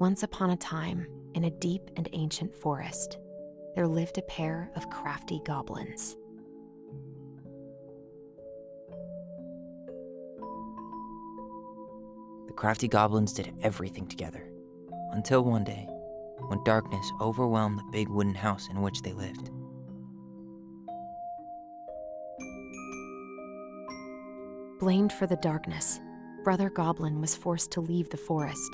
Once upon a time, in a deep and ancient forest, there lived a pair of crafty goblins. The crafty goblins did everything together, until one day, when darkness overwhelmed the big wooden house in which they lived. Blamed for the darkness, Brother Goblin was forced to leave the forest,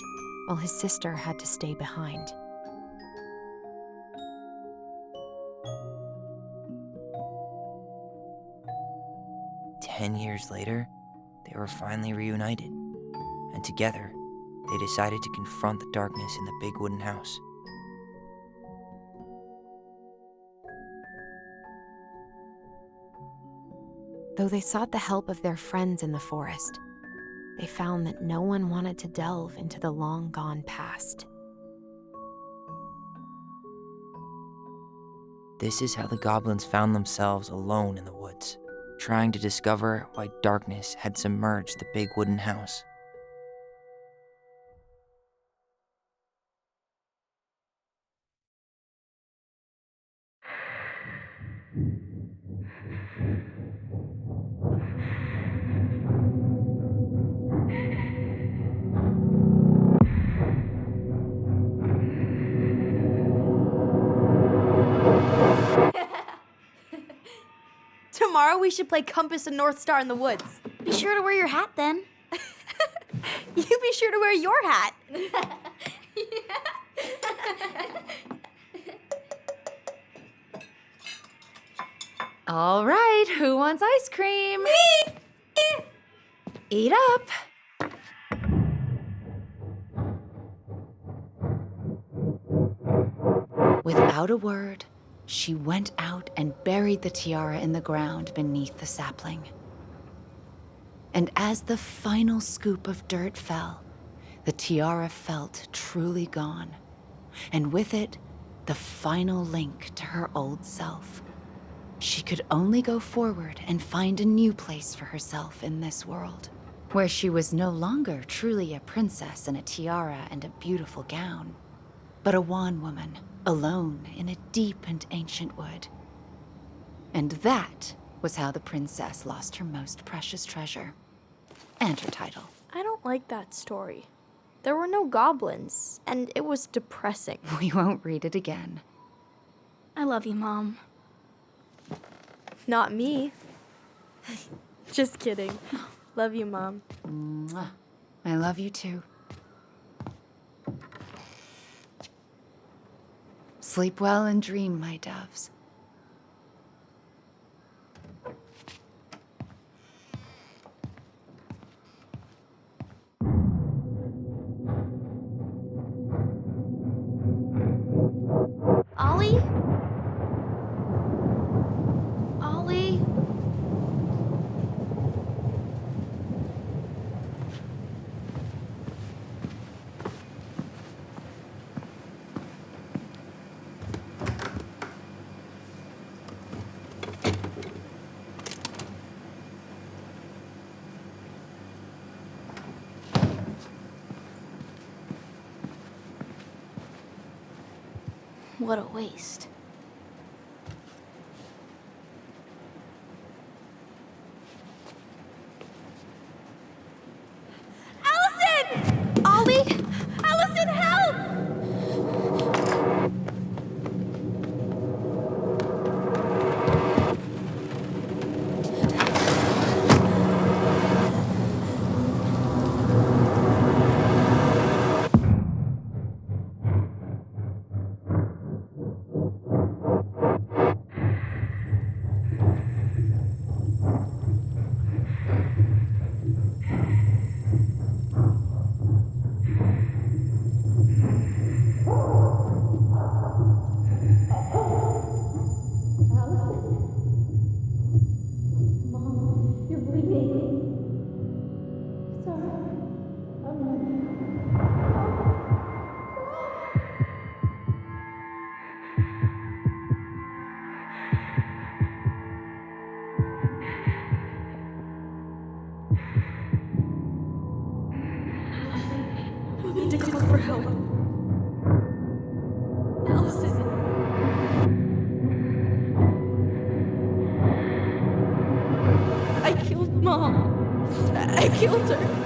while his sister had to stay behind. Ten years later, they were finally reunited, and together, they decided to confront the darkness in the big wooden house. Though they sought the help of their friends in the forest, they found that no one wanted to delve into the long-gone past. This is how the goblins found themselves alone in the woods, trying to discover why darkness had submerged the big wooden house. Tomorrow we should play Compass and North Star in the woods. Be sure to wear your hat then. You be sure to wear your hat. All right, who wants ice cream? Me! Eat up. Without a word, she went out and buried the tiara in the ground beneath the sapling. And as the final scoop of dirt fell, the tiara felt truly gone, and with it, the final link to her old self. She could only go forward and find a new place for herself in this world, where she was no longer truly a princess in a tiara and a beautiful gown, but a wan woman, alone in a deep and ancient wood. And that was how the princess lost her most precious treasure, and her title. I don't like that story. There were no goblins, and it was depressing. We won't read it again. I love you, Mom. Not me. Just kidding. Love you, Mom. Mwah. I love you too. Sleep well and dream, my doves. Ollie? Ollie? What a waste. Allison! Ollie! Allison, help! We need to call for help. killed her.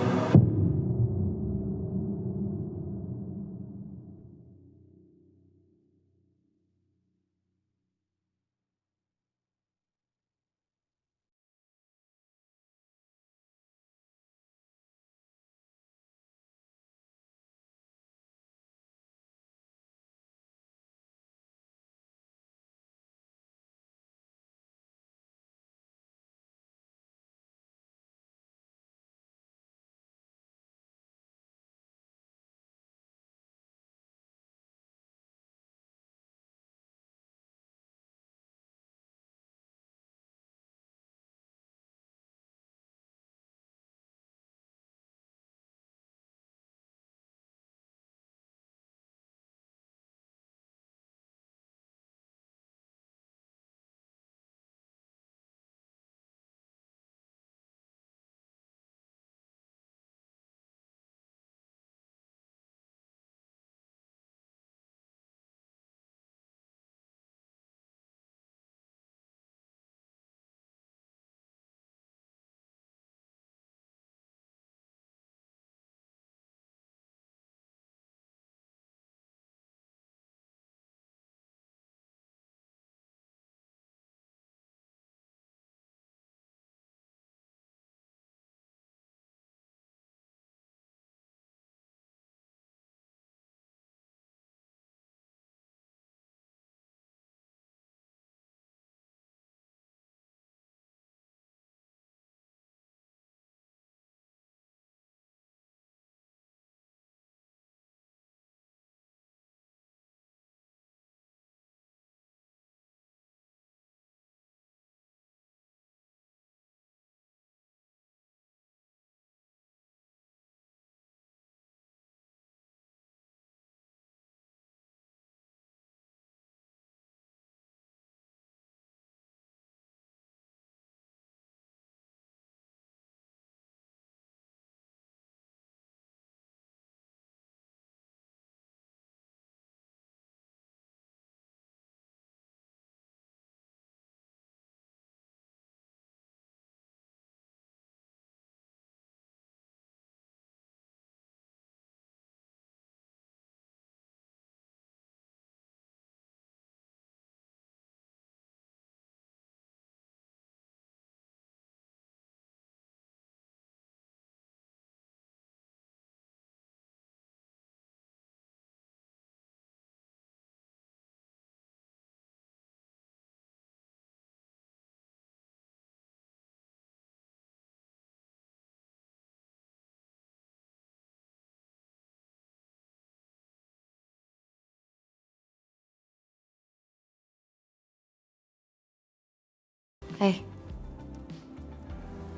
Hey.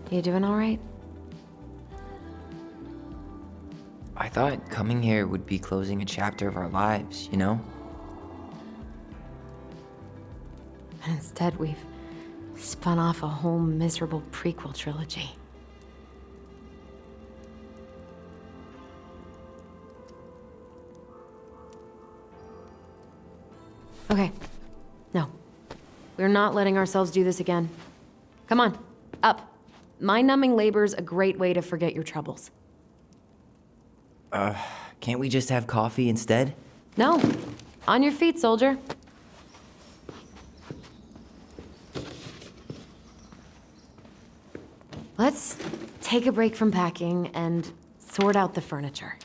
You doing all right? I thought coming here would be closing a chapter of our lives, you know? And instead, we've spun off a whole miserable prequel trilogy. Okay. No. We're not letting ourselves do this again. Come on, up. Mind-numbing labor's a great way to forget your troubles. Can't we just have coffee instead? No. On your feet, soldier. Let's take a break from packing and sort out the furniture.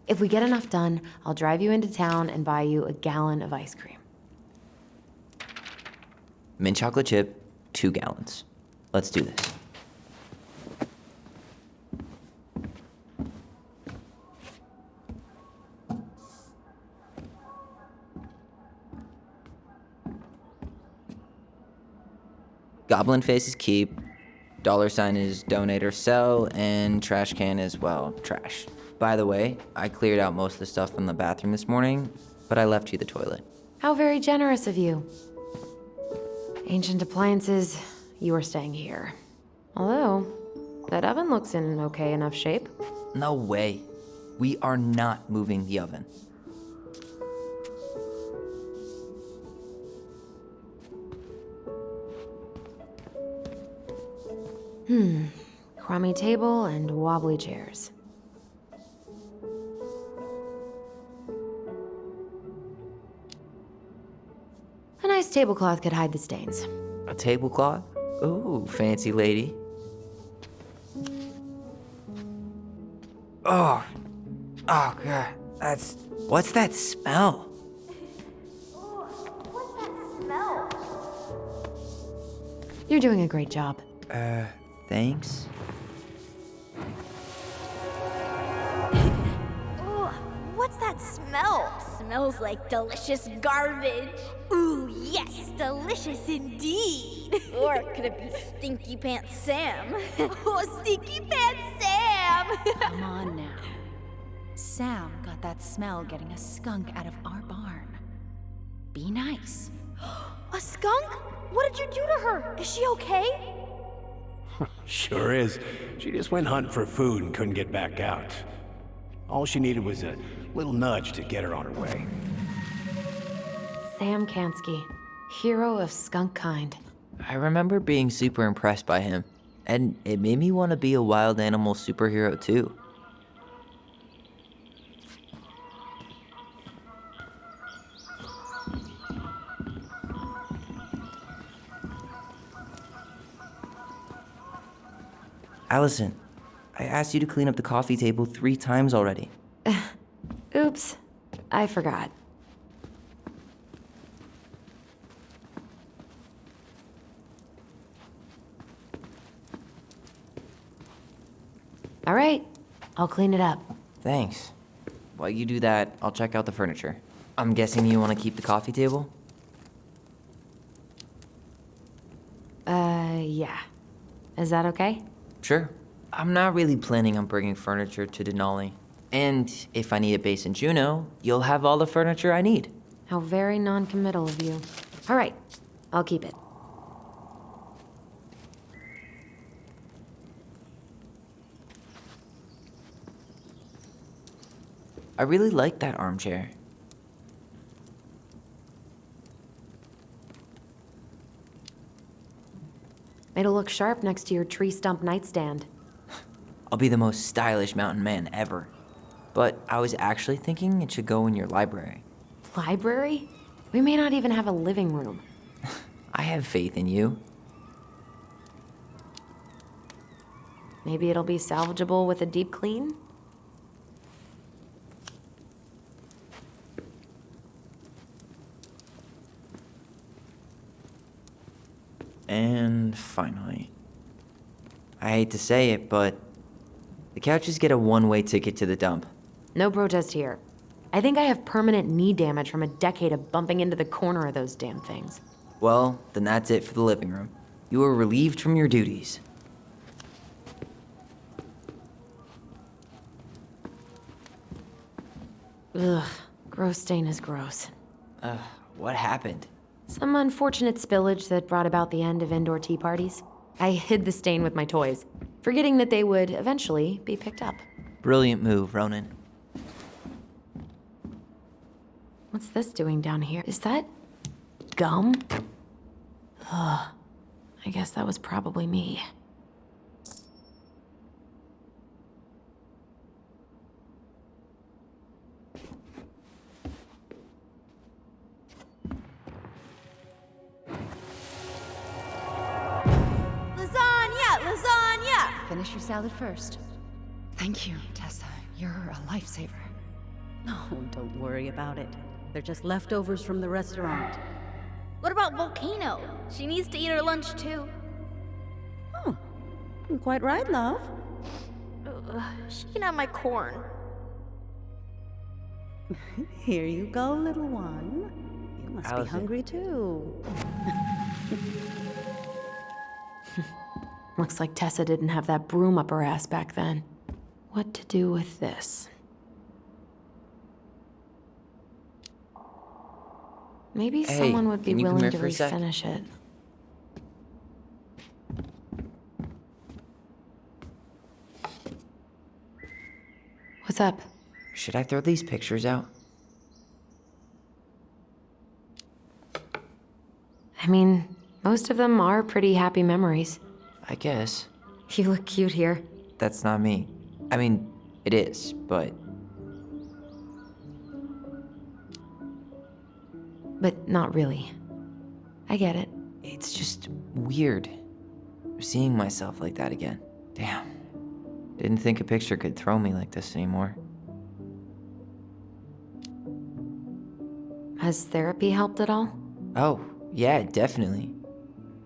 If we get enough done, I'll drive you into town and buy you a gallon of ice cream. Mint chocolate chip, 2 gallons. Let's do this. Goblin face is keep, $sign is donate or sell, and trash can is, well, trash. By the way, I cleared out most of the stuff from the bathroom this morning, but I left you the toilet. How very generous of you. Ancient appliances, you are staying here. Although, that oven looks in okay enough shape. No way. We are not moving the oven. Crummy table and wobbly chairs. A nice tablecloth could hide the stains. A tablecloth? Ooh, fancy lady. Oh, God, what's that smell? You're doing a great job. Thanks. Ugh, what's that smell? Smells like delicious garbage. Ooh, yes, delicious indeed. Or could it be Stinky Pants Sam? Oh, Stinky Pants Sam! Come on now. Sam got that smell getting a skunk out of our barn. Be nice. A skunk? What did you do to her? Is she okay? Sure is. She just went hunting for food and couldn't get back out. All she needed was a little nudge to get her on her way. Sam Kansky, hero of skunk kind. I remember being super impressed by him, and it made me want to be a wild animal superhero too. Allison, I asked you to clean up the coffee table 3 times already. Oops, I forgot. All right, I'll clean it up. Thanks. While you do that, I'll check out the furniture. I'm guessing you want to keep the coffee table? Yeah. Is that okay? Sure. I'm not really planning on bringing furniture to Denali. And if I need a base in Juneau, you'll have all the furniture I need. How very non-committal of you. All right, I'll keep it. I really like that armchair. It'll look sharp next to your tree stump nightstand. I'll be the most stylish mountain man ever. But I was actually thinking it should go in your library. Library? We may not even have a living room. I have faith in you. Maybe it'll be salvageable with a deep clean? And finally, I hate to say it, but the couches get a one-way ticket to the dump. No protest here. I think I have permanent knee damage from a decade of bumping into the corner of those damn things. Well, then that's it for the living room. You are relieved from your duties. Ugh, gross stain is gross. What happened? Some unfortunate spillage that brought about the end of indoor tea parties. I hid the stain with my toys, forgetting that they would eventually be picked up. Brilliant move, Ronan. What's this doing down here? Is that gum? Ugh, I guess that was probably me. Lasagna! Finish your salad first. Thank you, Tessa. You're a lifesaver. Oh, don't worry about it. They're just leftovers from the restaurant. What about Volcano? She needs to eat her lunch too. Oh, quite right, love. She can have my corn. Here you go, little one. You must Allison. be hungry too. Looks like Tessa didn't have that broom up her ass back then. What to do with this? Maybe Hey, someone would be can you come willing here to for a sec? refinish it. What's up? Should I throw these pictures out? I mean, most of them are pretty happy memories. I guess. You look cute here. That's not me. I mean, it is, but But not really. I get it. it's just weird. Seeing myself like that again. Damn. Didn't think a picture could throw me like this anymore. Has therapy helped at all? Oh, yeah, definitely.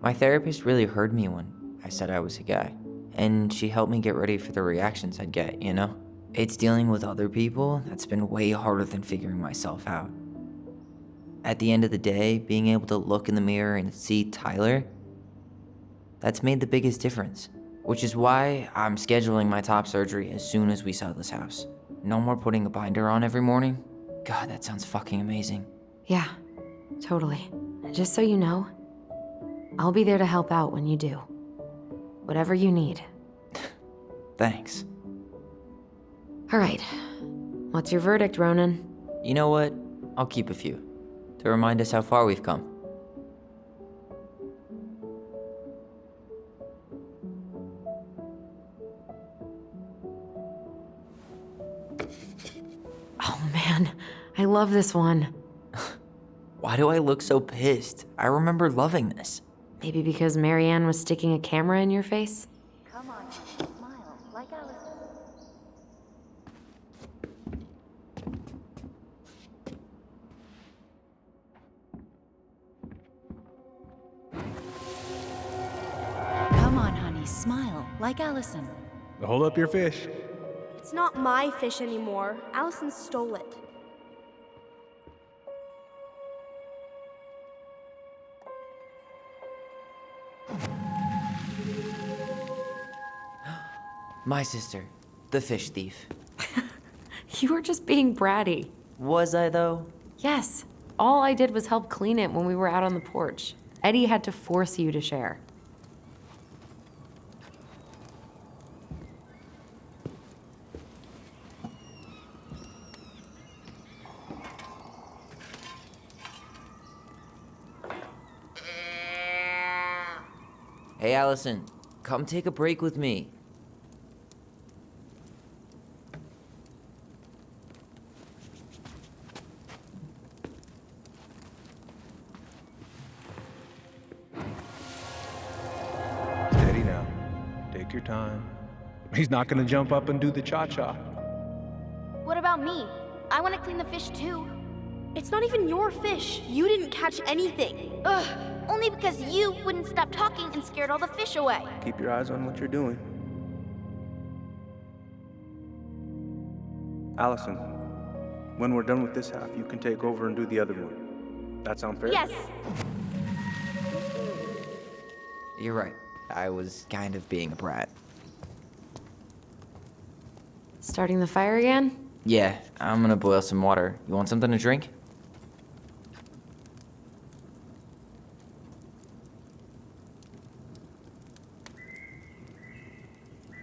My therapist really heard me when I said I was a guy. And she helped me get ready for the reactions I'd get, you know? It's dealing with other people that's been way harder than figuring myself out. At the end of the day, being able to look in the mirror and see Tyler, that's made the biggest difference. Which is why I'm scheduling my top surgery as soon as we sell this house. No more putting a binder on every morning. God, that sounds fucking amazing. Yeah, totally. Just so you know, I'll be there to help out when you do. Whatever you need. Thanks. All right. What's your verdict, Ronan? You know what? I'll keep a few. To remind us how far we've come. Oh man, I love this one. Why do I look so pissed? I remember loving this. Maybe because Marianne was sticking a camera in your face? Come on, smile, like Allison. Come on, honey, smile, like Allison. Hold up your fish. It's not my fish anymore. Allison stole it. My sister, the fish thief. You were just being bratty. Was I though? Yes, all I did was help clean it when we were out on the porch. Eddie had to force you to share. Hey Allison, come take a break with me. Steady now. Take your time. He's not gonna jump up and do the cha-cha. What about me? I want to clean the fish too. It's not even your fish. You didn't catch anything. Ugh, only because you wouldn't stop talking and scared all the fish away. Keep your eyes on what you're doing. Allison, when we're done with this half, you can take over and do the other one. That sound fair? Yes. You're right. I was kind of being a brat. Starting the fire again? Yeah, I'm gonna boil some water. You want something to drink?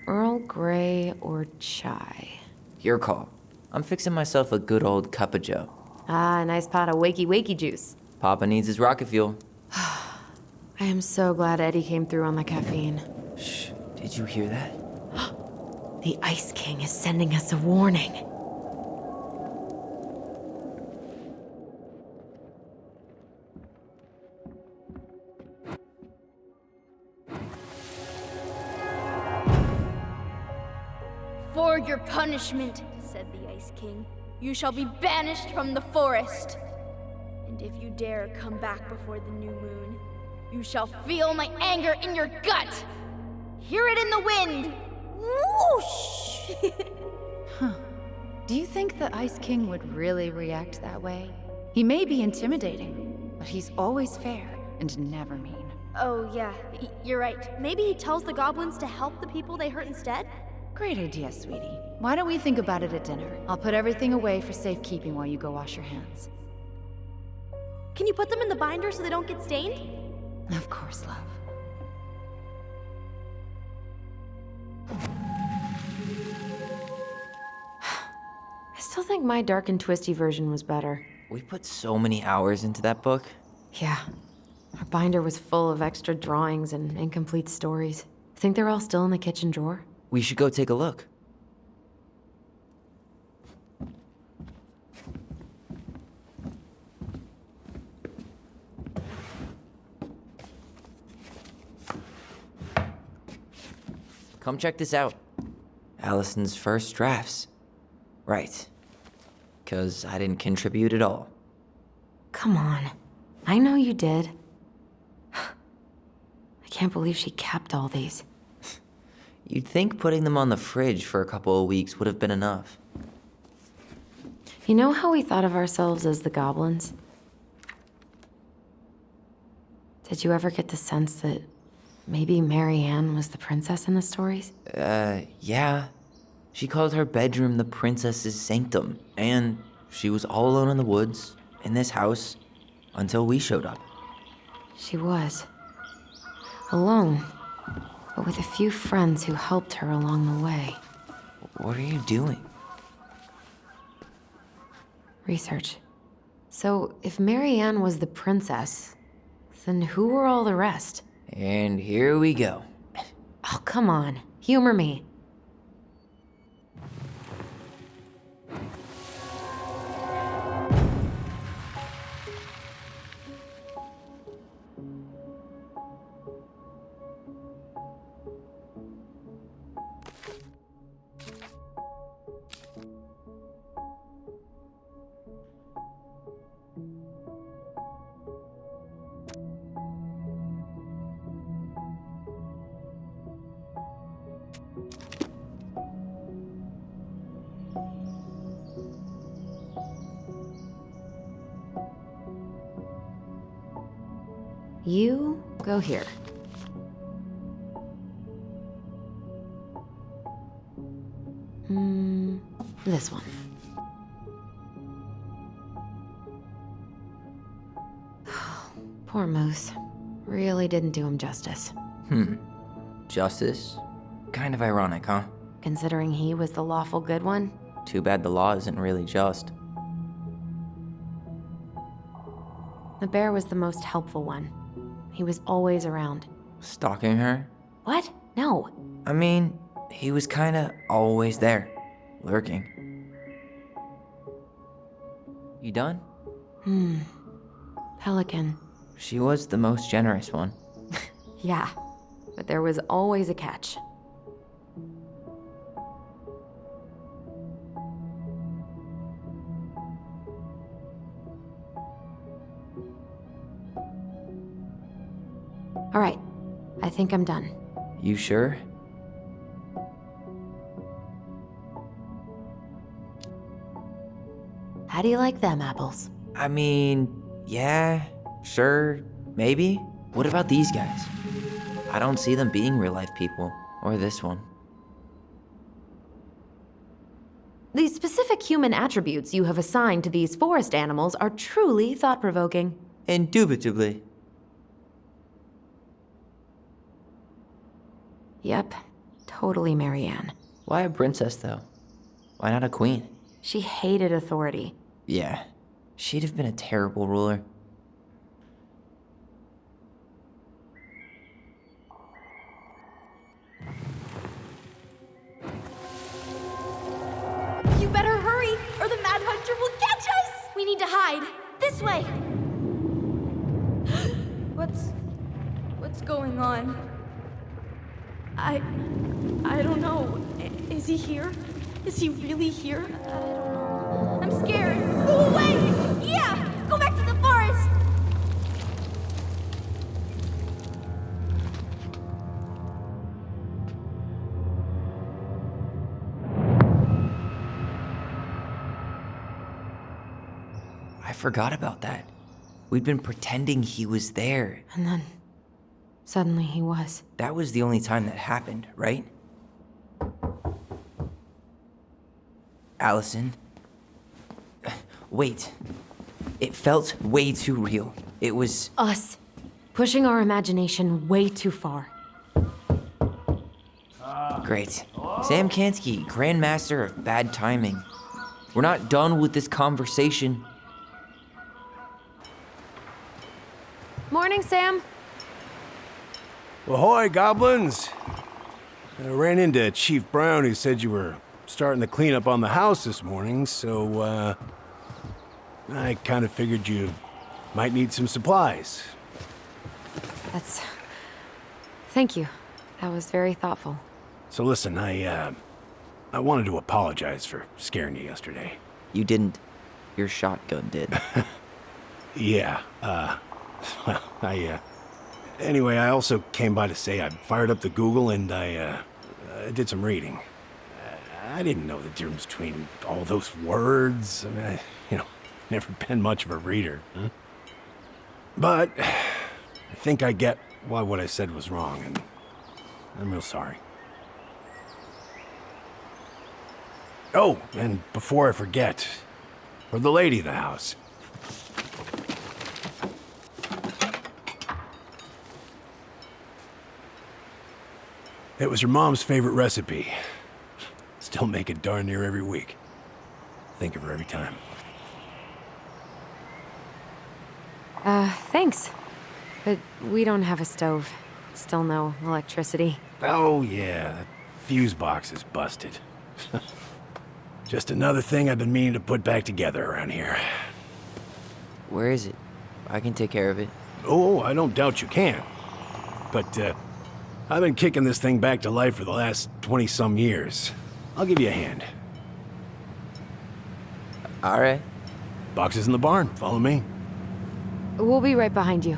Earl Grey or chai? Your call. I'm fixing myself a good old cup of joe. Ah, a nice pot of wakey juice. Papa needs his rocket fuel. I am so glad Eddie came through on the caffeine. Shh, did you hear that? The Ice King is sending us a warning. For your punishment, said the Ice King, you shall be banished from the forest. And if you dare come back before the new moon, you shall feel my anger in your gut. Hear it in the wind. Whoosh! Do you think the Ice King would really react that way? He may be intimidating, but he's always fair and never mean. Oh, yeah, you're right. Maybe he tells the goblins to help the people they hurt instead? Great idea, sweetie. Why don't we think about it at dinner? I'll put everything away for safekeeping while you go wash your hands. Can you put them in the binder so they don't get stained? Of course, love. I still think my dark and twisty version was better. We put so many hours into that book. Yeah. Our binder was full of extra drawings and incomplete stories. Think they're all still in the kitchen drawer? We should go take a look. Come check this out. Allison's first drafts. Right. 'Cause I didn't contribute at all. Come on. I know you did. I can't believe she kept all these. You'd think putting them on the fridge for a couple of weeks would have been enough. You know how we thought of ourselves as the goblins? Did you ever get the sense that maybe Marianne was the princess in the stories? Yeah. She called her bedroom the princess's sanctum, and she was all alone in the woods, in this house, until we showed up. She was. Alone, but with a few friends who helped her along the way. What are you doing? Research. So, if Marianne was the princess, then who were all the rest? And here we go. Oh, come on. Humor me. You go here. This one. Poor Moose. Really didn't do him justice. Justice? Kind of ironic, huh? Considering he was the lawful good one. Too bad the law isn't really just. The bear was the most helpful one. He was always around. Stalking her? What? No. I mean, he was kinda always there. Lurking. You done? Pelican. She was the most generous one. Yeah, but there was always a catch. All right, I think I'm done. You sure? How do you like them apples? I mean, yeah, sure, maybe. What about these guys? I don't see them being real-life people, or this one. The specific human attributes you have assigned to these forest animals are truly thought-provoking. Indubitably. Yep, totally Marianne. Why a princess, though? Why not a queen? She hated authority. Yeah, she'd have been a terrible ruler. You better hurry, or the Mad Hunter will catch us! We need to hide. This way! What's going on? I don't know. Is he here? Is he really here? I don't know. I'm scared. Go away! Yeah! Go back to the forest! I forgot about that. We'd been pretending he was there. And then, suddenly he was. That was the only time that happened, right? Allison. Wait. It felt way too real. It was... Us. Pushing our imagination way too far. Great. Sam Kansky, Grandmaster of Bad Timing. We're not done with this conversation. Morning, Sam. Ahoy, goblins! I ran into Chief Brown, who said you were starting to clean up on the house this morning, so, I kind of figured you might need some supplies. Thank you. That was very thoughtful. So listen, I wanted to apologize for scaring you yesterday. You didn't. Your shotgun did. Yeah, well, anyway, I also came by to say I fired up the Google and I did some reading. I didn't know the difference between all those words. I mean, never been much of a reader. Huh? But I think I get why what I said was wrong, and I'm real sorry. Oh, and before I forget, for the lady of the house. It was your mom's favorite recipe. Still make it darn near every week. Think of her every time. Thanks. But we don't have a stove. Still no electricity. Oh, yeah, that fuse box is busted. Just another thing I've been meaning to put back together around here. Where is it? I can take care of it. Oh, I don't doubt you can. But, I've been kicking this thing back to life for the last 20-some years. I'll give you a hand. All right. Box is in the barn. Follow me. We'll be right behind you.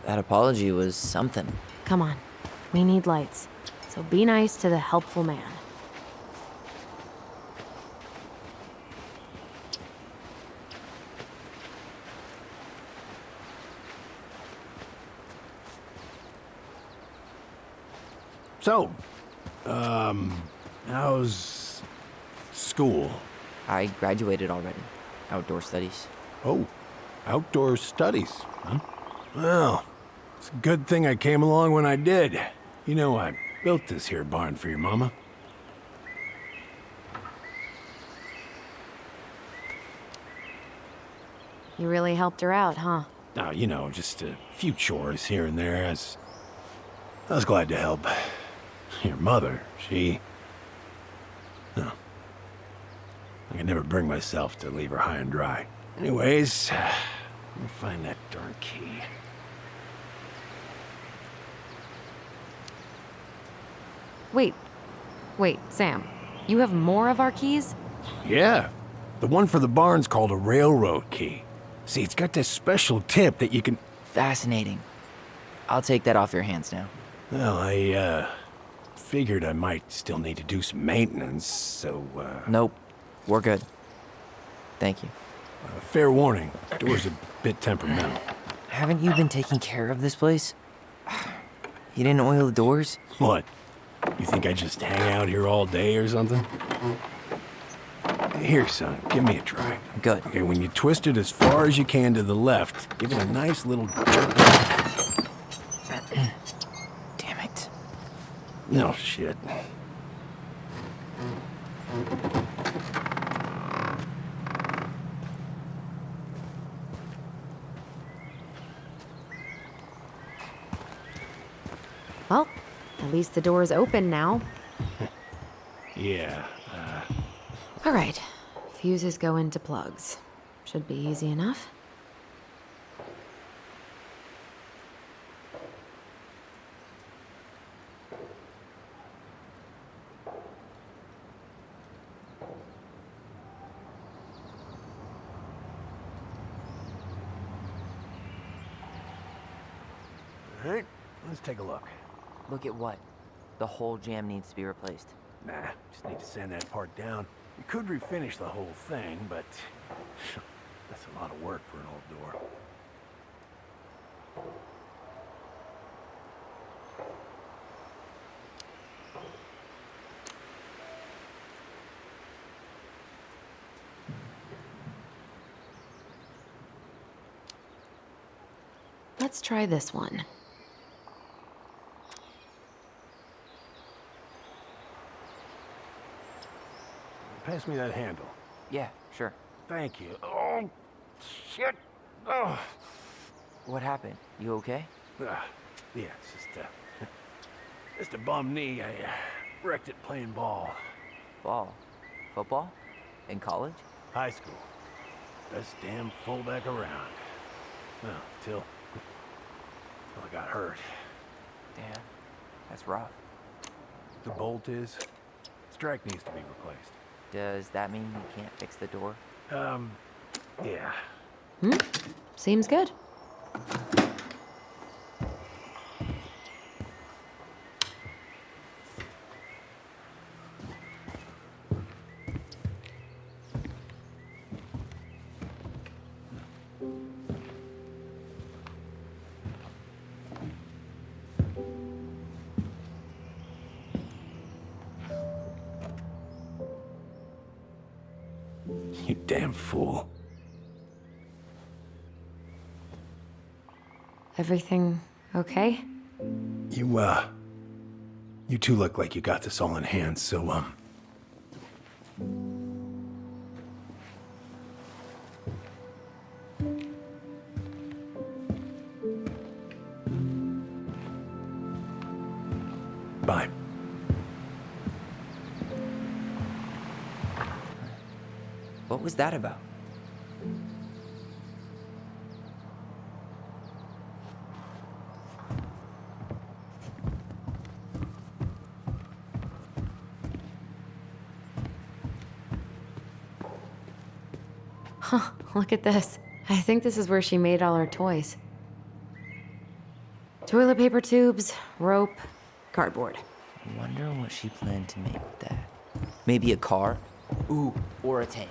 That apology was something. Come on. We need lights. So be nice to the helpful man. So, how's school? I graduated already. Outdoor studies. Oh, outdoor studies, huh? Well, it's a good thing I came along when I did. You know, I built this here barn for your mama. You really helped her out, huh? Now, just a few chores here and there. I was glad to help. Your mother, no. I could never bring myself to leave her high and dry. Anyways, let me find that darn key. Wait, Sam. You have more of our keys? Yeah, the one for the barn's called a railroad key. See, it's got this special tip that you can... Fascinating. I'll take that off your hands now. Well, I, figured I might still need to do some maintenance, so, Nope. We're good. Thank you. Fair warning, door's a bit temperamental. Haven't you been taking care of this place? You didn't oil the doors? What? You think I just hang out here all day or something? Here, son, give me a try. Good. Okay, when you twist it as far as you can to the left, give it a nice little jerk. Damn it. No shit. Well, at least the door's open now. Yeah, All right. Fuses go into plugs. Should be easy enough. all right, let's take a look. Look at what? The whole jam needs to be replaced. Nah, just need to sand that part down. You could refinish the whole thing, but that's a lot of work for an old door. Let's try this one. Pass me that handle. Yeah, sure. Thank you. Oh, shit. Oh. What happened? You okay? Yeah, it's just a bum knee. I wrecked it playing ball. Ball? Football? In college? High school. Best damn fullback around. Well, till I got hurt. Damn, that's rough. The bolt is. Strike needs to be replaced. Does that mean you can't fix the door? Yeah. Seems good. You damn fool. Everything okay? You two look like you got this all in hand, so, bye. What was that about? Huh, look at this. I think this is where she made all her toys. Toilet paper tubes, rope, cardboard. I wonder what she planned to make with that. Maybe a car? Ooh, or a tank.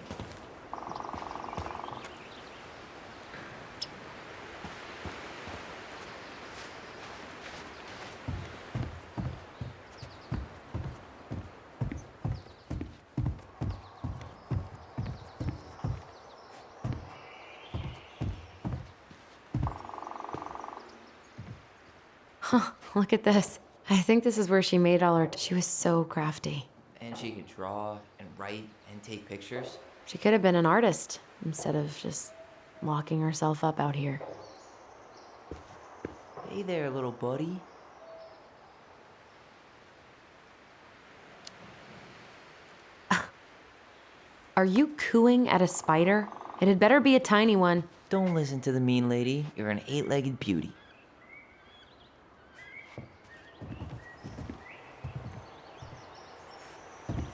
Huh, look at this. I think this is where she made all her. She was so crafty. And she could draw and write and take pictures. She could have been an artist instead of just locking herself up out here. Hey there, little buddy. Are you cooing at a spider? It had better be a tiny one. Don't listen to the mean lady. You're an 8-legged beauty.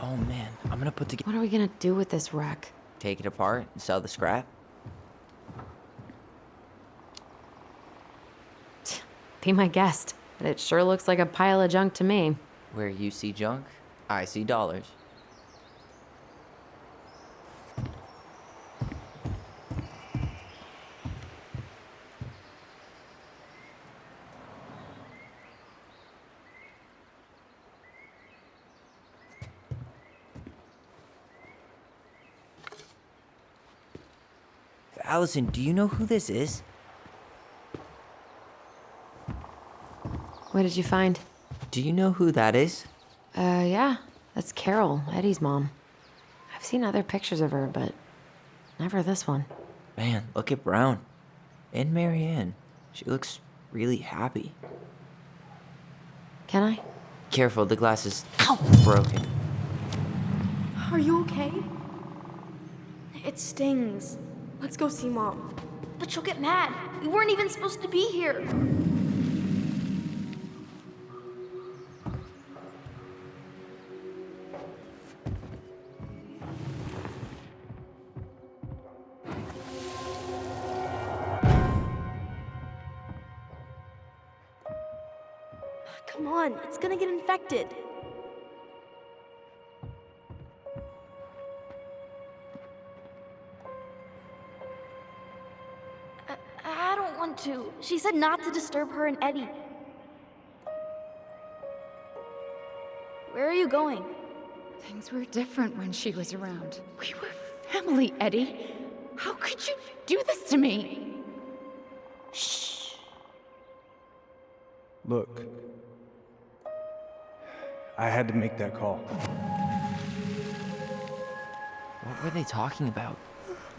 Oh man, I'm gonna put together. What are we gonna do with this wreck? Take it apart and sell the scrap. Be my guest, but it sure looks like a pile of junk to me. Where you see junk, I see dollars. Allison, do you know who this is? What did you find? Do you know who that is? Yeah, that's Carol, Eddie's mom. I've seen other pictures of her, but never this one. Man, look at Brown. And Marianne. She looks really happy. Can I? Careful, the glass is broken. Are you okay? It stings. Let's go see Mom. But she'll get mad. We weren't even supposed to be here. Come on, it's gonna get infected. I don't want to. She said not to disturb her and Eddie. Where are you going? Things were different when she was around. We were family, Eddie. How could you do this to me? Shh. Look, I had to make that call. What were they talking about?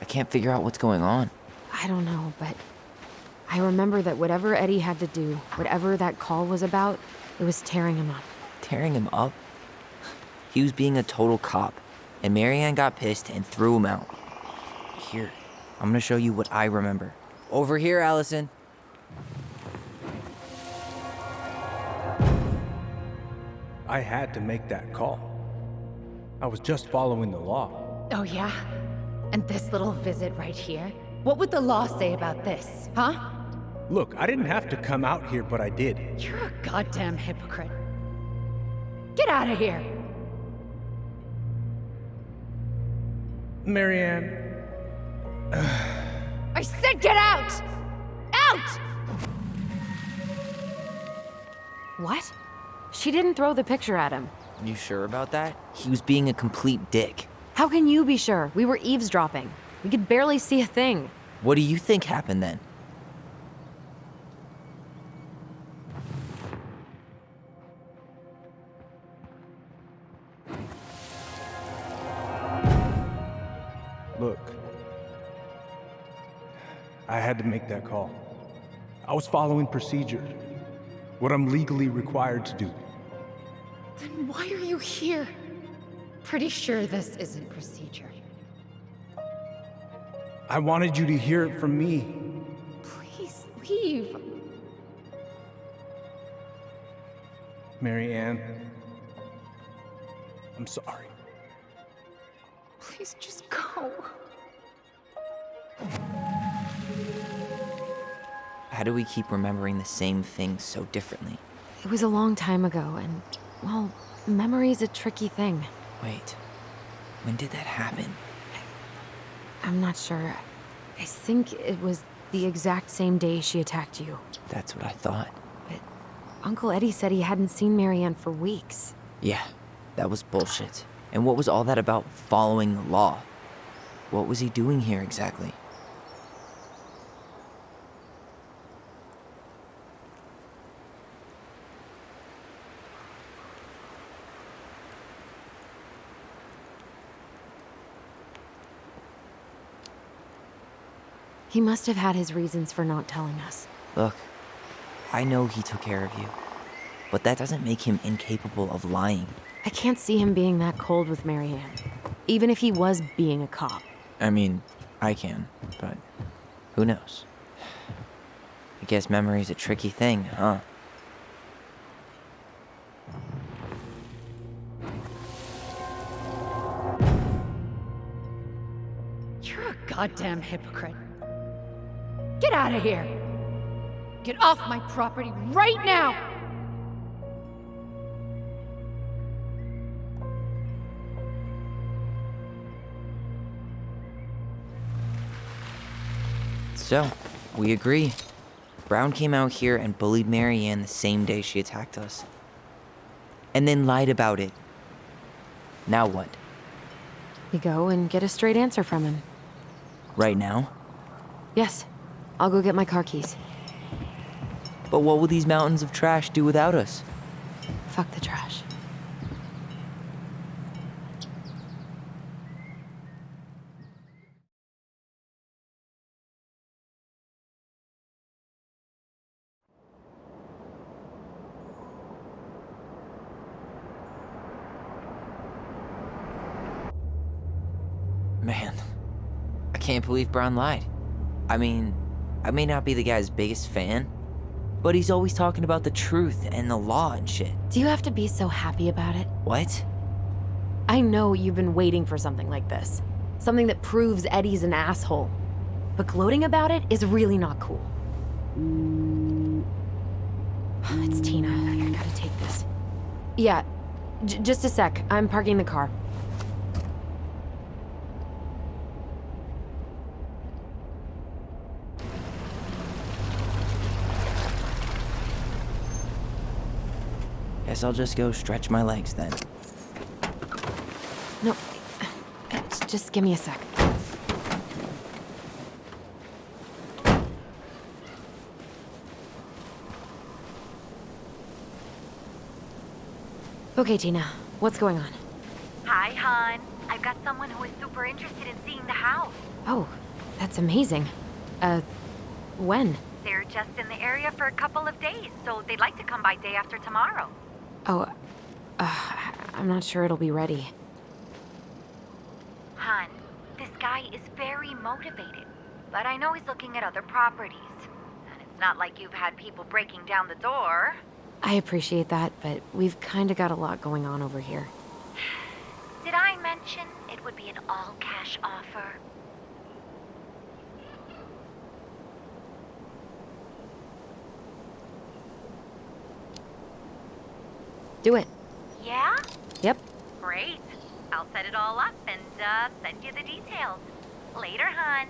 I can't figure out what's going on. I don't know, but I remember that whatever Eddie had to do, whatever that call was about, it was tearing him up. Tearing him up? He was being a total cop, and Marianne got pissed and threw him out. Here, I'm gonna show you what I remember. Over here, Allison. I had to make that call. I was just following the law. Oh, yeah? And this little visit right here? What would the law say about this, huh? Look, I didn't have to come out here, but I did. You're a goddamn hypocrite. Get out of here! Marianne, I said get out! Out! What? She didn't throw the picture at him. You sure about that? He was being a complete dick. How can you be sure? We were eavesdropping. We could barely see a thing. What do you think happened then? look. I had to make that call. I was following procedure. What I'm legally required to do. Then why are you here? Pretty sure this isn't procedure. I wanted you to hear it from me. Please leave. Marianne, I'm sorry. Please just go. How do we keep remembering the same things so differently? It was a long time ago, and, well, memory's a tricky thing. Wait, when did that happen? I'm not sure. I think it was the exact same day she attacked you. That's what I thought. But Uncle Eddie said he hadn't seen Marianne for weeks. Yeah, that was bullshit. And what was all that about following the law? What was he doing here exactly? He must have had his reasons for not telling us. Look, I know he took care of you, but that doesn't make him incapable of lying. I can't see him being that cold with Marianne, even if he was being a cop. I mean, I can, but who knows? I guess memory's a tricky thing, huh? You're a goddamn hypocrite. Get out of here! Get off my property right now! So, we agree. Brown came out here and bullied Marianne the same day she attacked us. And then lied about it. Now what? We go and get a straight answer from him. Right now? Yes. I'll go get my car keys. But what will these mountains of trash do without us? Fuck the trash. Man, I can't believe Brown lied. I mean, I may not be the guy's biggest fan, but he's always talking about the truth and the law and shit. Do you have to be so happy about it? What? I know you've been waiting for something like this. Something that proves Eddie's an asshole. But gloating about it is really not cool. It's Tina. I gotta take this. Yeah, just a sec. I'm parking the car. Guess I'll just go stretch my legs then. No, just give me a sec. Okay, Tina, what's going on? Hi, hon. I've got someone who is super interested in seeing the house. Oh, that's amazing. When? They're just in the area for a couple of days, so they'd like to come by day after tomorrow. Oh, I'm not sure it'll be ready. Hon, this guy is very motivated, but I know he's looking at other properties. And it's not like you've had people breaking down the door. I appreciate that, but we've kinda got a lot going on over here. Did I mention it would be an all-cash offer? Do it. Yeah? Yep. Great. I'll set it all up and send you the details. Later, hon.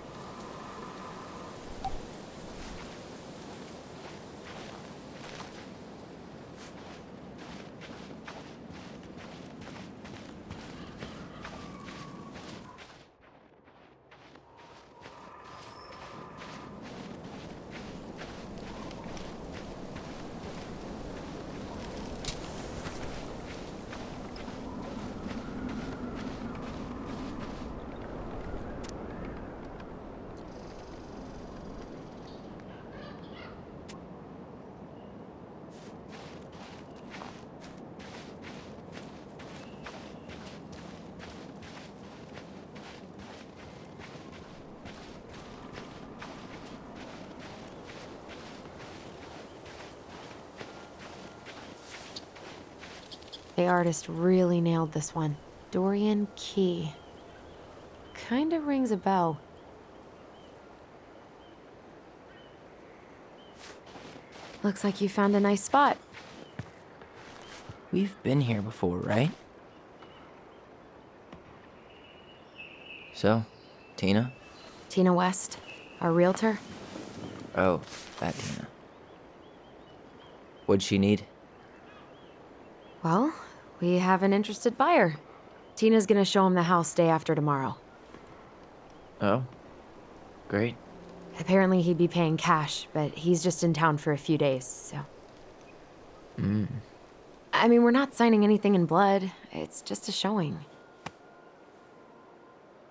The artist really nailed this one. Dorian Key. Kinda rings a bell. Looks like you found a nice spot. We've been here before, right? So, Tina? Tina West, our realtor. Oh, that Tina. What'd she need? Well, we have an interested buyer. Tina's gonna show him the house day after tomorrow. Oh, great. Apparently he'd be paying cash, but he's just in town for a few days, so. I mean, we're not signing anything in blood. It's just a showing.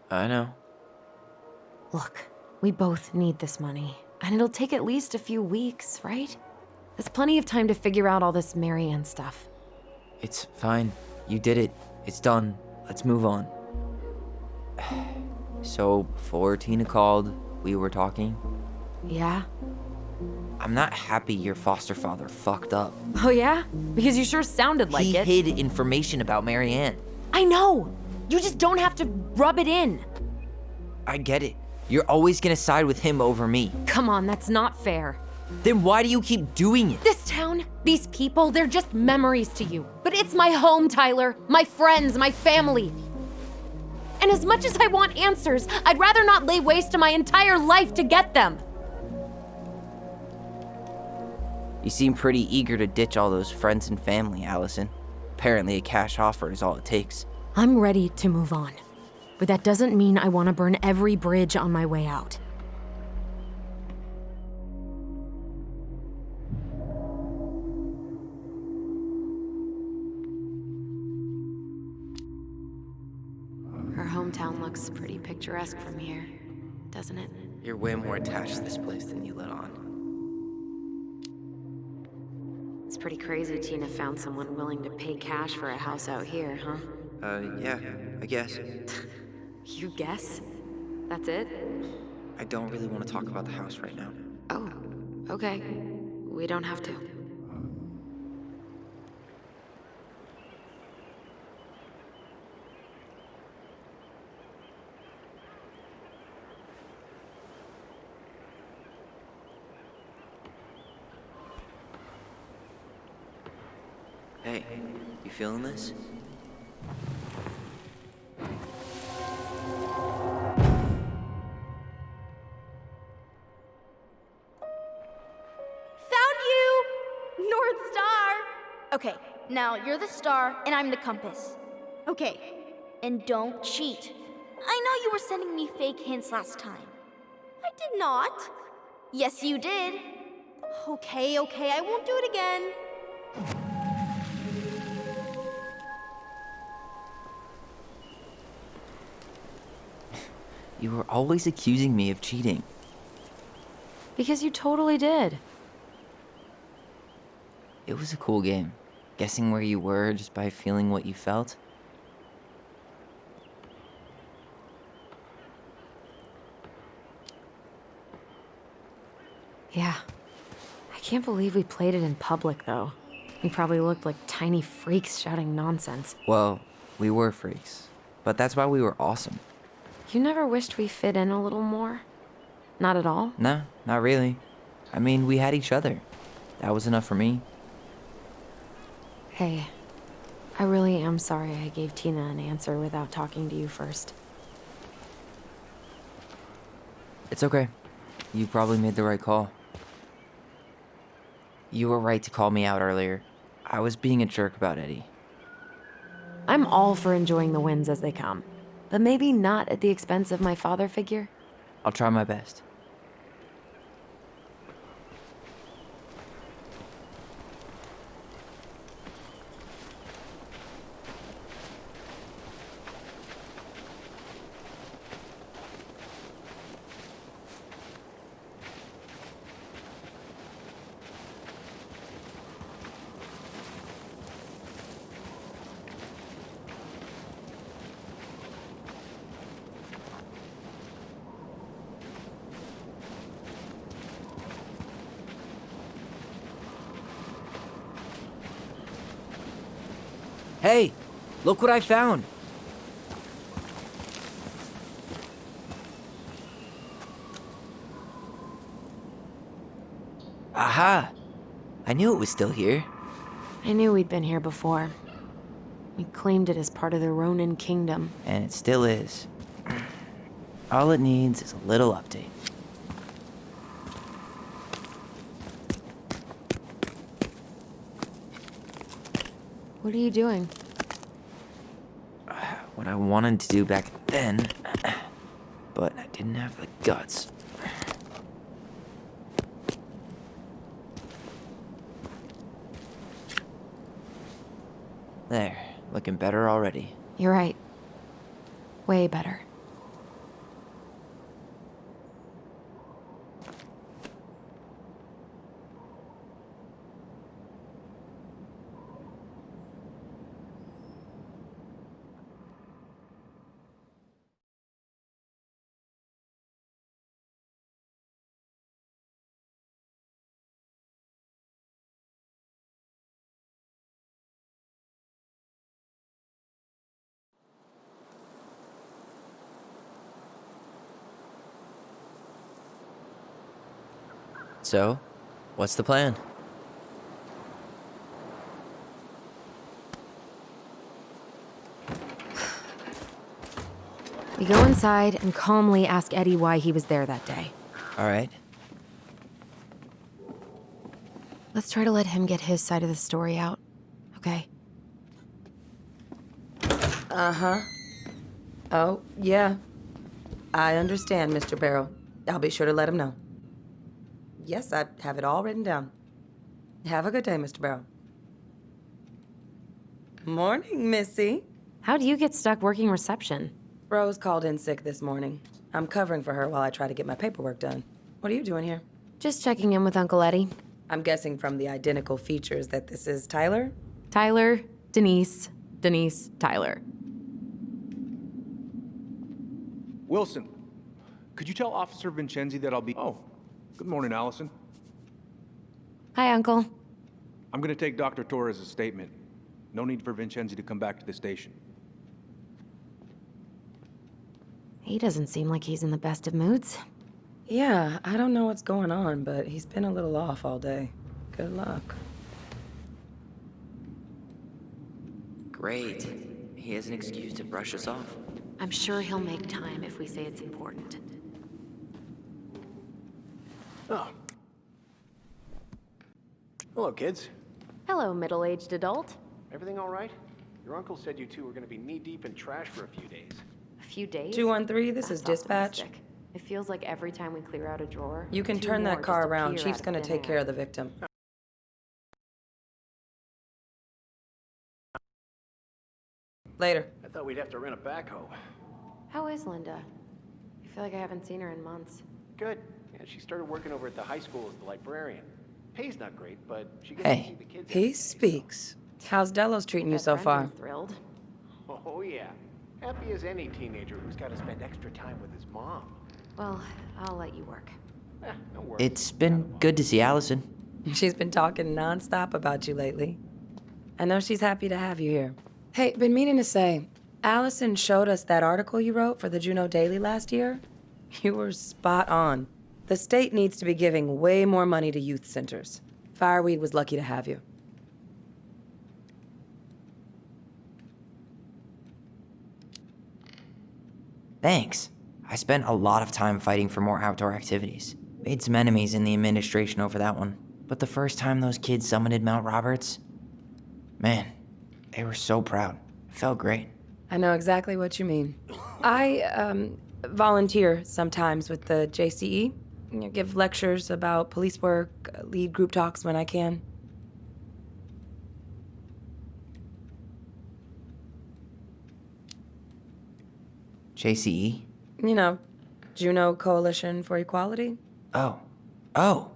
I know. Look, we both need this money, and it'll take at least a few weeks, right? There's plenty of time to figure out all this Marianne stuff. It's fine. You did it. It's done. Let's move on. So, before Tina called, we were talking. Yeah? I'm not happy your foster father fucked up. Oh yeah? Because you sure sounded like He it. hid information about Marianne. I know! You just don't have to rub it in. I get it. You're always gonna side with him over me. Come on, that's not fair. Then why do you keep doing it? This town, these people, they're just memories to you. But it's my home, Tyler. My friends, my family. And as much as I want answers, I'd rather not lay waste to my entire life to get them. You seem pretty eager to ditch all those friends and family, Allison. Apparently a cash offer is all it takes. I'm ready to move on. But that doesn't mean I want to burn every bridge on my way out. Her hometown looks pretty picturesque from here, doesn't it? You're way more attached to this place than you let on. It's pretty crazy Tina found someone willing to pay cash for a house out here, huh? Yeah, I guess. You guess? That's it? I don't really want to talk about the house right now. Oh, okay. We don't have to. Hey, you feeling this? Found you! North Star! Okay, now you're the star and I'm the compass. Okay, and don't cheat. I know you were sending me fake hints last time. I did not. Yes, you did. Okay, I won't do it again. You were always accusing me of cheating. Because you totally did. It was a cool game. Guessing where you were just by feeling what you felt. Yeah. I can't believe we played it in public, though. We probably looked like tiny freaks shouting nonsense. Well, we were freaks. But that's why we were awesome. You never wished we fit in a little more? Not at all? No, not really. I mean, we had each other. That was enough for me. Hey, I really am sorry I gave Tina an answer without talking to you first. It's okay. You probably made the right call. You were right to call me out earlier. I was being a jerk about Eddie. I'm all for enjoying the wins as they come, but maybe not at the expense of my father figure. I'll try my best. Hey, look what I found. Aha! I knew it was still here. I knew we'd been here before. We claimed it as part of the Ronin kingdom. And it still is. All it needs is a little update. What are you doing? What I wanted to do back then, but I didn't have the guts. There, looking better already. You're right. Way better. So, what's the plan? We go inside and calmly ask Eddie why he was there that day. All right. Let's try to let him get his side of the story out, okay? Uh-huh. Oh, yeah. I understand, Mr. Barrow. I'll be sure to let him know. Yes, I have it all written down. Have a good day, Mr. Barrow. Morning, Missy. How do you get stuck working reception? Rose called in sick this morning. I'm covering for her while I try to get my paperwork done. What are you doing here? Just checking in with Uncle Eddie. I'm guessing from the identical features that this is Tyler? Tyler, Denise, Denise, Tyler. Wilson, could you tell Officer Vincenzi that I'll be... Oh, good morning, Allison. Hi, Uncle. I'm gonna take Dr. Torres' statement. No need for Vincenzi to come back to the station. He doesn't seem like he's in the best of moods. Yeah, I don't know what's going on, but he's been a little off all day. Good luck. Great. He has an excuse to brush us off. I'm sure he'll make time if we say it's important. Oh. Hello, kids. Hello, middle-aged adult. Everything all right? Your uncle said you two were going to be knee-deep in trash for a few days. A few days? 213, this is That's dispatch. optimistic. It feels like every time we clear out a drawer, You can two turn more that car just around. appear Chief's out gonna thin take care air. of the victim. Later. I thought we'd have to rent a backhoe. How is Linda? feel like I haven't seen her in months. Good. Yeah, she started working over at the high school as the librarian. Pay's not great, but she gets Hey. to see the kids. He speaks. How's Delos treating you so far? Thrilled. Oh, yeah. Happy as any teenager who's got to spend extra time with his mom. Well, I'll let you work. No worries. It's been good to see Allison. She's been talking nonstop about you lately. I know she's happy to have you here. Hey, been meaning to say, Allison showed us that article you wrote for the Juneau Daily last year. You were spot on. The state needs to be giving way more money to youth centers. Fireweed was lucky to have you. Thanks. I spent a lot of time fighting for more outdoor activities. Made some enemies in the administration over that one. But the first time those kids summited Mount Roberts, man, they were so proud. It felt great. I know exactly what you mean. I volunteer sometimes with the JCE. You know, give lectures about police work, lead group talks when I can. JCE? You know, Juneau Coalition for Equality. Oh.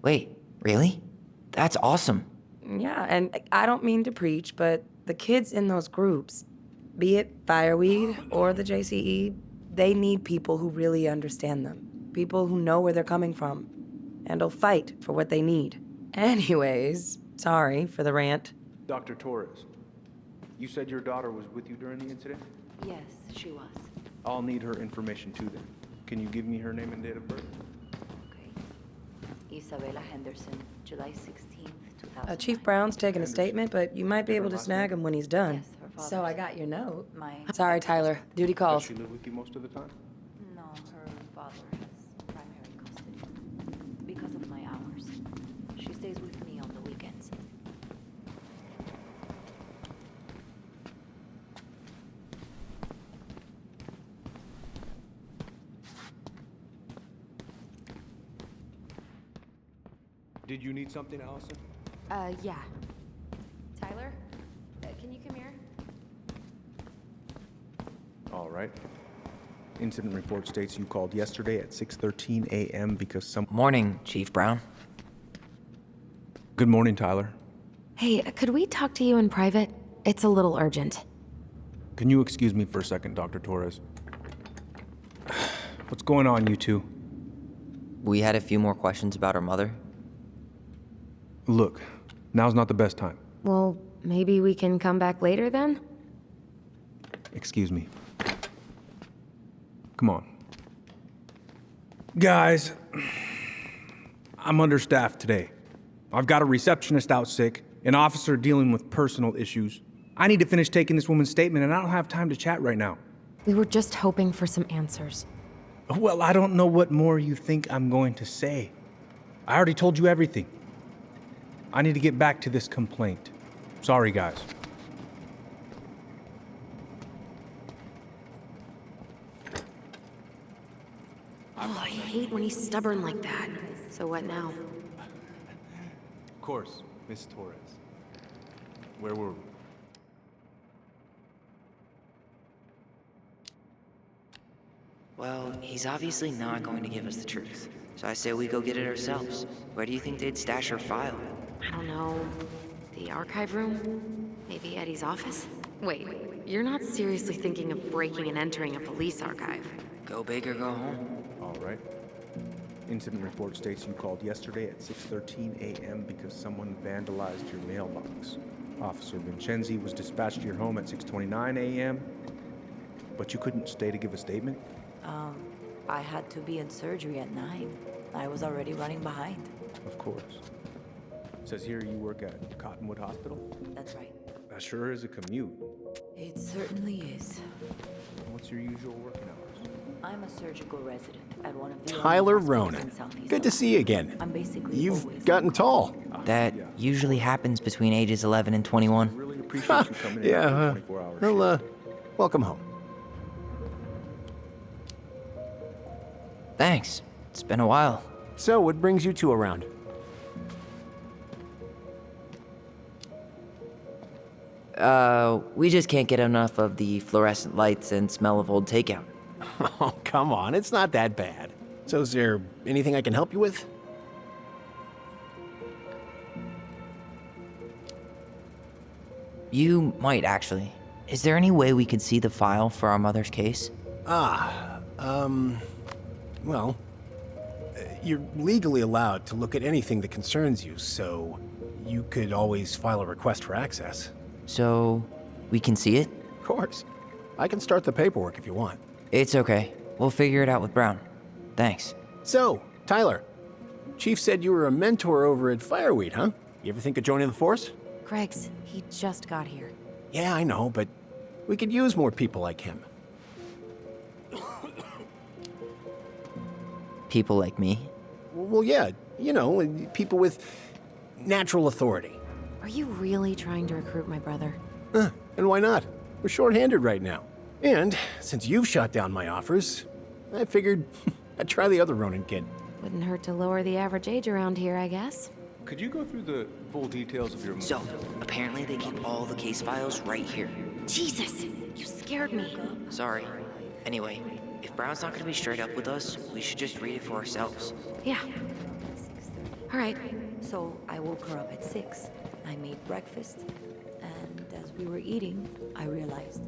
Wait, really? That's awesome. Yeah, and I don't mean to preach, but the kids in those groups, be it Fireweed or the JCE, they need people who really understand them. People who know where they're coming from and'll fight for what they need. Anyways, sorry for the rant. Dr. Torres, you said your daughter was with you during the incident? Yes, she was. I'll need her information too then. Can you give me her name and date of birth? Okay. Isabella Henderson, July 16th, 2000. Chief Brown's taking a statement, but you might be able to snag him when he's done. Yes, her father's. So I got your note. My... Sorry, Tyler. Duty Does calls. she live with you most of the time? No, her father has primary custody. Because of my hours. She stays with me on the weekends. Did you need something, Allison? Yeah. Tyler? Can you come here? All right. Incident report states you called yesterday at 6:13 a.m. because some... Morning, Chief Brown. Good morning, Tyler. Hey, could we talk to you in private? It's a little urgent. Can you excuse me for a second, Dr. Torres? What's going on, you two? We had a few more questions about her mother. Look, now's not the best time. Well, maybe we can come back later then? Excuse me. Come on. Guys, I'm understaffed today. I've got a receptionist out sick, an officer dealing with personal issues. I need to finish taking this woman's statement, and I don't have time to chat right now. We were just hoping for some answers. Well, I don't know what more you think I'm going to say. I already told you everything. I need to get back to this complaint. Sorry, guys. Oh, I hate when he's stubborn like that. So what now? Of course, Miss Torres. Where were we? Well, he's obviously not going to give us the truth. So I say we go get it ourselves. Where do you think they'd stash her file? I don't know. The archive room? Maybe Eddie's office? Wait, you're not seriously thinking of breaking and entering a police archive? Go big or go home. All right. Incident report states you called yesterday at 6:13 a.m. because someone vandalized your mailbox. Officer Vincenzi was dispatched to your home at 6:29 a.m., but you couldn't stay to give a statement? I had to be in surgery at 9. I was already running behind. Of course. Says here you work at Cottonwood Hospital? That's right. That sure is a commute. It certainly is. What's your usual working hours? I'm a surgical resident at one of the Tyler only hospitals Ronan. in Southeast Good to Ohio. see you again. I'm basically You've always gotten tall. That usually happens between ages 11 and 21. Really appreciate you coming in Yeah, after 24 hours. well, welcome home. Thanks. It's been a while. So, what brings you two around? We just can't get enough of the fluorescent lights and smell of old takeout. Oh, come on, it's not that bad. So is there anything I can help you with? You might, actually. Is there any way we could see the file for our mother's case? Well, you're legally allowed to look at anything that concerns you, so you could always file a request for access. So, we can see it? Of course. I can start the paperwork if you want. It's okay. We'll figure it out with Brown. Thanks. So, Tyler, Chief said you were a mentor over at Fireweed, huh? You ever think of joining the force? Greg's, he just got here. Yeah, I know, but we could use more people like him. People like me? Well, yeah, you know, people with natural authority. Are you really trying to recruit my brother? And why not? We're short-handed right now. And since you've shot down my offers, I figured I'd try the other Ronin kid. Wouldn't hurt to lower the average age around here, I guess. Could you go through the full details of your... So, apparently they keep all the case files right here. Jesus, you scared me. Sorry. Anyway, if Brown's not gonna be straight up with us, we should just read it for ourselves. Yeah. All right. So I woke her up at 6. I made breakfast, and as we were eating, I realized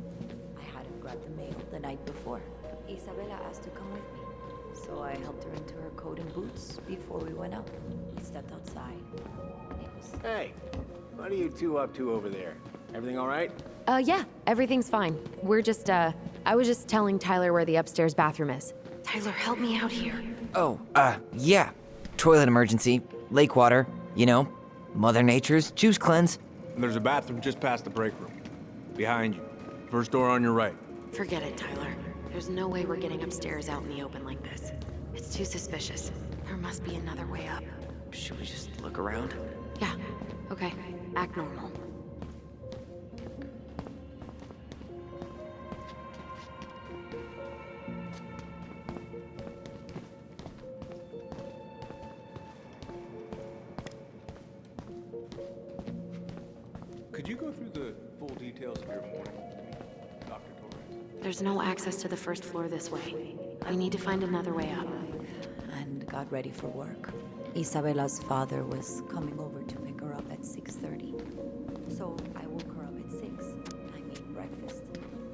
I hadn't grabbed the mail the night before. Isabella asked to come with me, so I helped her into her coat and boots before we went out. We stepped outside. It was... Hey, what are you two up to over there? Everything all right? Yeah, everything's fine. We're just, I was just telling Tyler where the upstairs bathroom is. Tyler, help me out here. Oh, yeah. Toilet emergency, lake water, you know, Mother Nature's juice cleanse. And there's a bathroom just past the break room. Behind you. First door on your right. Forget it, Tyler. There's no way we're getting upstairs out in the open like this. It's too suspicious. There must be another way up. Should we just look around? Yeah, okay. Act normal. Could you go through the full details of your morning, Dr. Torres? There's no access to the first floor this way. We need to find another way up. And got ready for work. Isabella's father was coming over to pick her up at 6:30. So I woke her up at 6. I made breakfast.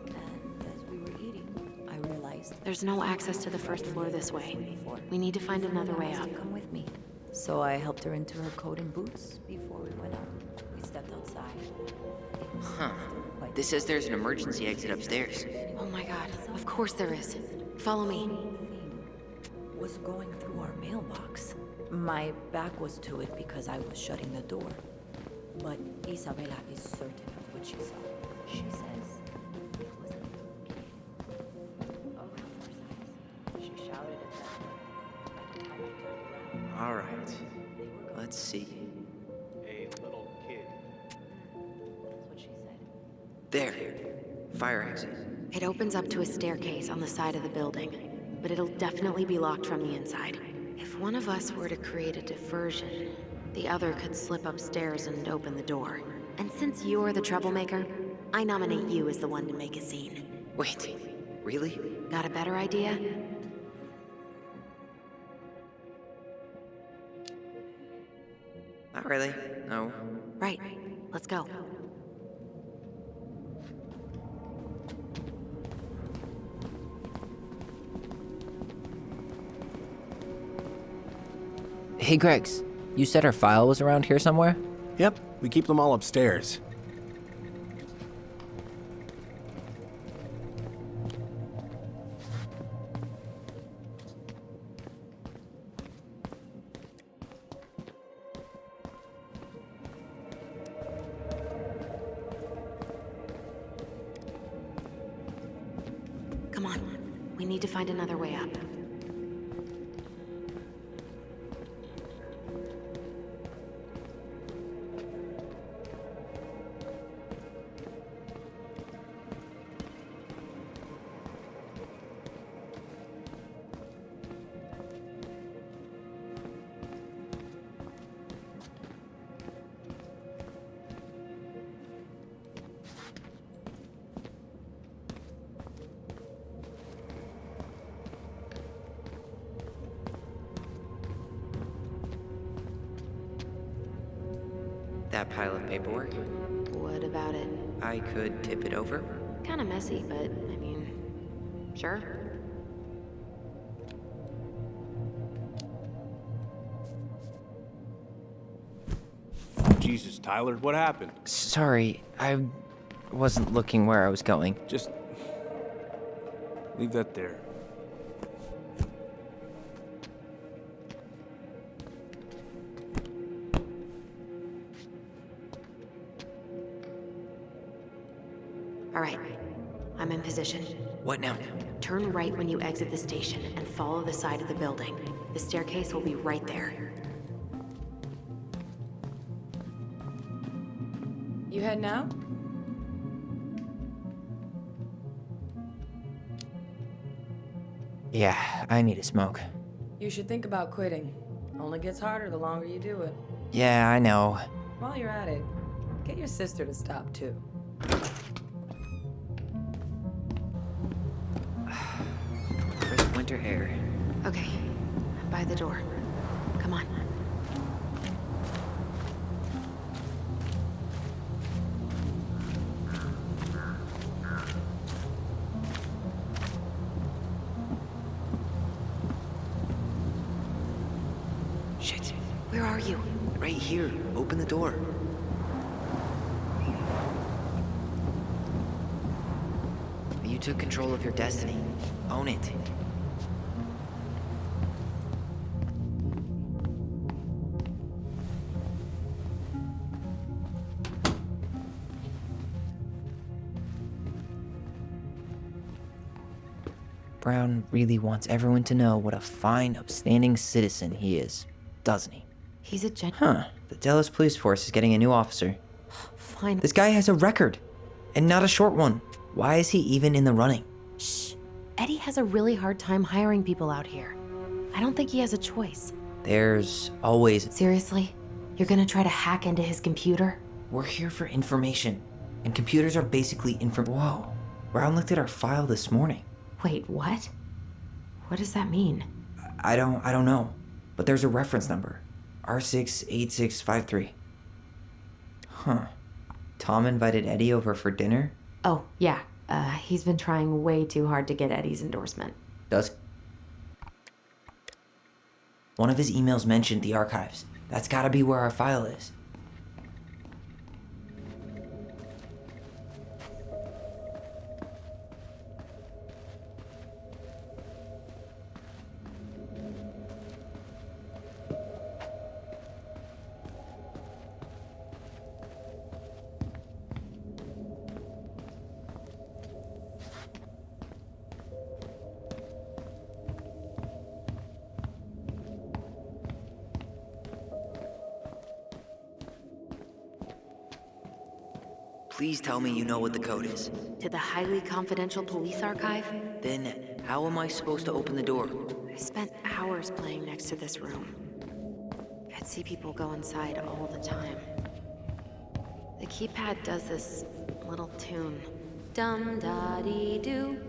And as we were eating, I realized There's no access to the first floor this way. We need to find another way up. come with me. So I helped her into her coat and boots before we went out. We stepped outside. Huh. This says there's an emergency exit upstairs. Oh my god, of course there is. Follow me. Was going through our mailbox. My back was to it because I was shutting the door. But Isabella is certain of what she saw. She says it was a little kid. Around her size. She shouted at them. By the time she turned around, All right. Let's see. A little kid. that's what she said. There. Fire exit. It opens up to a staircase on the side of the building, but it'll definitely be locked from the inside. If one of us were to create a diversion, the other could slip upstairs and open the door. And since you're the troublemaker, I nominate you as the one to make a scene. Wait, really? Got a better idea? Not really. No. Right. Let's go. Hey, Gregs. You said our file was around here somewhere? Yep, we keep them all upstairs. Come on. We need to find another way up. that pile of paperwork? What about it? I could tip it over. Kinda messy, but I mean, sure. Jesus, Tyler, what happened? Sorry, I wasn't looking where I was going. Just leave that there. All right, I'm in position. What now? Turn right when you exit the station and follow the side of the building. The staircase will be right there. You head now? Yeah, I need a smoke. You should think about quitting. Only gets harder the longer you do it. Yeah, I know. While you're at it, get your sister to stop too. Crisp winter air. Okay, I'm by the door. Come on. Shit. Where are you? Right here. Open the door. You took control of your destiny. Own it. Brown really wants everyone to know what a fine, upstanding citizen he is, doesn't he? He's a Huh. The Dallas Police Force is getting a new officer. Fine. This guy has a record, and not a short one. Why is he even in the running? Shh. Eddie has a really hard time hiring people out here. I don't think he has a choice. There's always... Seriously? You're gonna try to hack into his computer? We're here for information, and computers are basically Whoa. Brown looked at our file this morning. Wait, what? What does that mean? I don't know, but there's a reference number. R68653. Huh. Tom invited Eddie over for dinner? Oh, yeah. He's been trying way too hard to get Eddie's endorsement. Does... One of his emails mentioned the archives. That's gotta be where our file is. Please tell me you know what the code is. To the highly confidential police archive? Then, how am I supposed to open the door? I spent hours playing next to this room. I'd see people go inside all the time. The keypad does this little tune. Dum-da-dee-doo.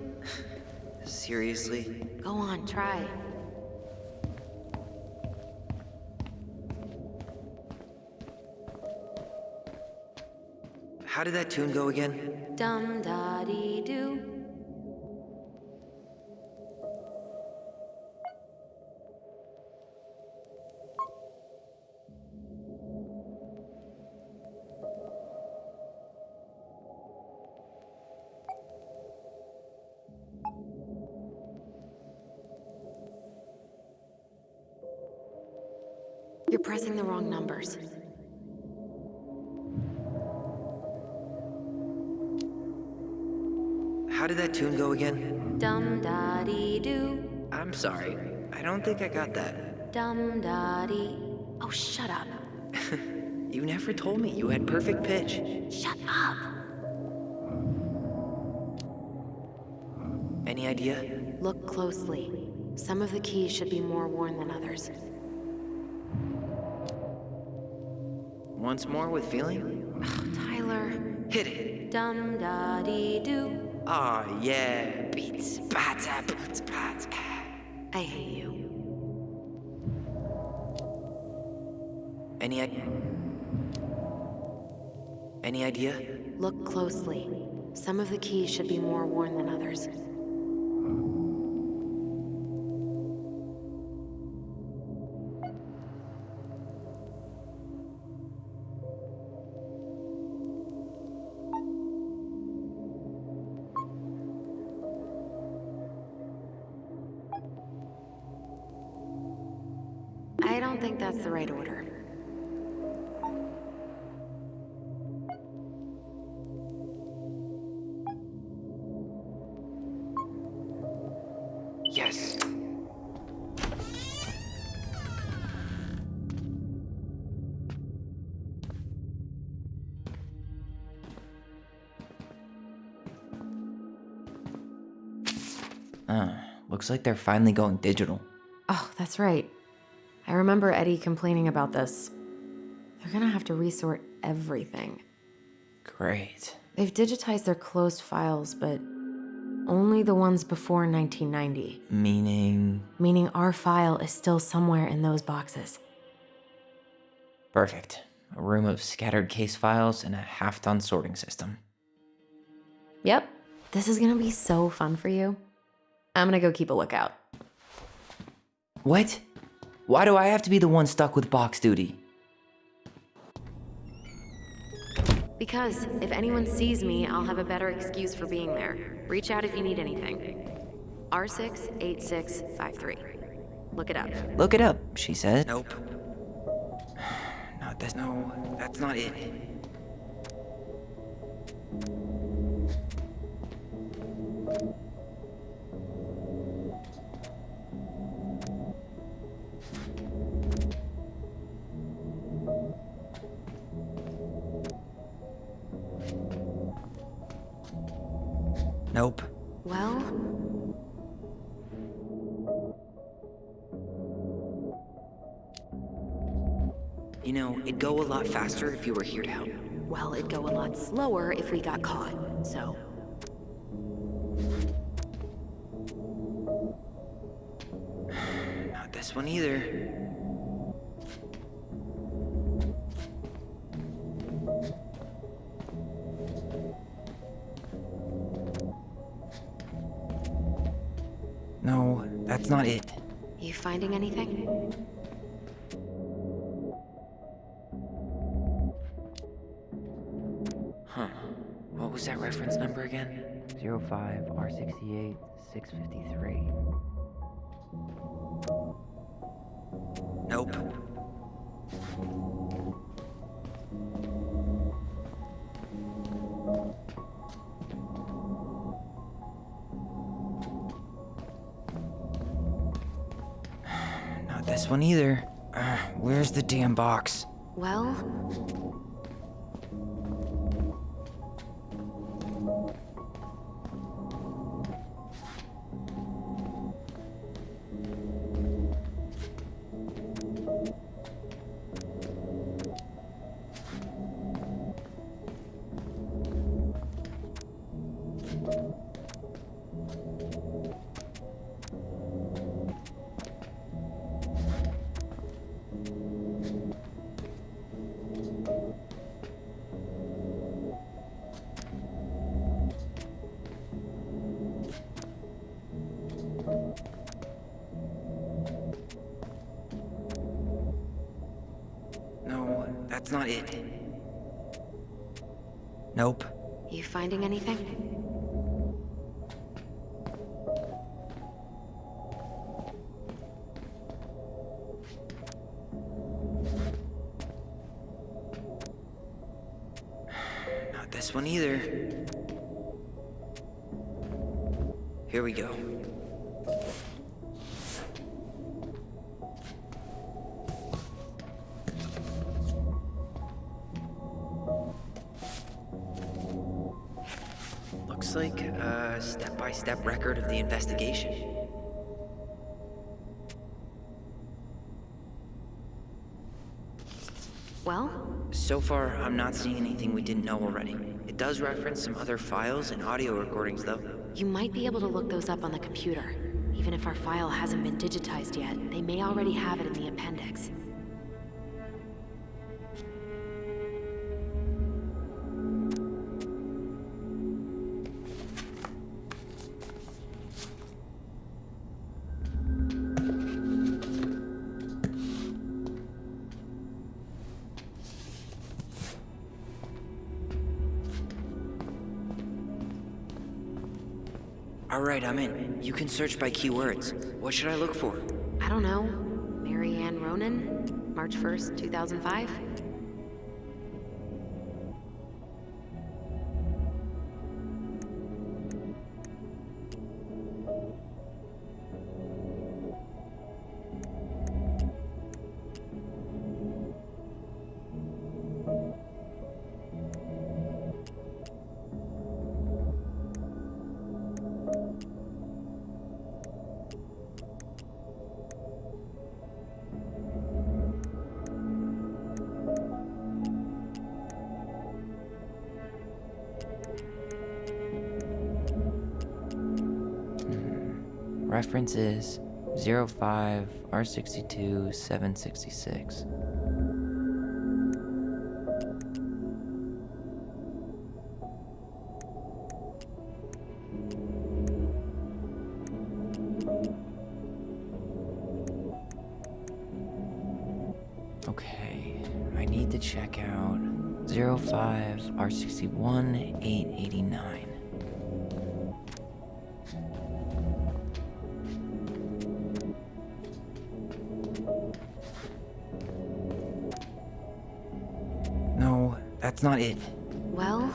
Seriously? Go on, try. How did that tune go again? Dum-da-dee-doo. You're pressing the wrong numbers. How did that tune go again? Dum-da-dee-doo. I'm sorry. I don't think I got that. Dum-da-dee. Oh, shut up. You never told me you had perfect pitch. Shut up. Any idea? Look closely. Some of the keys should be more worn than others. Once more with feeling? Tyler. Hit it. Dum-da-dee-doo. Aw, yeah. Beats. Bats, bats, bats. I hate you. Any idea? Any idea? Look closely. Some of the keys should be more worn than others. I don't think that's the right order. Yes. Looks like they're finally going digital. Oh, that's right. I remember Eddie complaining about this. They're gonna have to resort everything. Great. They've digitized their closed files, but only the ones before 1990. Meaning our file is still somewhere in those boxes. Perfect. A room of scattered case files and a half-done sorting system. Yep. This is gonna be so fun for you. I'm gonna go keep a lookout. What? Why do I have to be the one stuck with box duty? Because if anyone sees me, I'll have a better excuse for being there. Reach out if you need anything. R68653. Look it up. Look it up, she said. Nope. No, that's not it. Nope. Well, You know, it'd go a lot faster if you were here to help. it'd go a lot slower if we got caught, so. Not this one either. No, that's not it. You finding anything? Huh. What was that reference number again? 05 R68 653. Nope. Not this one either. Where's the damn box? Well, No, that's not it. Nope. you finding anything? Not this one either. Here we go. Looks like a step-by-step record of the investigation. Well, So far, I'm not seeing anything we didn't know already. It does reference some other files and audio recordings, though. you might be able to look those up on the computer. Even if our file hasn't been digitized yet, they may already have it in the appendix. Alright, I'm in. You can search by keywords. What should I look for? I don't know. Mary Ann Ronan? March 1st, 2005? Reference is 05 R62 766. Okay, I need to check out 05 R61 889. No, that's not it. Well,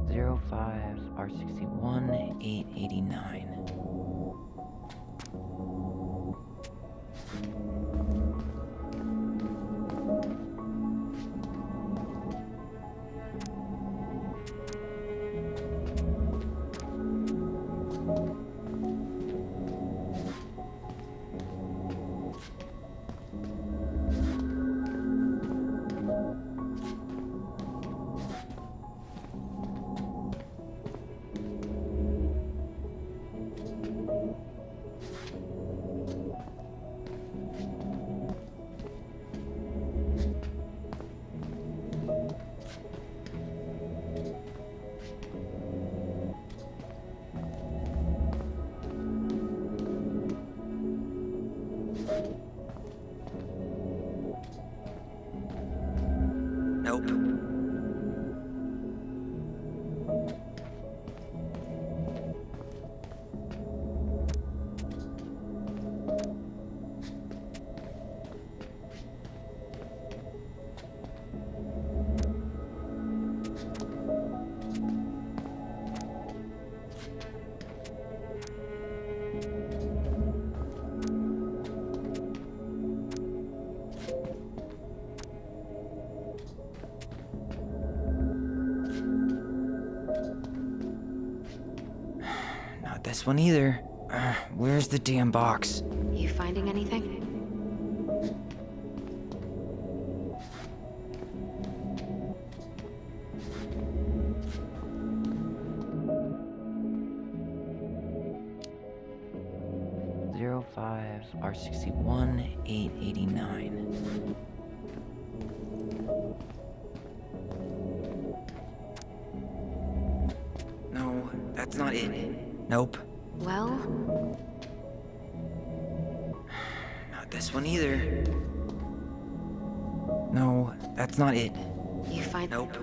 Zero 05 R61 889. Nope. Not this one either. Where's the damn box? you finding anything? Zero 05 R61 889. No, that's not it. Nope. Well, Not this one either. No, that's not it. you find... Nope.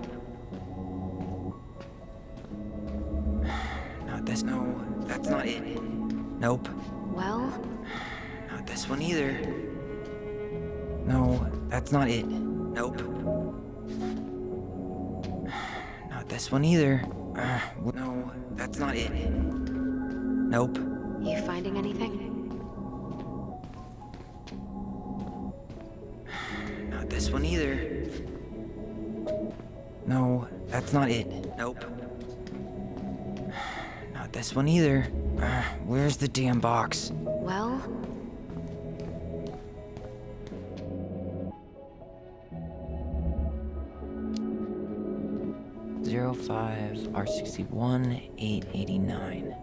Not this. No, that's not it. Nope. Well, Not this one either. No, that's not it. Nope. Not this one either. No, that's not it. Nope. you finding anything? Not this one either. No, that's not it. Nope. Not this one either. Where's the damn box? Well, 05 R61 889.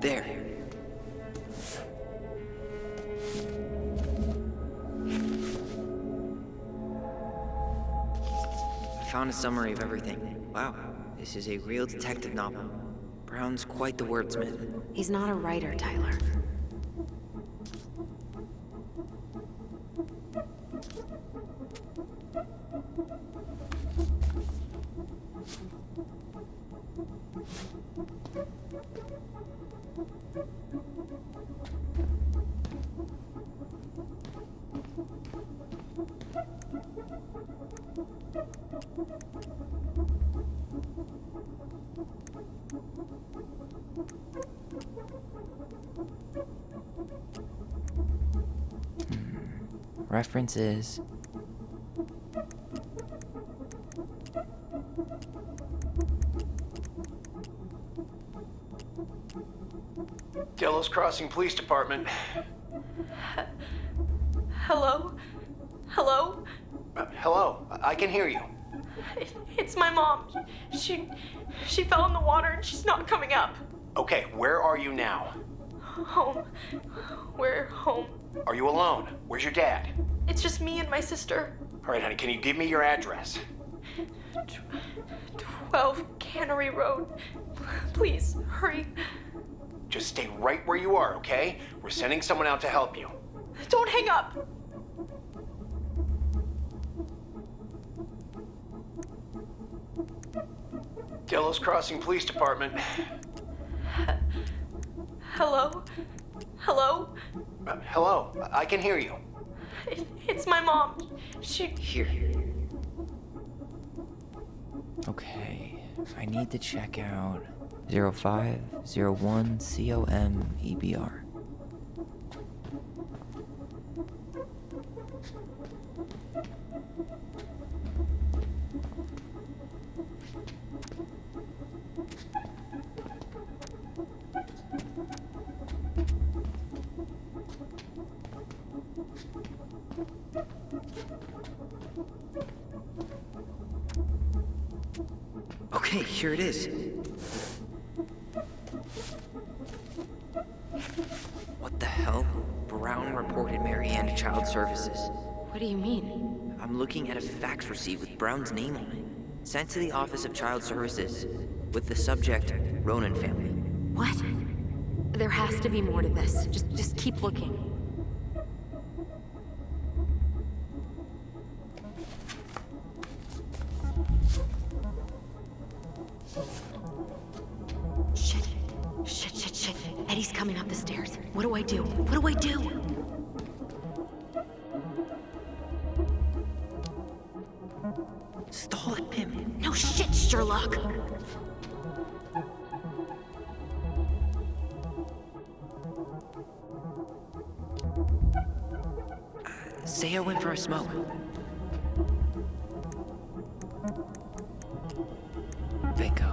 There. found a summary of everything. Wow, this is a real detective novel. Brown's quite the wordsmith. He's not a writer, Tyler. References. Delos Crossing Police Department. Hello? Hello? Hello, I can hear you. It's my mom. She fell in the water and she's not coming up. Okay, where are you now? Home. We're home. Are you alone? Where's your dad? It's just me and my sister. All right, honey, can you give me your address? 12 Cannery Road. Please, hurry. Just stay right where you are, okay? We're sending someone out to help you. Don't hang up. Delos Crossing Police Department. Hello? Hello? Hello, I can hear you. It's my mom. Here. Okay, I need to check out 0501 COMEBR. Okay, here it is. What the hell? Brown reported Mary Ann to Child Services. What do you mean? I'm looking at a fax receipt with Brown's name on it. Sent to the Office of Child Services with the subject, Ronan family. What? There has to be more to this. Just keep looking. Shit. Eddie's coming up the stairs. What do I do? What do I do? Stall at him. No shit, Sherlock! Say I went for a smoke. Bingo.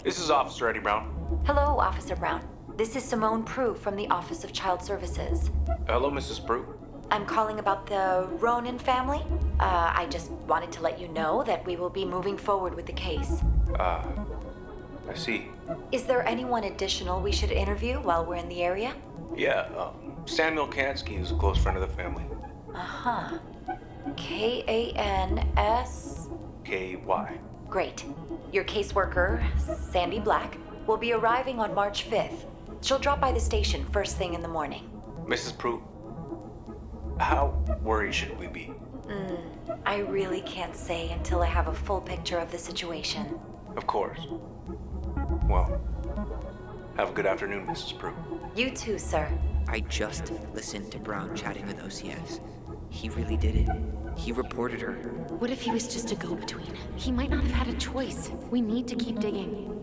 This is Officer Eddie Brown. Hello, Officer Brown. This is Simone Prue from the Office of Child Services. Hello, Mrs. Prue. I'm calling about the Ronan family. I just wanted to let you know that we will be moving forward with the case. I see. Is there anyone additional we should interview while we're in the area? Yeah, Samuel Kansky is a close friend of the family. Uh-huh. K-A-N-S... K-Y. Great. Your caseworker, Sandy Black, will be arriving on March 5th. She'll drop by the station first thing in the morning. Mrs. Prue, how worried should we be? I really can't say until I have a full picture of the situation. Of course. Well, have a good afternoon, Mrs. Prue. You too, sir. I just listened to Brown chatting with OCS. He really did it. He reported her. What if he was just a go-between? He might not have had a choice. We need to keep digging.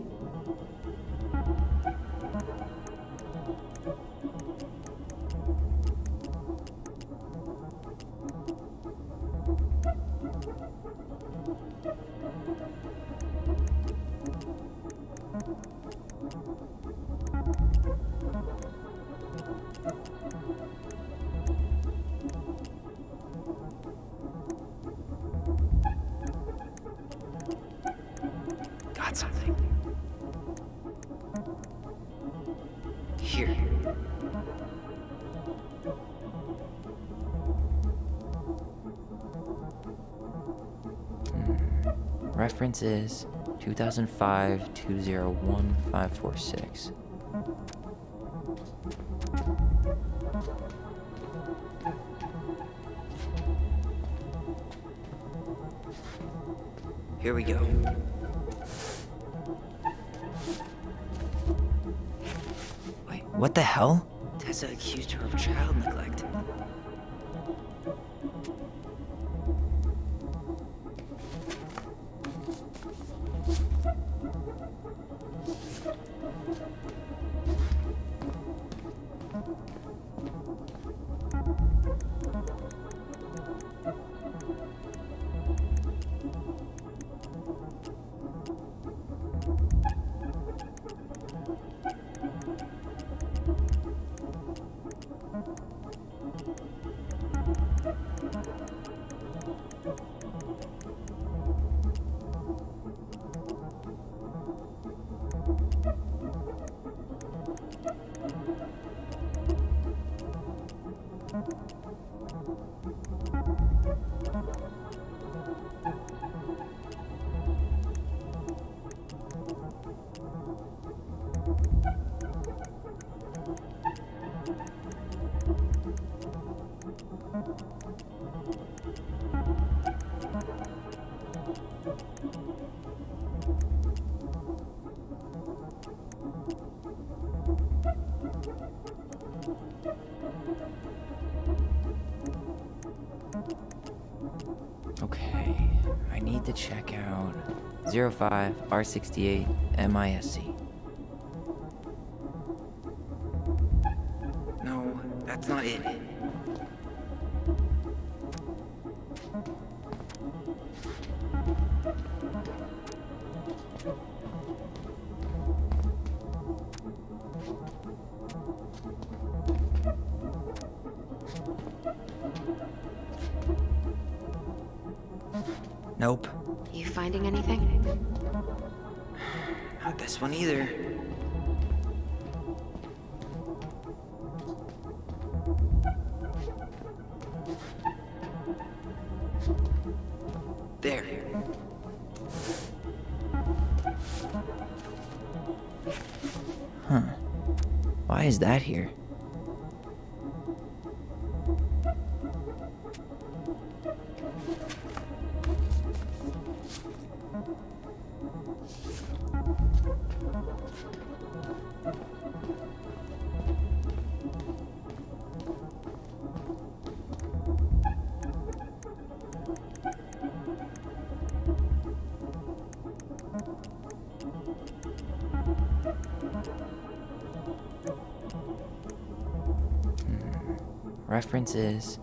Got something. Here. Reference is 2005-201-546. Here we go. Wait, what the hell? Tessa accused her of child neglect. Okay, I need to check out 05 R68 MISC. No, that's not it. Nope. You finding anything? Not this one either. There. Huh. Why is that here? References.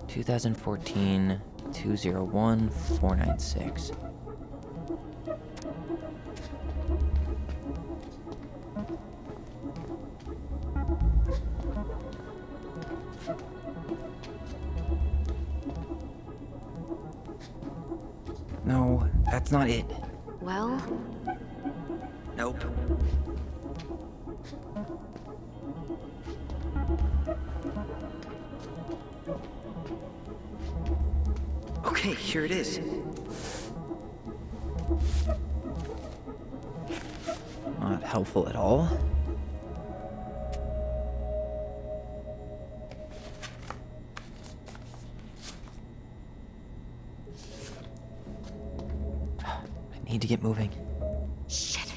Two 2014-201-496. No, that's not it. Well, Nope. Okay, here it is. Not helpful at all. I need to get moving. shit.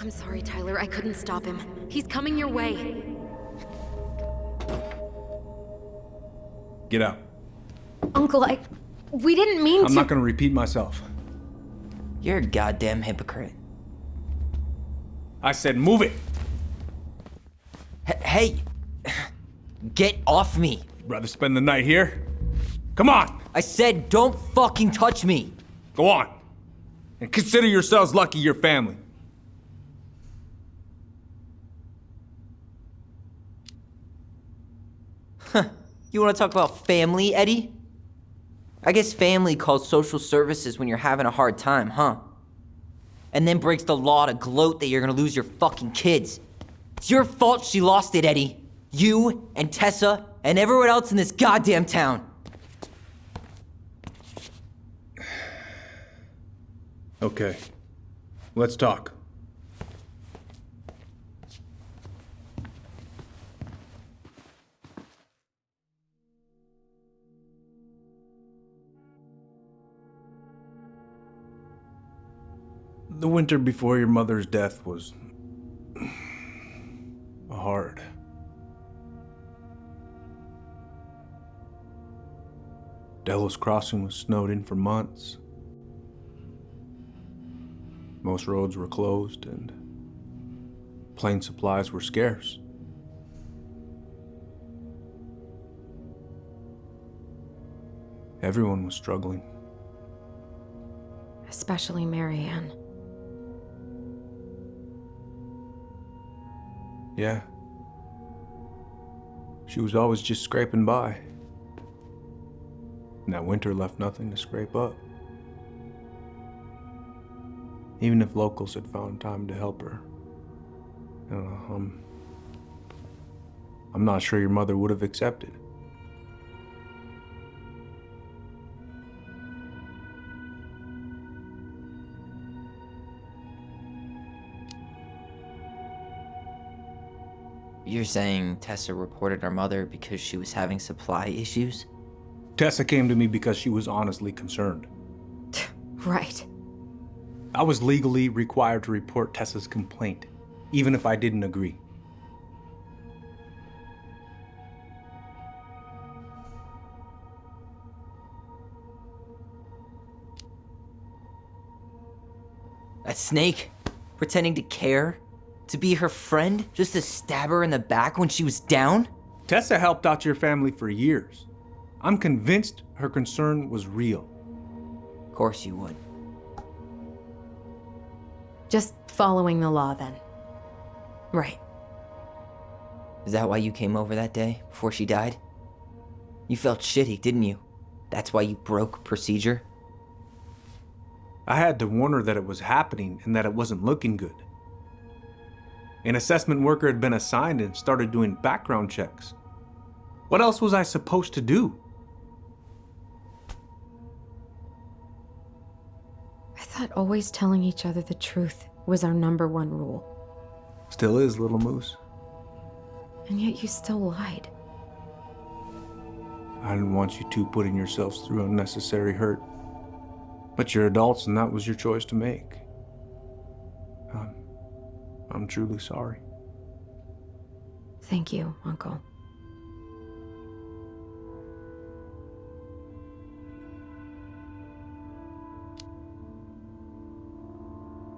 I'm sorry, Tyler. I couldn't stop him. He's coming your way. Get out. Uncle, we didn't mean to. I'm not gonna repeat myself. You're a goddamn hypocrite. I said move it. Hey! Get off me! Rather spend the night here? Come on! I said don't fucking touch me! Go on. And consider yourselves lucky you're family. You want to talk about family, Eddie? I guess family calls social services when you're having a hard time, huh? And then breaks the law to gloat that you're gonna lose your fucking kids. It's your fault she lost it, Eddie. You and Tessa and everyone else in this goddamn town. Okay, let's talk. The winter before your mother's death was hard. Delos Crossing was snowed in for months. Most roads were closed and plane supplies were scarce. Everyone was struggling. Especially Marianne. Yeah. She was always just scraping by. And that winter left nothing to scrape up. Even if locals had found time to help her. You know, I'm not sure your mother would have accepted. You're saying Tessa reported her mother because she was having supply issues? Tessa came to me because she was honestly concerned. Right. I was legally required to report Tessa's complaint, even if I didn't agree. That snake? Pretending to care? To be her friend? Just to stab her in the back when she was down? Tessa helped out your family for years. I'm convinced her concern was real. Of course you would. Just following the law then. Right. Is that why you came over that day, before she died? You felt shitty, didn't you? That's why you broke procedure? I had to warn her that it was happening and that it wasn't looking good. An assessment worker had been assigned and started doing background checks. What else was I supposed to do? I thought always telling each other the truth was our number one rule. Still is, little moose. And yet you still lied. I didn't want you two putting yourselves through unnecessary hurt. But you're adults and that was your choice to make. I'm truly sorry. Thank you, Uncle.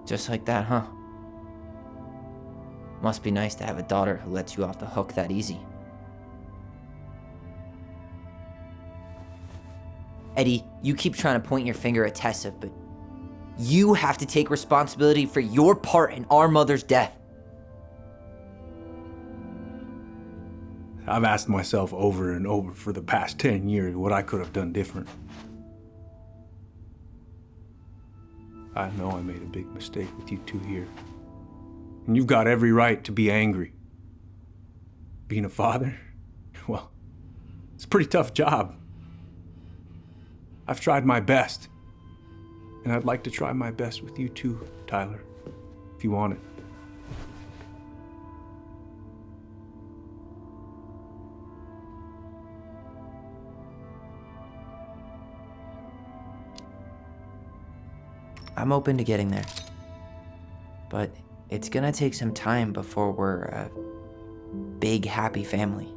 Just like that, huh? Must be nice to have a daughter who lets you off the hook that easy. Eddie, you keep trying to point your finger at Tessa, but you have to take responsibility for your part in our mother's death. I've asked myself over and over for the past 10 years what I could have done different. I know I made a big mistake with you two here. And you've got every right to be angry. Being a father? Well, it's a pretty tough job. I've tried my best. And I'd like to try my best with you too, Tyler, if you want it. I'm open to getting there. But it's gonna take some time before we're a big, happy family.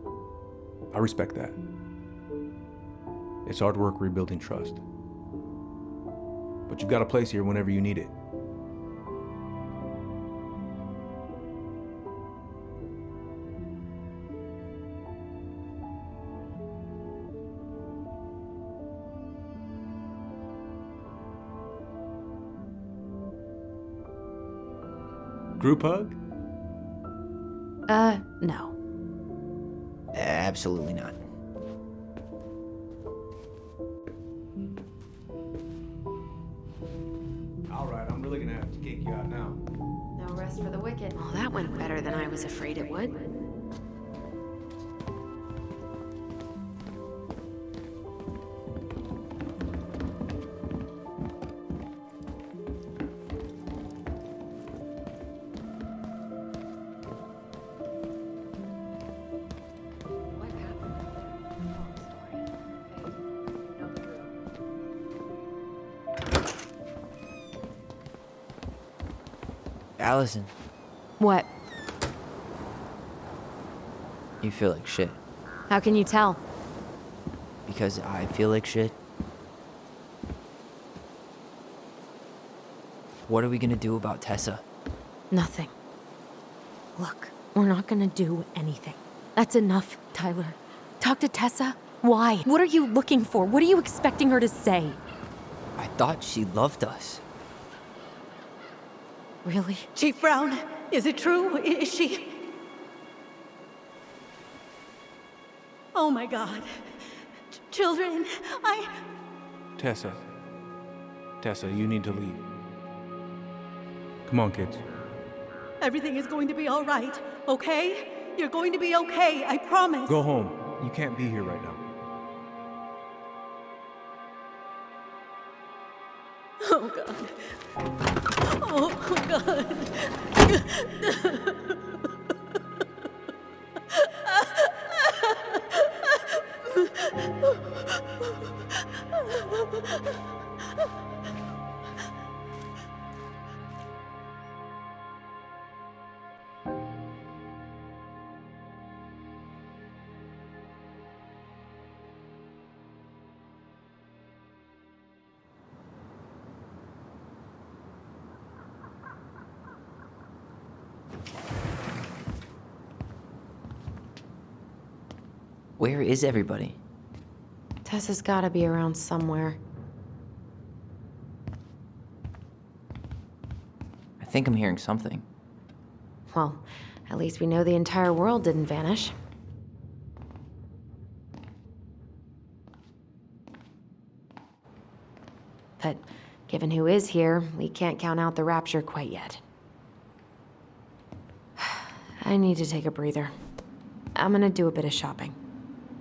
I respect that. It's hard work rebuilding trust. But you've got a place here whenever you need it. Group hug? No. Absolutely not. All right, I'm really gonna have to kick you out now. No rest for the wicked. Well, that went better than I was afraid it would. Allison, What? you feel like shit. How can you tell? Because I feel like shit. What are we gonna do about Tessa? Nothing. Look, we're not gonna do anything. That's enough, Tyler. Talk to Tessa. Why? What are you looking for? What are you expecting her to say? I thought she loved us. Really? Chief Brown, is it true? Is she... Oh my God. Children, Tessa. Tessa, you need to leave. Come on, kids. Everything is going to be all right, okay? You're going to be okay, I promise. Go home. You can't be here right now. Oh God. Oh God. Where is everybody? Tessa's gotta be around somewhere. I think I'm hearing something. Well, at least we know the entire world didn't vanish. But given who is here, we can't count out the rapture quite yet. I need to take a breather. I'm gonna do a bit of shopping.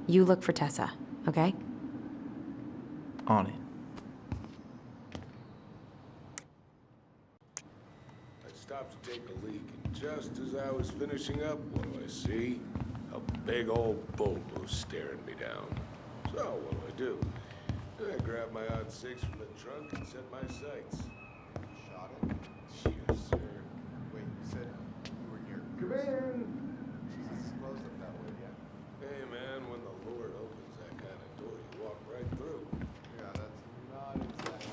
You look for Tessa, okay? On it. I stopped to take a leak, and just as I was finishing up, what do I see? A big old bull moose staring me down. So what do? I grab my odd six from the trunk and set my sights. You shot it? Yes, sir. Wait, you said you were near... Come in! Jesus, closed up that way, yeah. Hey, man, when the Lord opens that kind of door, you walk right through. Yeah, that's not exactly...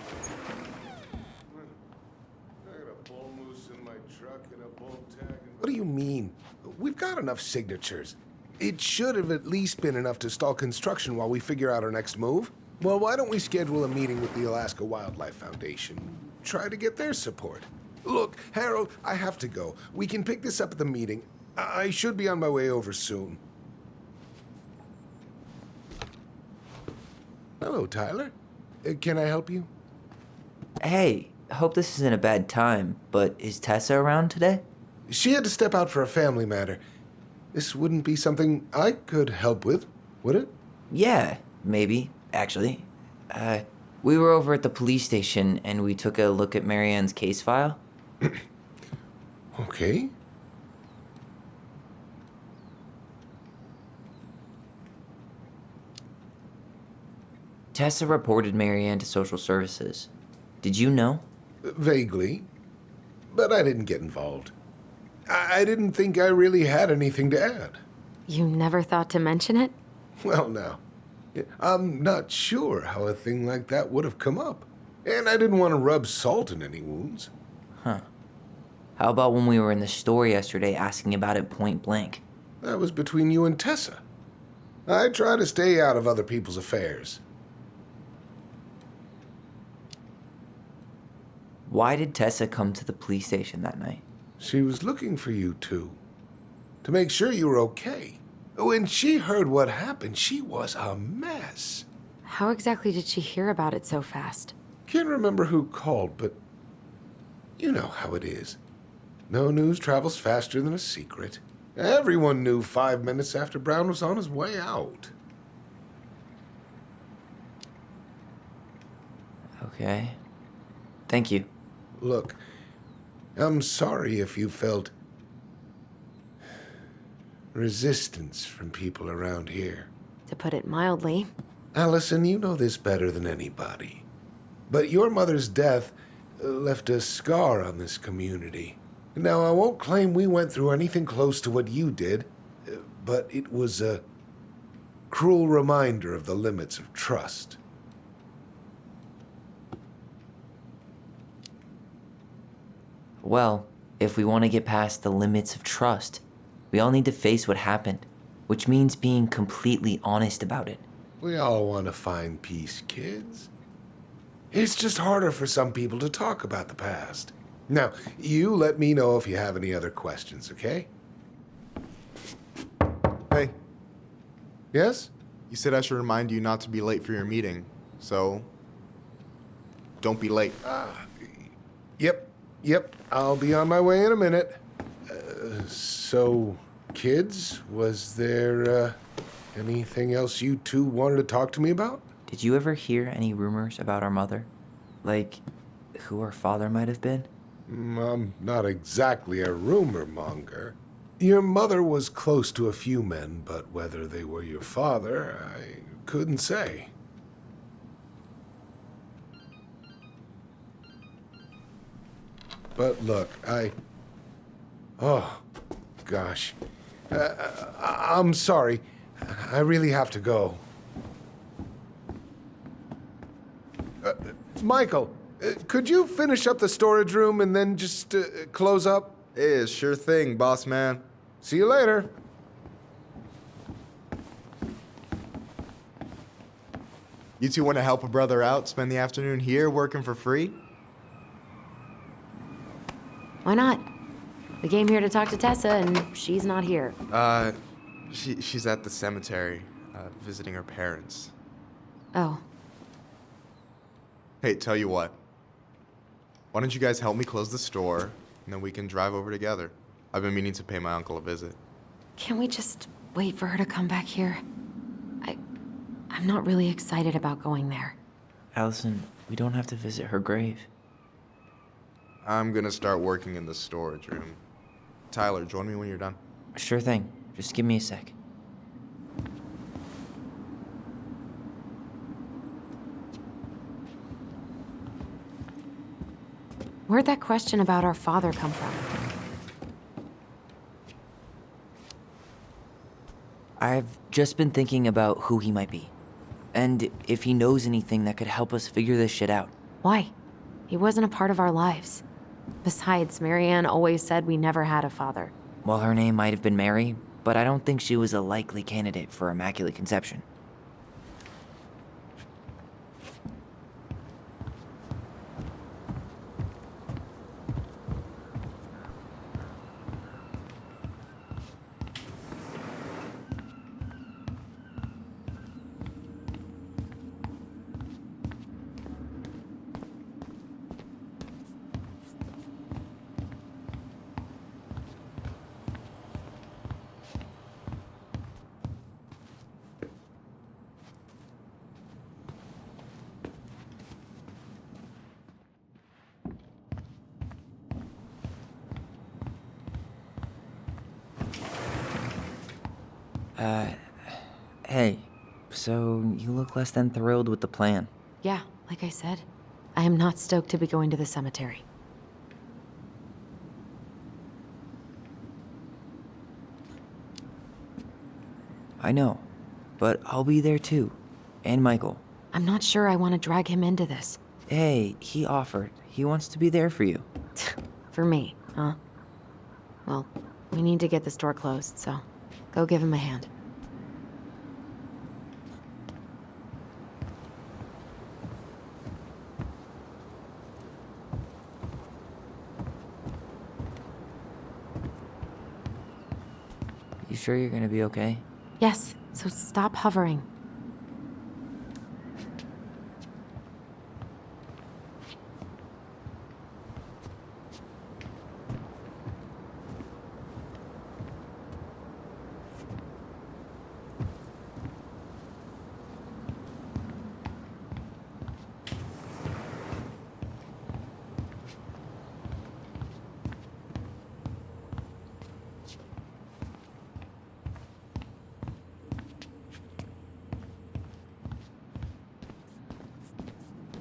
I got a bull moose in my truck and a bull tag in my... What do you mean? We've got enough signatures. It should have at least been enough to stall construction while we figure out our next move. Well, why don't we schedule a meeting with the Alaska Wildlife Foundation? Try to get their support. Look, Harold, I have to go. We can pick this up at the meeting. I should be on my way over soon. Hello, Tyler. Can I help you? Hey, hope this isn't a bad time, but is Tessa around today? She had to step out for a family matter. This wouldn't be something I could help with, would it? Yeah, maybe, actually. We were over at the police station and we took a look at Marianne's case file. Okay. Tessa reported Marianne to social services. Did you know? Vaguely. But I didn't get involved. I didn't think I really had anything to add. You never thought to mention it? Well, now, I'm not sure how a thing like that would have come up. And I didn't want to rub salt in any wounds. Huh. How about when we were in the store yesterday asking about it point blank? That was between you and Tessa. I try to stay out of other people's affairs. Why did Tessa come to the police station that night? She was looking for you two, to make sure you were okay. When she heard what happened, she was a mess. How exactly did she hear about it so fast? Can't remember who called, but you know how it is. No news travels faster than a secret. Everyone knew 5 minutes after Brown was on his way out. Okay. Thank you. Look, I'm sorry if you felt resistance from people around here. To put it mildly. Allison, you know this better than anybody. But your mother's death left a scar on this community. Now, I won't claim we went through anything close to what you did, but it was a cruel reminder of the limits of trust. Well, if we want to get past the limits of trust, we all need to face what happened, which means being completely honest about it. We all want to find peace, kids. It's just harder for some people to talk about the past. Now, you let me know if you have any other questions, okay? Hey, Yes? you said I should remind you not to be late for your meeting, so don't be late. Yep, I'll be on my way in a minute. So, kids, was there anything else you two wanted to talk to me about? Did you ever hear any rumors about our mother? Like, who our father might have been? I'm not exactly a rumor monger. Your mother was close to a few men, but whether they were your father, I couldn't say. But look, oh, gosh. I'm sorry. I really have to go. Michael, could you finish up the storage room and then just close up? Yeah, sure thing, boss man. See you later. You two want to help a brother out, spend the afternoon here working for free? Why not? We came here to talk to Tessa, and she's not here. She's at the cemetery, visiting her parents. Oh. Hey, tell you what. Why don't you guys help me close the store, and then we can drive over together? I've been meaning to pay my uncle a visit. Can't we just wait for her to come back here? I'm not really excited about going there. Allison, we don't have to visit her grave. I'm gonna start working in the storage room. Tyler, join me when you're done. Sure thing. Just give me a sec. Where'd that question about our father come from? I've just been thinking about who he might be. And if he knows anything that could help us figure this shit out. Why? He wasn't a part of our lives. Besides, Marianne always said we never had a father. Well, her name might have been Mary, but I don't think she was a likely candidate for Immaculate Conception. Hey, so you look less than thrilled with the plan. Yeah, like I said, I am not stoked to be going to the cemetery. I know, but I'll be there too. And Michael. I'm not sure I want to drag him into this. Hey, he offered. He wants to be there for you. For me, huh? Well, we need to get the store closed, so go give him a hand. You sure you're gonna be okay? Yes, so stop hovering.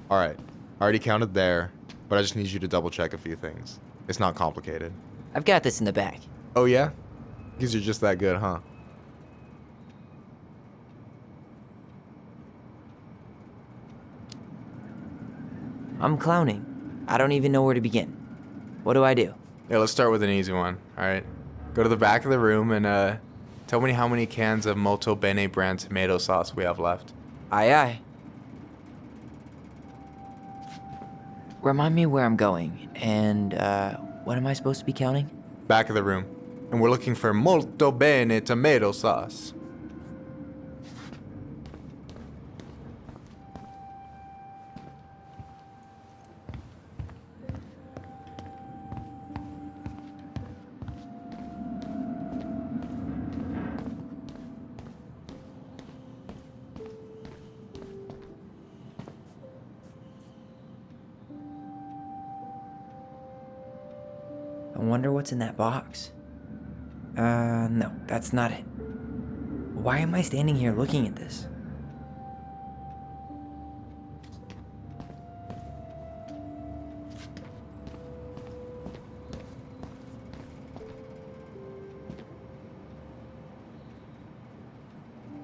All right. I already counted there, but I just need you to double check a few things. It's not complicated. I've got this in the bag. Oh, yeah? Because you're just that good, huh? I'm clowning. I don't even know where to begin. What do I do? Yeah, let's start with an easy one, all right? Go to the back of the room and tell me how many cans of Molto Bene brand tomato sauce we have left. Aye, aye. Remind me where I'm going, and what am I supposed to be counting? Back of the room. And we're looking for Molto Bene tomato sauce. I wonder what's in that box. No, that's not it. Why am I standing here looking at this?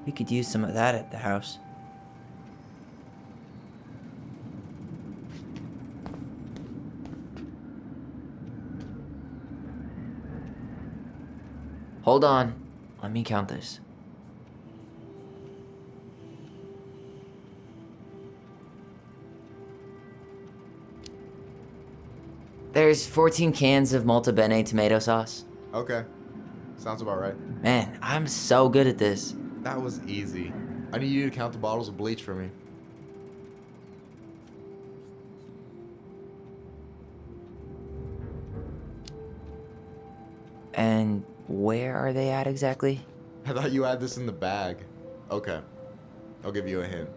We could use some of that at the house. Hold on. Let me count this. There's 14 cans of Molto Bene tomato sauce. Okay. Sounds about right. Man, I'm so good at this. That was easy. I need you to count the bottles of bleach for me. And where are they at exactly? I thought you had this in the bag. Okay. I'll give you a hint.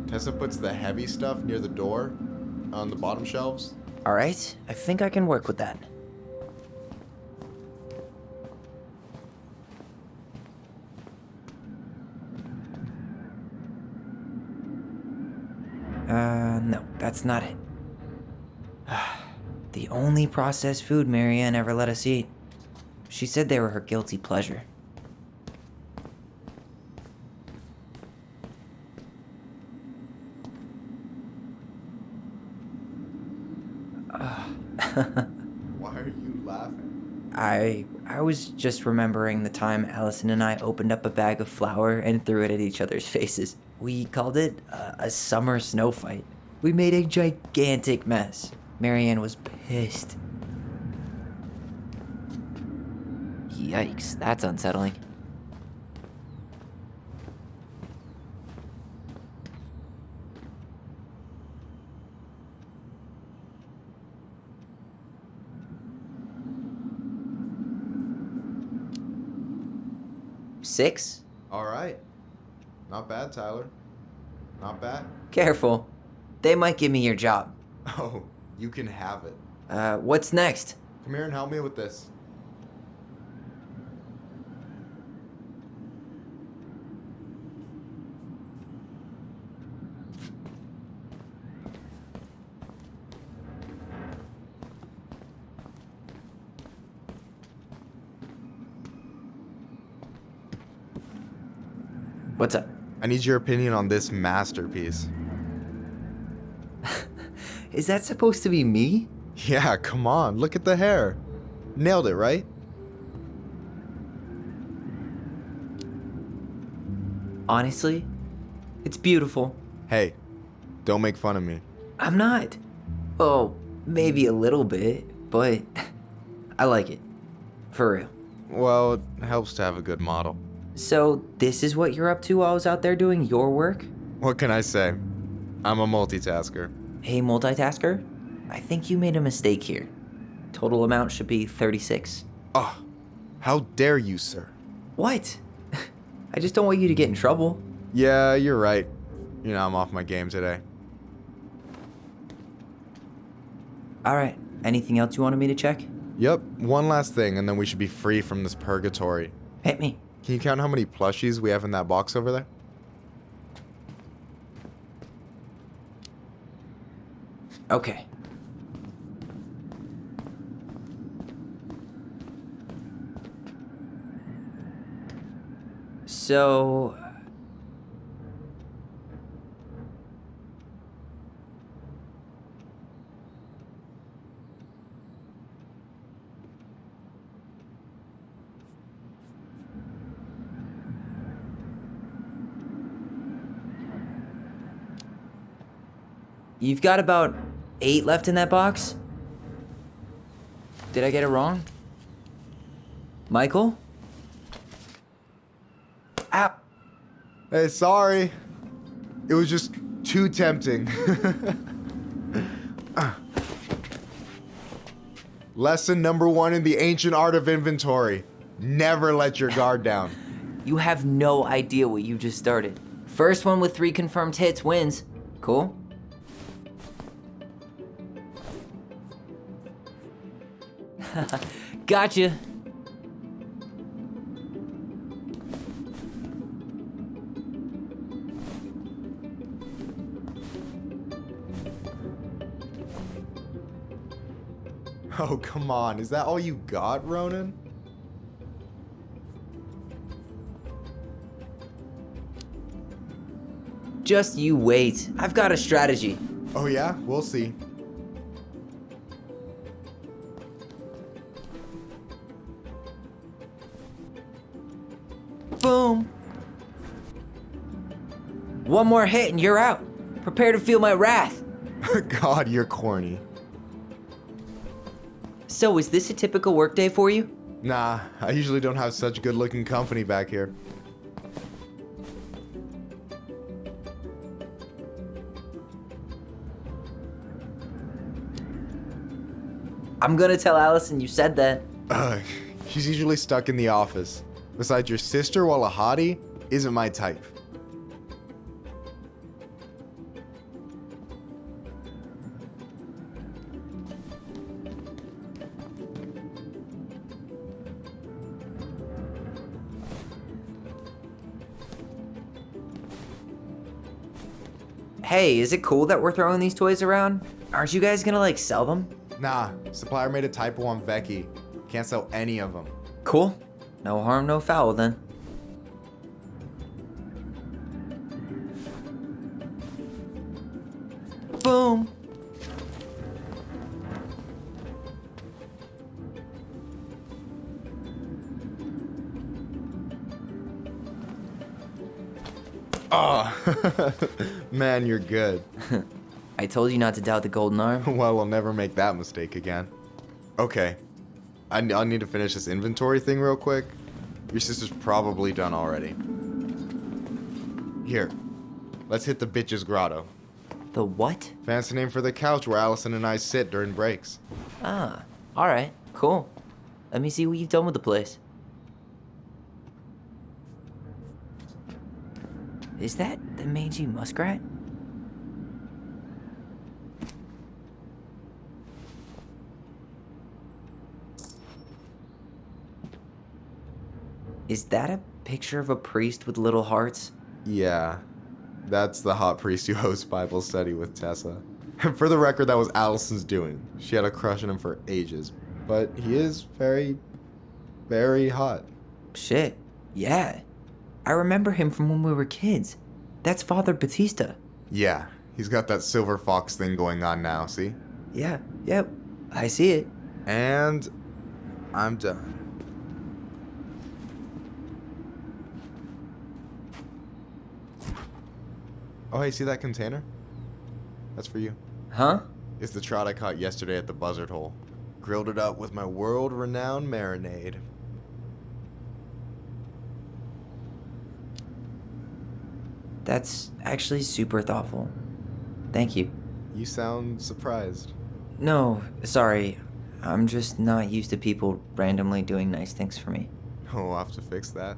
Tessa puts the heavy stuff near the door on the bottom shelves. Alright, I think I can work with that. No, that's not it. The only processed food Marianne ever let us eat. She said they were her guilty pleasure. Why are you laughing? I was just remembering the time Allison and I opened up a bag of flour and threw it at each other's faces. We called it a summer snow fight. We made a gigantic mess. Marianne was pissed. Yikes, that's unsettling. Six? All right. Not bad, Tyler. Not bad. Careful. They might give me your job. Oh, you can have it. What's next? Come here and help me with this. What's up? I need your opinion on this masterpiece. Is that supposed to be me? Yeah, come on. Look at the hair. Nailed it, right? Honestly, it's beautiful. Hey, don't make fun of me. I'm not. Oh, maybe a little bit, but I like it. For real. Well, it helps to have a good model. So, this is what you're up to while I was out there doing your work? What can I say? I'm a multitasker. Hey, multitasker, I think you made a mistake here. Total amount should be 36. Oh, how dare you, sir? What? I just don't want you to get in trouble. Yeah, you're right. You know, I'm off my game today. Alright, anything else you wanted me to check? Yep, one last thing, and then we should be free from this purgatory. Hit me. Can you count how many plushies we have in that box over there? Okay. So... You've got about 8 left in that box? Did I get it wrong? Michael? Ow! Hey, sorry. It was just too tempting. Lesson number 1 in the ancient art of inventory. Never let your guard down. You have no idea what you just started. First one with 3 confirmed hits wins. Cool? Gotcha. Oh, come on. Is that all you got, Ronan? Just you wait. I've got a strategy. Oh, yeah? We'll see. Boom. One more hit and you're out. Prepare to feel my wrath. God, you're corny. So, is this a typical workday for you? Nah, I usually don't have such good-looking company back here. I'm gonna tell Allison you said that. She's usually stuck in the office. Besides, your sister, while a hottie, isn't my type. Hey, is it cool that we're throwing these toys around? Aren't you guys gonna, like, sell them? Nah, supplier made a typo on Vecchi. Can't sell any of them. Cool. No harm, no foul then. Boom. Oh, man, you're good. I told you not to doubt the golden arm. Well, we'll never make that mistake again. Okay, I need to finish this inventory thing real quick. Your sister's probably done already. Here, let's hit the bitch's grotto. The what? Fancy name for the couch where Allison and I sit during breaks. Ah, alright, cool. Let me see what you've done with the place. Is that the mangy muskrat? Is that a picture of a priest with little hearts? Yeah, that's the hot priest who hosts Bible study with Tessa. For the record, that was Allison's doing. She had a crush on him for ages, but he is very, very hot. Shit, yeah. I remember him from when we were kids. That's Father Batista. Yeah, he's got that silver fox thing going on now, see? Yeah, yep, I see it. And I'm done. Oh, hey, see that container? That's for you. Huh? It's the trout I caught yesterday at the buzzard hole. Grilled it up with my world-renowned marinade. That's actually super thoughtful. Thank you. You sound surprised. No, sorry. I'm just not used to people randomly doing nice things for me. Oh, we'll have to fix that.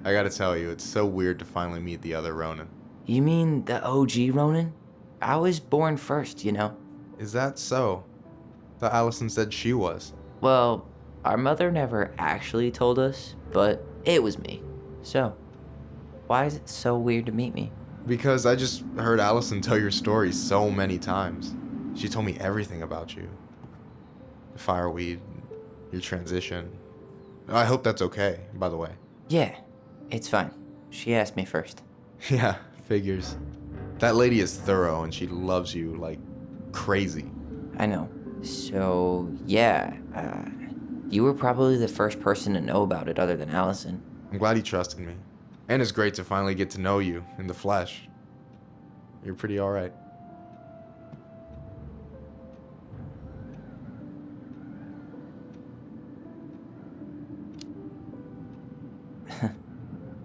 I gotta tell you, it's so weird to finally meet the other Ronin. You mean the OG Ronin? I was born first, you know? Is that so? Thought Allison said she was. Well, our mother never actually told us, but it was me. So, why is it so weird to meet me? Because I just heard Allison tell your story so many times. She told me everything about you. The fireweed, your transition. I hope that's okay, by the way. Yeah, it's fine. She asked me first. Yeah, figures. That lady is thorough and she loves you like crazy. I know. So, yeah, you were probably the first person to know about it other than Allison. I'm glad you trusted me. And it's great to finally get to know you in the flesh. You're pretty alright.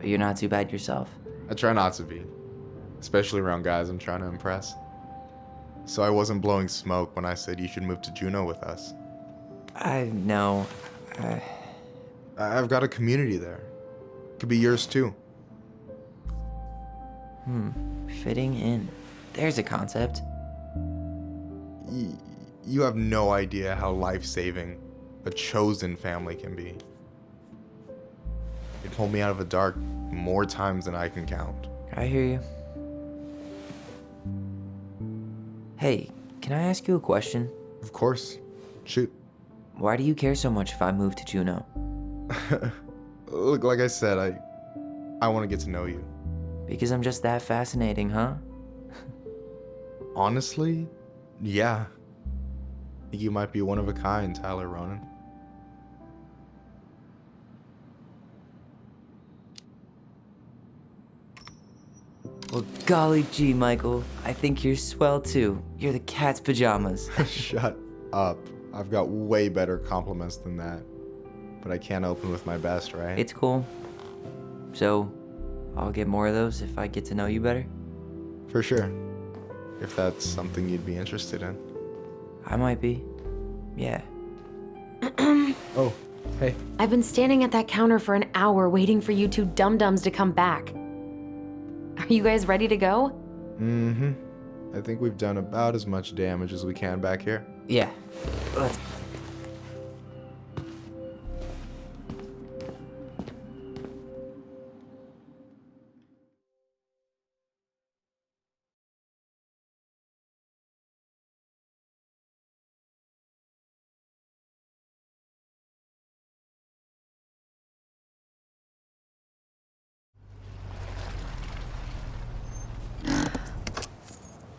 You're not too bad yourself. I try not to be. Especially around guys I'm trying to impress. So I wasn't blowing smoke when I said you should move to Juneau with us. I know. I've got a community there. Could be yours too. Fitting in. There's a concept. You have no idea how life-saving a chosen family can be. It pulled me out of the dark more times than I can count. I hear you. Hey, can I ask you a question? Of course. Shoot. Why do you care so much if I move to Juneau? Look, like I said, I want to get to know you. Because I'm just that fascinating, huh? Honestly, yeah. I think you might be one of a kind, Tyler Ronan. Well, golly gee, Michael. I think you're swell too. You're the cat's pajamas. Shut up. I've got way better compliments than that. But I can't open with my best, right? It's cool. So, I'll get more of those if I get to know you better? For sure. If that's something you'd be interested in. I might be. Yeah. Oh, hey. I've been standing at that counter for an hour waiting for you two dum-dums to come back. Are you guys ready to go? Mm-hmm. I think we've done about as much damage as we can back here. Yeah. Let's...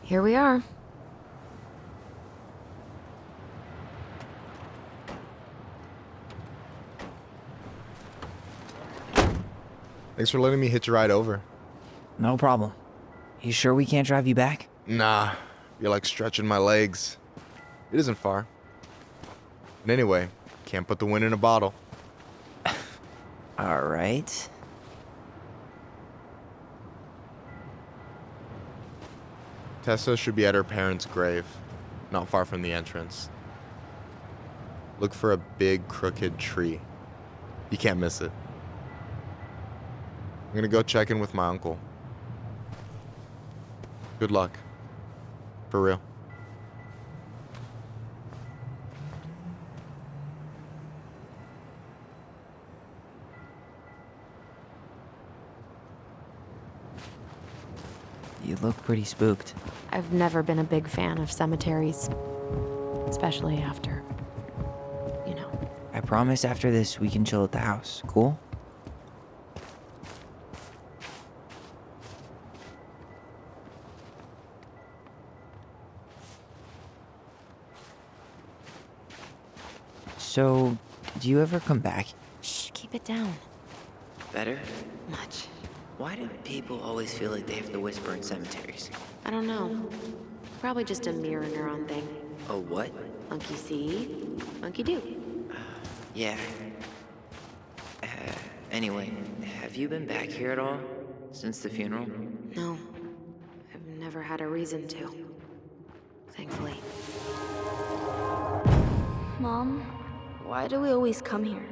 Here we are. Thanks for letting me hitch a ride over. No problem. You sure we can't drive you back? Nah, you're like stretching my legs. It isn't far. And anyway, can't put the wind in a bottle. All right. Tessa should be at her parents' grave, not far from the entrance. Look for a big crooked tree. You can't miss it. I'm gonna go check in with my uncle. Good luck. For real. You look pretty spooked. I've never been a big fan of cemeteries, especially after, you know. I promise after this we can chill at the house. Cool? So, do you ever come back? Shh, Keep it down. Better? Much. Why do people always feel like they have to whisper in cemeteries? I don't know. Probably just a mirror neuron thing. A what? Monkey see, monkey do. Yeah. Anyway, have you been back here at all? Since the funeral? No. I've never had a reason to. Thankfully. Mom, why do we always come here?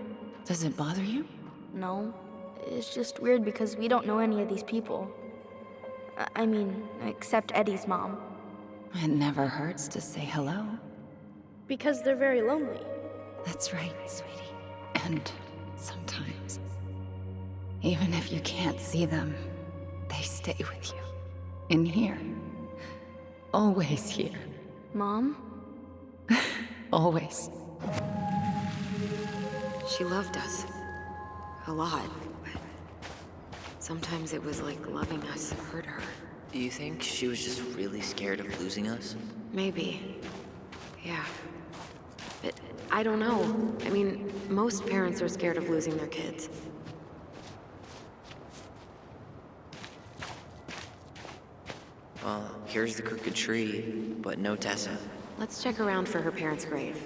Does it bother you? No. It's just weird because we don't know any of these people. I mean, except Eddie's mom. It never hurts to say hello. Because they're very lonely. That's right, sweetie. And sometimes, even if you can't see them, they stay with you. In here. Always here. Mom? Always. She loved us. A lot. But sometimes it was like loving us hurt her. Do you think she was just really scared of losing us? Maybe. Yeah. But I don't know. I mean, most parents are scared of losing their kids. Well, here's the crooked tree, but no Tessa. Let's check around for her parents' grave.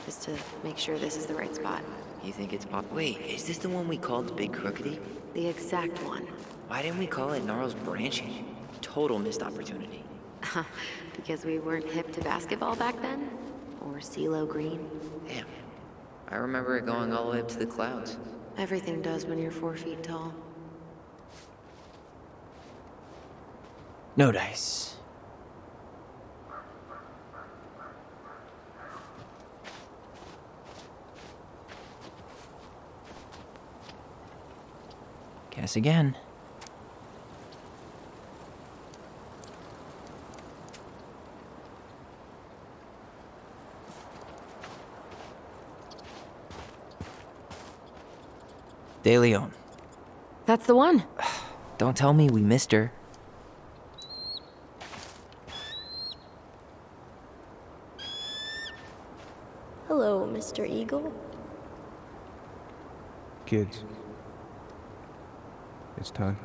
Just to make sure this is the right spot. You think it's Wait, is this the one we called Big Crookedy? The exact one. Why didn't we call it Gnarl's Branching? Total missed opportunity. Because we weren't hip to basketball back then? Or CeeLo Green? Damn. I remember it going all the way up to the clouds. Everything does when you're 4 feet tall. No dice. Guess again. De Leon. That's the one. Don't tell me we missed her. Hello, Mr. Eagle. Kids. It's time.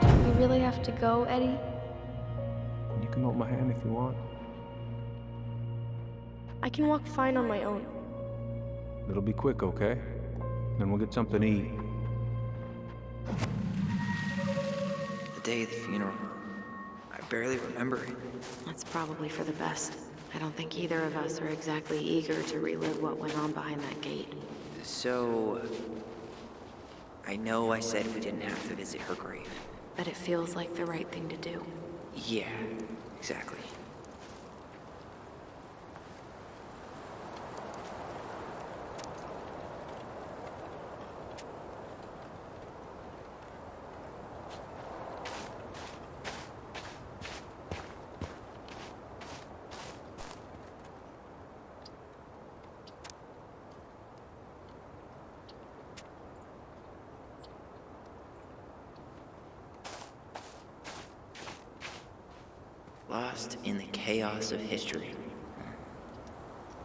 Do we really have to go, Eddie? You can hold my hand if you want. I can walk fine on my own. It'll be quick, okay? Then we'll get something to eat. The day of the funeral. I barely remember it. That's probably for the best. I don't think either of us are exactly eager to relive what went on behind that gate. So... I know I said we didn't have to visit her grave. But it feels like the right thing to do. Yeah, exactly. Lost in the chaos of history.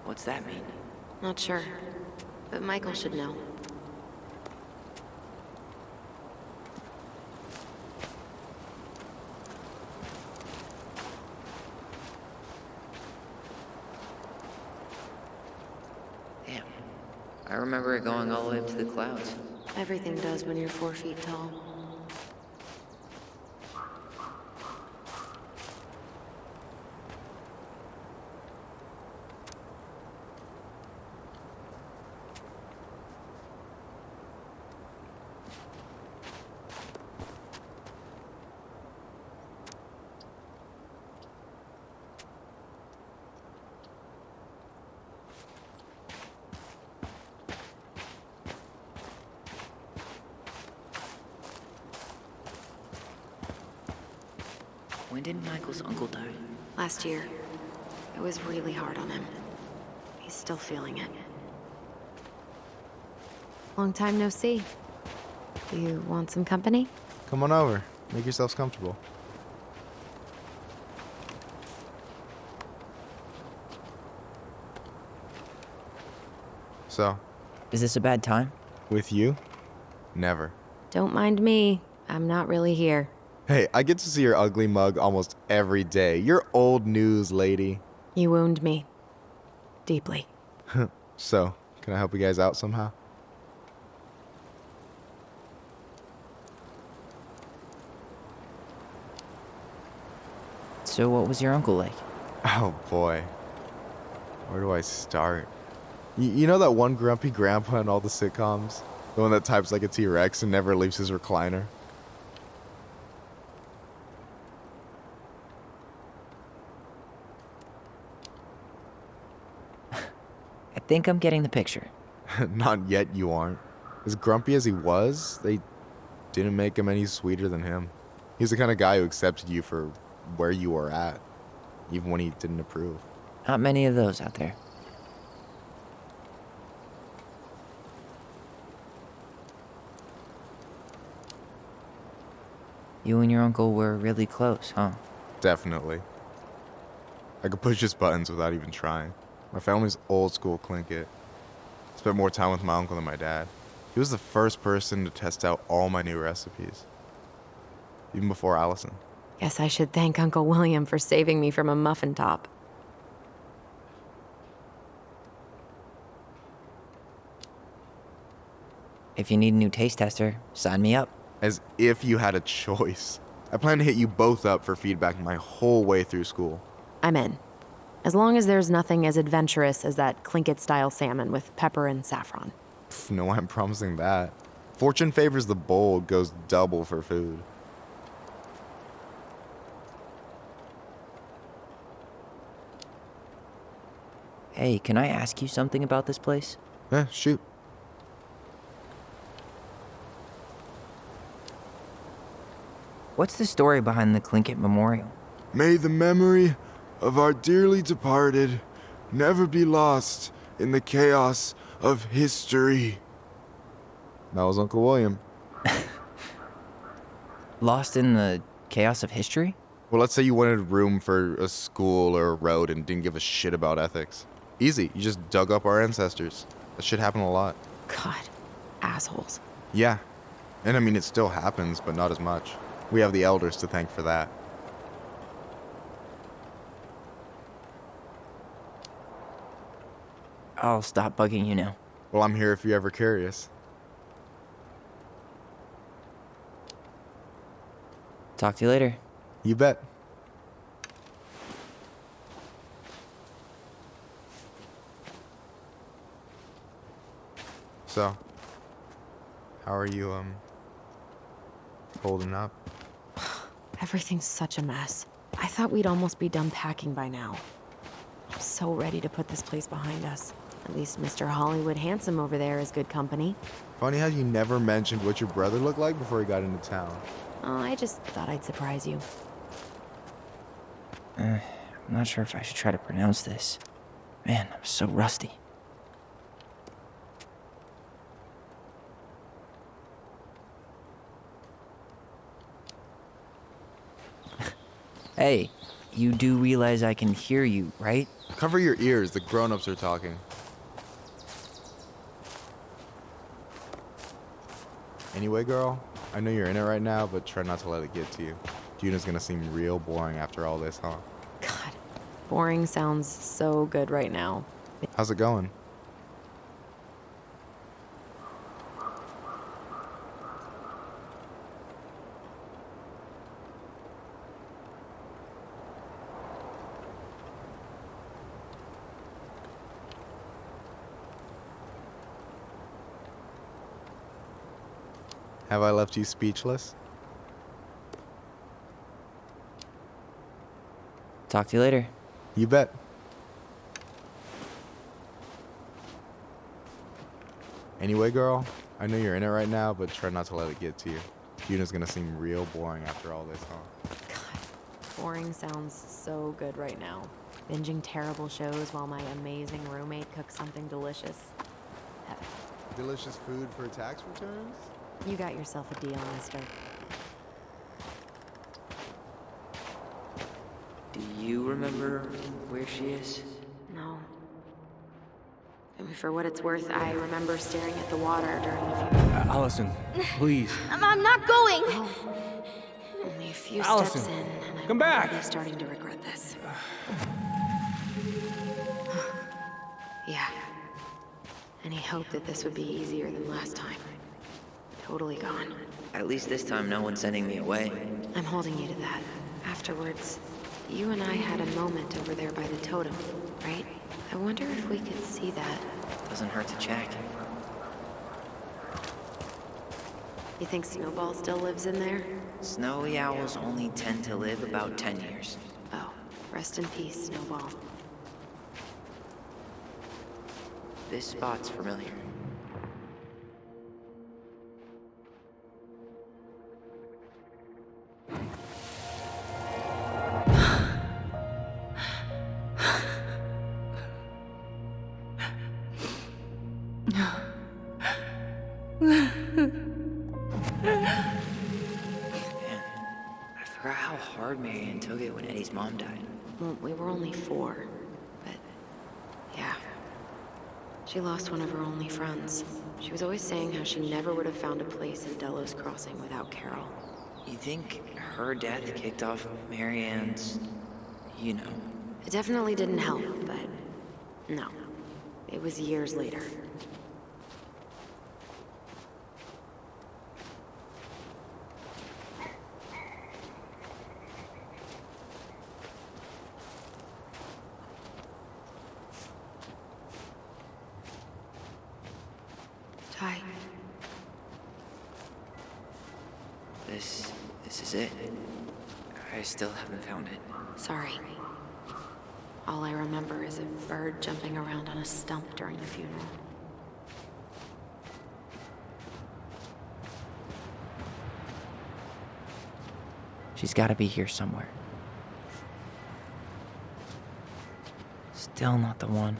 What's that mean? Not sure. But Michael should know. Damn. I remember it going all the way up to the clouds. Everything does when you're 4 feet tall. When did Michael's uncle die? Last year. It was really hard on him. He's still feeling it. Long time no see. Do you want some company? Come on over. Make yourselves comfortable. So, Is this a bad time? with you? Never. Don't mind me. I'm not really here. Hey, I get to see your ugly mug almost every day. You're old news, lady. You wound me. Deeply. So, can I help you guys out somehow? So what was your uncle like? Oh boy. Where do I start? You know that one grumpy grandpa in all the sitcoms? The one that types like a T-Rex and never leaves his recliner? I think I'm getting the picture. Not yet, you aren't. As grumpy as he was, they didn't make him any sweeter than him. He's the kind of guy who accepted you for where you were at, even when he didn't approve. Not many of those out there. You and your uncle were really close, huh? Definitely. I could push his buttons without even trying. My family's old school Tlingit. Spent more time with my uncle than my dad. He was the first person to test out all my new recipes. Even before Allison. Guess I should thank Uncle William for saving me from a muffin top. If you need a new taste tester, sign me up. As if you had a choice. I plan to hit you both up for feedback my whole way through school. I'm in. As long as there's nothing as adventurous as that Tlingit-style salmon with pepper and saffron. No way I'm promising that. Fortune favors the bold goes double for food. Hey, can I ask you something about this place? Shoot. What's the story behind the Tlingit Memorial? May the memory of our dearly departed never be lost in the chaos of history. That was Uncle William. Lost in the chaos of history? Well, let's say you wanted room for a school or a road and didn't give a shit about ethics. Easy, you just dug up our ancestors. That shit happened a lot. God, assholes. Yeah, and I mean it still happens, but not as much. We have the elders to thank for that. I'll stop bugging you now. Well, I'm here if you're ever curious. Talk to you later. You bet. So, how are you, holding up? Everything's such a mess. I thought we'd almost be done packing by now. I'm so ready to put this place behind us. At least Mr. Hollywood Handsome over there is good company. Funny how you never mentioned what your brother looked like before he got into town. Oh, I just thought I'd surprise you. I'm not sure if I should try to pronounce this. Man, I'm so rusty. Hey, you do realize I can hear you, right? Cover your ears, the grown-ups are talking. Anyway, girl, I know you're in it right now, but try not to let it get to you. Juna's gonna seem real boring after all this, huh? God, boring sounds so good right now. How's it going? Have I left you speechless? Talk to you later. You bet. Anyway, girl, I know you're in it right now, but try not to let it get to you. Juna's gonna seem real boring after all this, huh? God, Boring sounds so good right now. Binging terrible shows while my amazing roommate cooks something delicious. Heaven. Delicious food for tax returns? You got yourself a deal, mister. Do you remember where she is? No. I mean, for what it's worth, I remember staring at the water during the funeral. Allison, please. I'm not going! Only a few Allison, steps in, and I'm come back! already starting to regret this. Yeah. Any hope that this would be easier than last time? Totally gone. At least this time no one's sending me away. I'm holding you to that. Afterwards, you and I had a moment over there by the totem, right? I wonder if we could see that. Doesn't hurt to check. You think Snowball still lives in there? Snowy owls only tend to live about 10 years. Oh, rest in peace, Snowball. This spot's familiar. I forgot how hard Marianne took it when Eddie's mom died. Well, we were only 4, but yeah. She lost one of her only friends. She was always saying how she never would have found a place in Delos Crossing without Carol. You think her death kicked off Marianne's, you know? It definitely didn't help, but no. It was years later. Ty. This is it. I still haven't found it. Sorry. All I remember is a bird jumping around on a stump during the funeral. She's gotta be here somewhere. Still not the one.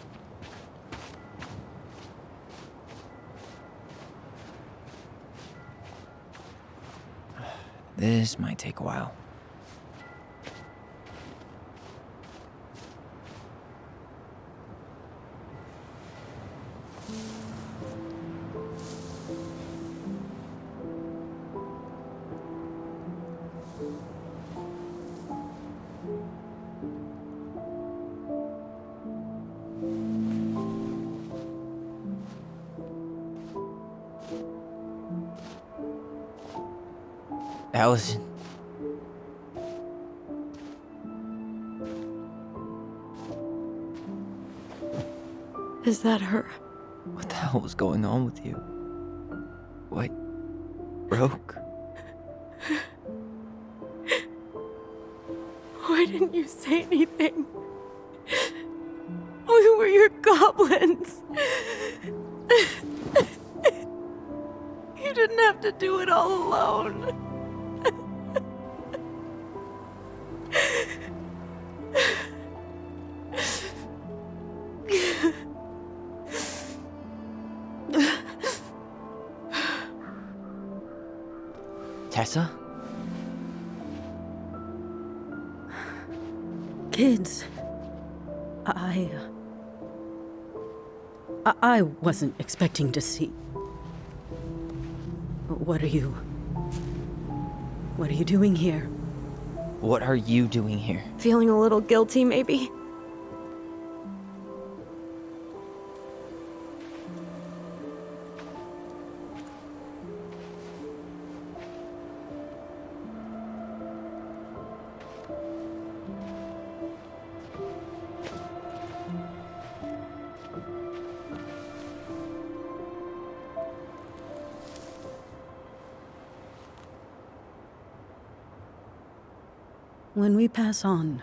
This might take a while. Allison. Is that her? What the hell was going on with you? What broke? Why didn't you say anything? We were your goblins. You didn't have to do it all alone. Tessa? Kids, I wasn't expecting to see. What are you doing here? What are you doing here? Feeling a little guilty, maybe? When we pass on,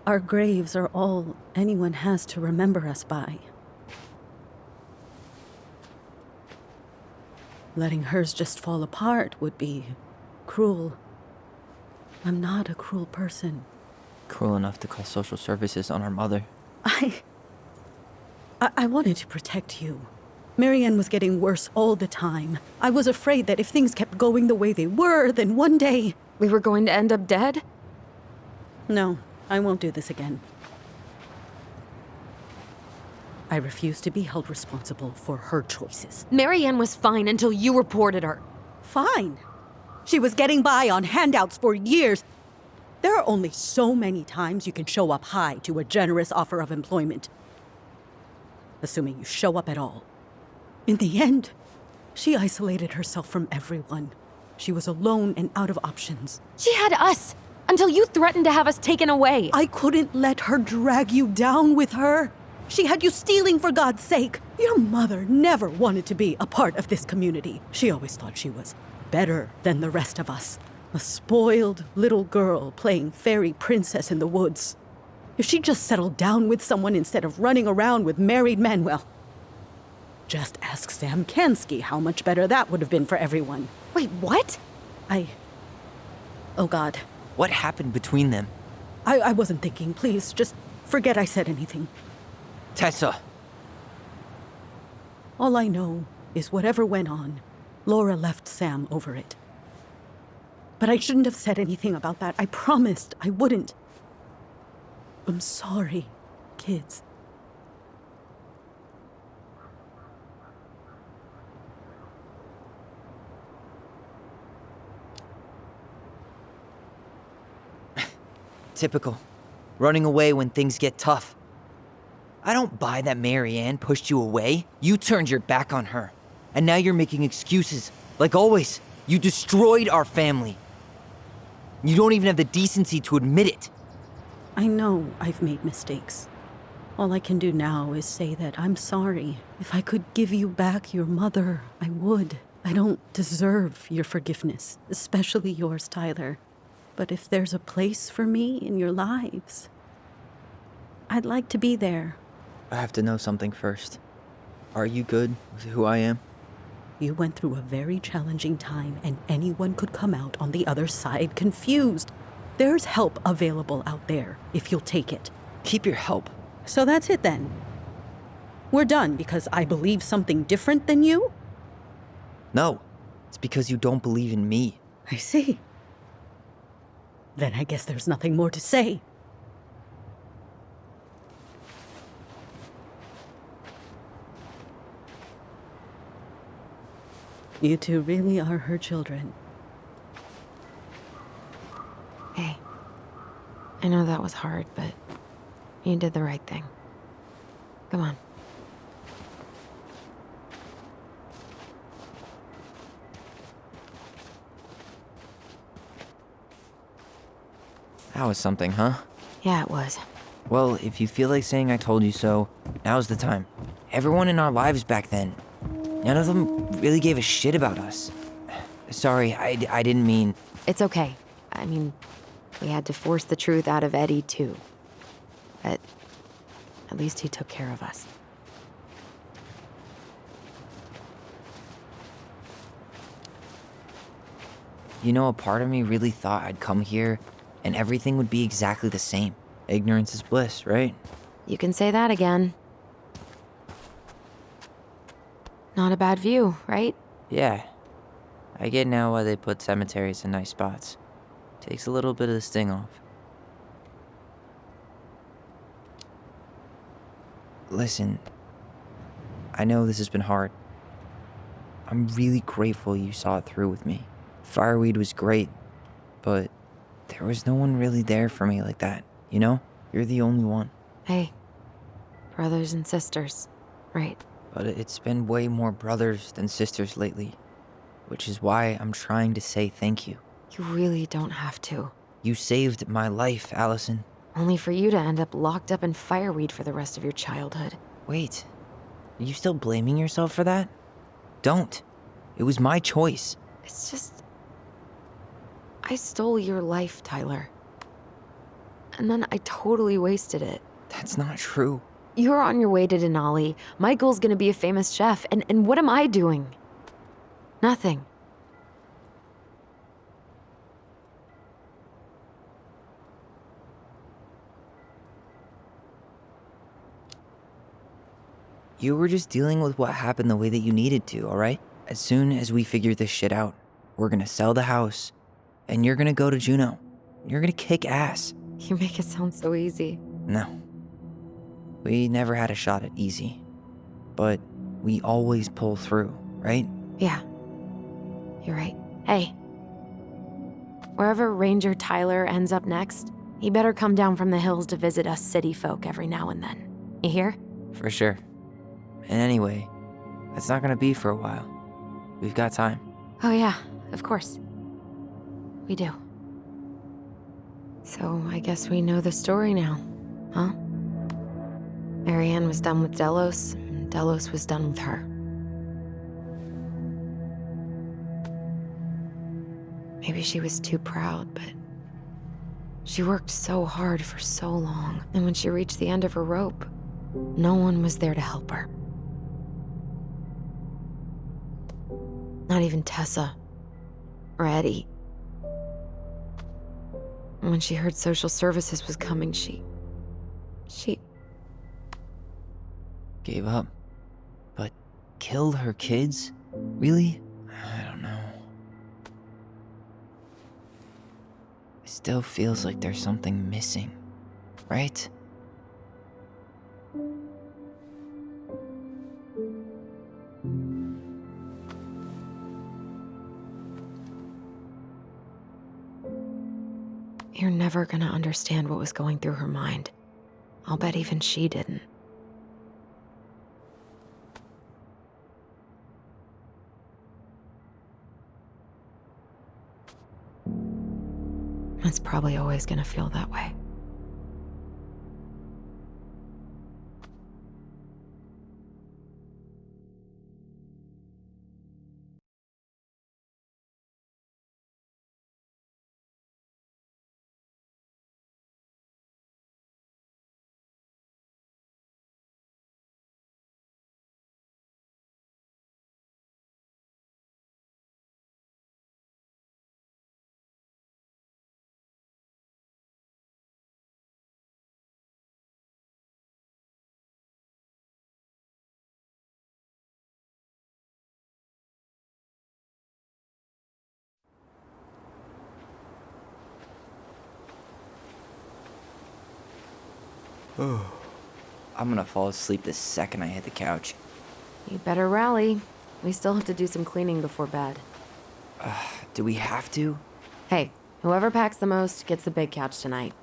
our graves are all anyone has to remember us by. Letting hers just fall apart would be cruel. I'm not a cruel person. Cruel enough to call social services on our mother. I wanted to protect you. Marianne was getting worse all the time. I was afraid that if things kept going the way they were, then one day... We were going to end up dead? No, I won't do this again. I refuse to be held responsible for her choices. Marianne was fine until you reported her. Fine. She was getting by on handouts for years. There are only so many times you can show up high to a generous offer of employment. Assuming you show up at all. In the end, she isolated herself from everyone. She was alone and out of options. She had us, until you threatened to have us taken away. I couldn't let her drag you down with her. She had you stealing for God's sake. Your mother never wanted to be a part of this community. She always thought she was better than the rest of us. A spoiled little girl playing fairy princess in the woods. If she just settled down with someone instead of running around with married men, well, just ask Sam Kansky how much better that would have been for everyone. Wait, what? Oh God. What happened between them? I wasn't thinking. Please, just forget I said anything. Tessa! All I know is whatever went on, Laura left Sam over it. But I shouldn't have said anything about that. I promised I wouldn't. I'm sorry, kids. Typical. Running away when things get tough. I don't buy that Marianne pushed you away. You turned your back on her. And now you're making excuses. Like always, you destroyed our family. You don't even have the decency to admit it. I know I've made mistakes. All I can do now is say that I'm sorry. If I could give you back your mother, I would. I don't deserve your forgiveness, especially yours, Tyler. But if there's a place for me in your lives, I'd like to be there. I have to know something first. Are you good with who I am? You went through a very challenging time, and anyone could come out on the other side confused. There's help available out there, if you'll take it. Keep your help. So that's it then. We're done because I believe something different than you? No, it's because you don't believe in me. I see. Then I guess there's nothing more to say. You two really are her children. Hey, I know that was hard, but you did the right thing. Come on. That was something, huh? Yeah, it was. Well, if you feel like saying I told you so, now's the time. Everyone in our lives back then, none of them really gave a shit about us. Sorry, I didn't mean... It's okay. I mean, we had to force the truth out of Eddie, too. But at least he took care of us. You know, a part of me really thought I'd come here and everything would be exactly the same. Ignorance is bliss, right? You can say that again. Not a bad view, right? Yeah. I get now why they put cemeteries in nice spots. Takes a little bit of the sting off. Listen, I know this has been hard. I'm really grateful you saw it through with me. Fireweed was great, but there was no one really there for me like that, you know? You're the only one. Hey, brothers and sisters, right? But it's been way more brothers than sisters lately, which is why I'm trying to say thank you. You really don't have to. You saved my life, Allison. Only for you to end up locked up in fireweed for the rest of your childhood. Wait, are you still blaming yourself for that? Don't. It was my choice. It's just... I stole your life, Tyler. And then I totally wasted it. That's not true. You're on your way to Denali. Michael's gonna be a famous chef, and what am I doing? Nothing. You were just dealing with what happened the way that you needed to, alright? As soon as we figure this shit out, we're gonna sell the house, and you're gonna go to Juneau. You're gonna kick ass. You make it sound so easy. No. We never had a shot at easy. But we always pull through, right? Yeah. You're right. Hey. Wherever Ranger Tyler ends up next, he better come down from the hills to visit us city folk every now and then. You hear? For sure. And anyway, that's not gonna be for a while. We've got time. Oh yeah, of course. We do. So I guess we know the story now, huh? Marianne was done with Delos, and Delos was done with her. Maybe she was too proud, but she worked so hard for so long, and when she reached the end of her rope, no one was there to help her. Not even Tessa or Eddie. When she heard social services was coming, she Gave up. But killed her kids? Really? I don't know. It still feels like there's something missing, right? You're never gonna understand what was going through her mind. I'll bet even she didn't. It's probably always gonna feel that way. I'm gonna fall asleep the second I hit the couch. You better rally. We still have to do some cleaning before bed. Do we have to? Hey, whoever packs the most gets the big couch tonight.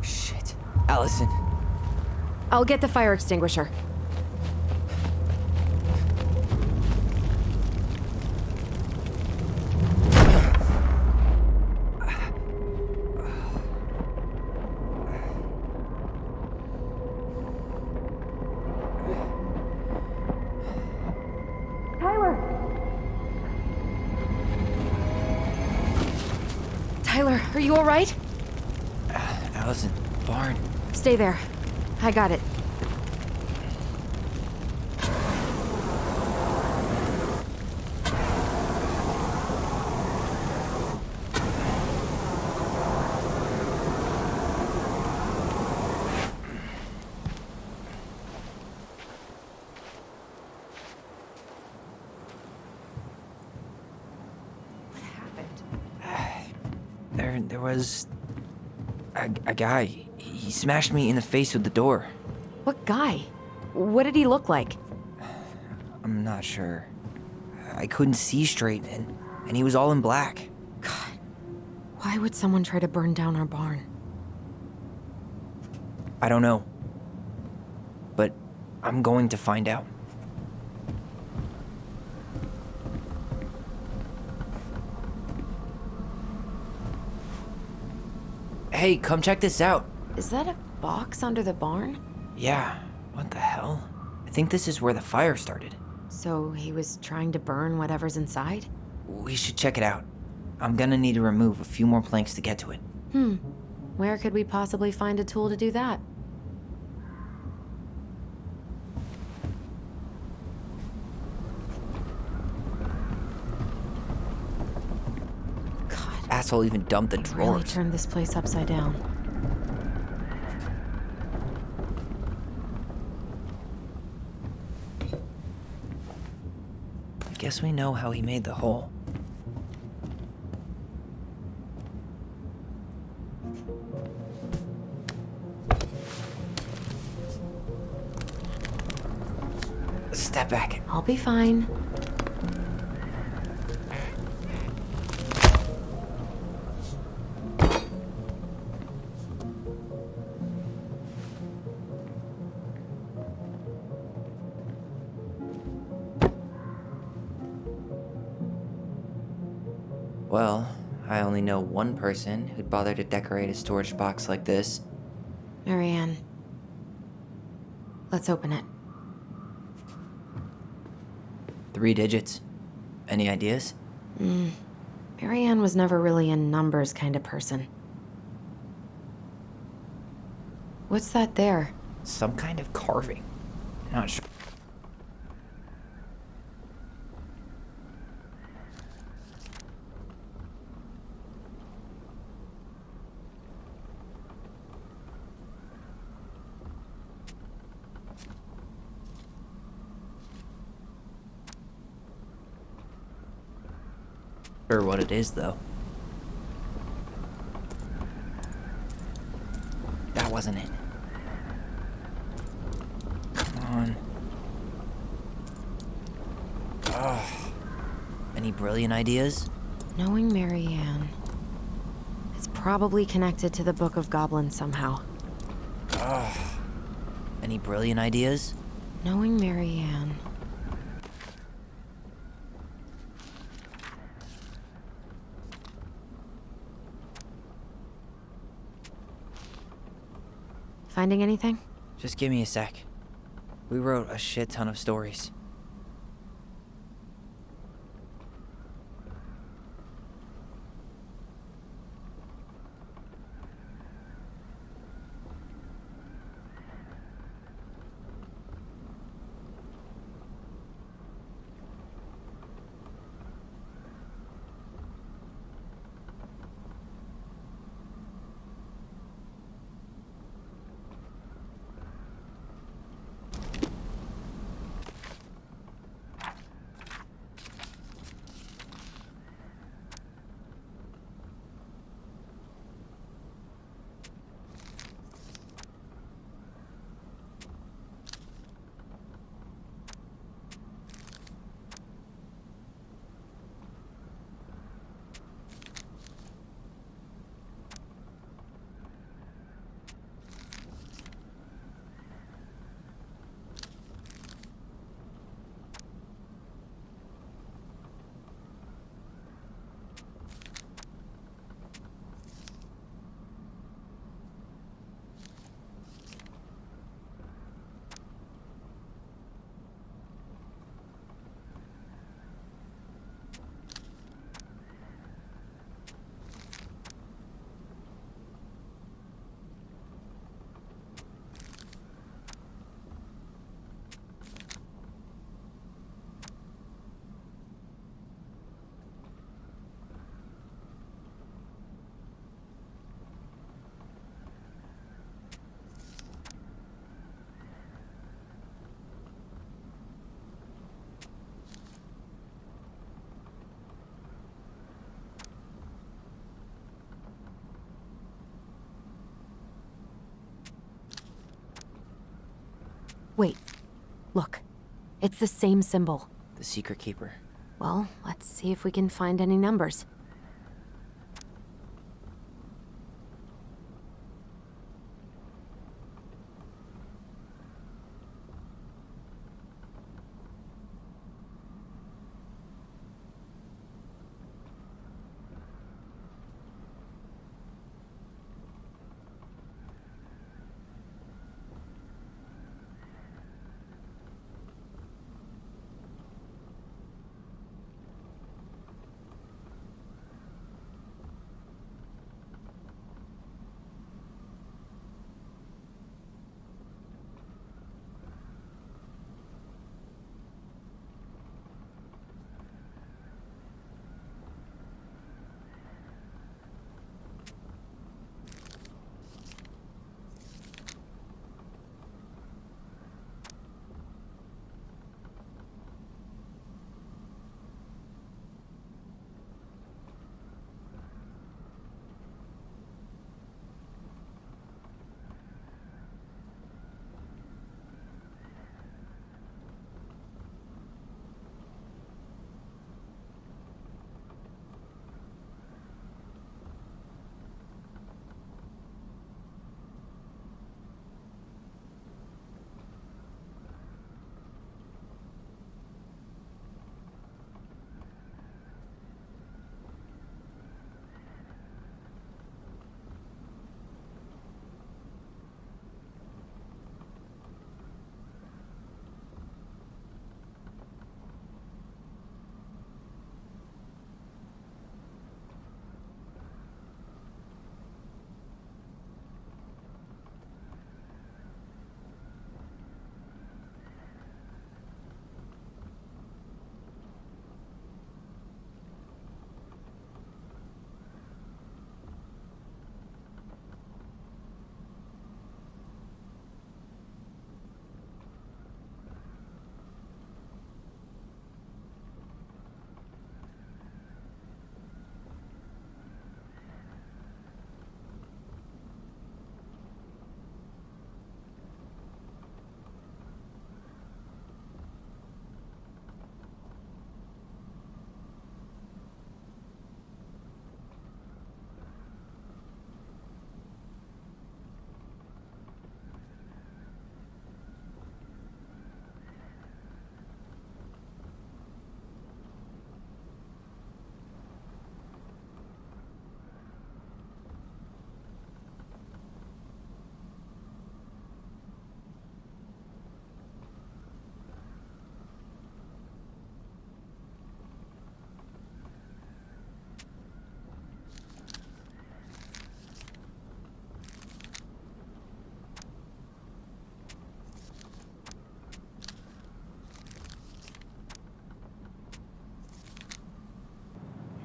Shit. Allison. I'll get the fire extinguisher. Tyler, are you all right? Allison, barn. Stay there. I got it. There was a guy. He smashed me in the face with the door. What guy? What did he look like? I'm not sure. I couldn't see straight, and he was all in black. God, why would someone try to burn down our barn? I don't know. But I'm going to find out. Hey, come check this out. Is that a box under the barn? Yeah, what the hell? I think this is where the fire started. So he was trying to burn whatever's inside? We should check it out. I'm gonna need to remove a few more planks to get to it. Where could we possibly find a tool to do that? Asshole even dumped the drawers. Really turned this place upside down. Guess we know how he made the hole. Step back. I'll be fine. Well, I only know one person who'd bother to decorate a storage box like this. Marianne. Let's open it. 3 digits. Any ideas? Marianne was never really a numbers kind of person. What's that there? Some kind of carving. Not sure. Sure what it is, though. That wasn't it. Come on. Ugh. Any brilliant ideas? Knowing Marianne. It's probably connected to the Book of Goblins somehow. Ugh. Any brilliant ideas? Knowing Marianne. Finding anything? Just give me a sec. We wrote a shit ton of stories. Wait. Look. It's the same symbol. The Secret Keeper. Well, let's see if we can find any numbers.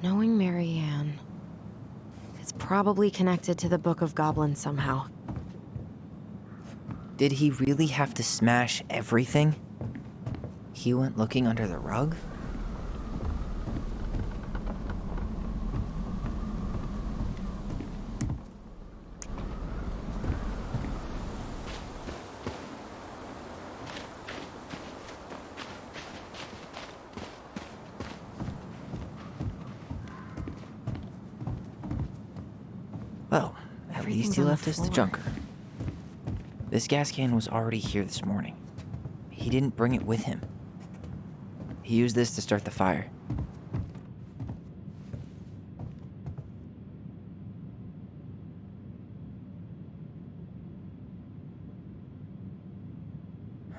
Knowing Marianne, it's probably connected to the Book of Goblins somehow. Did he really have to smash everything? He went looking under the rug? Well, at least he left us the junker. This gas can was already here this morning. He didn't bring it with him. He used this to start the fire.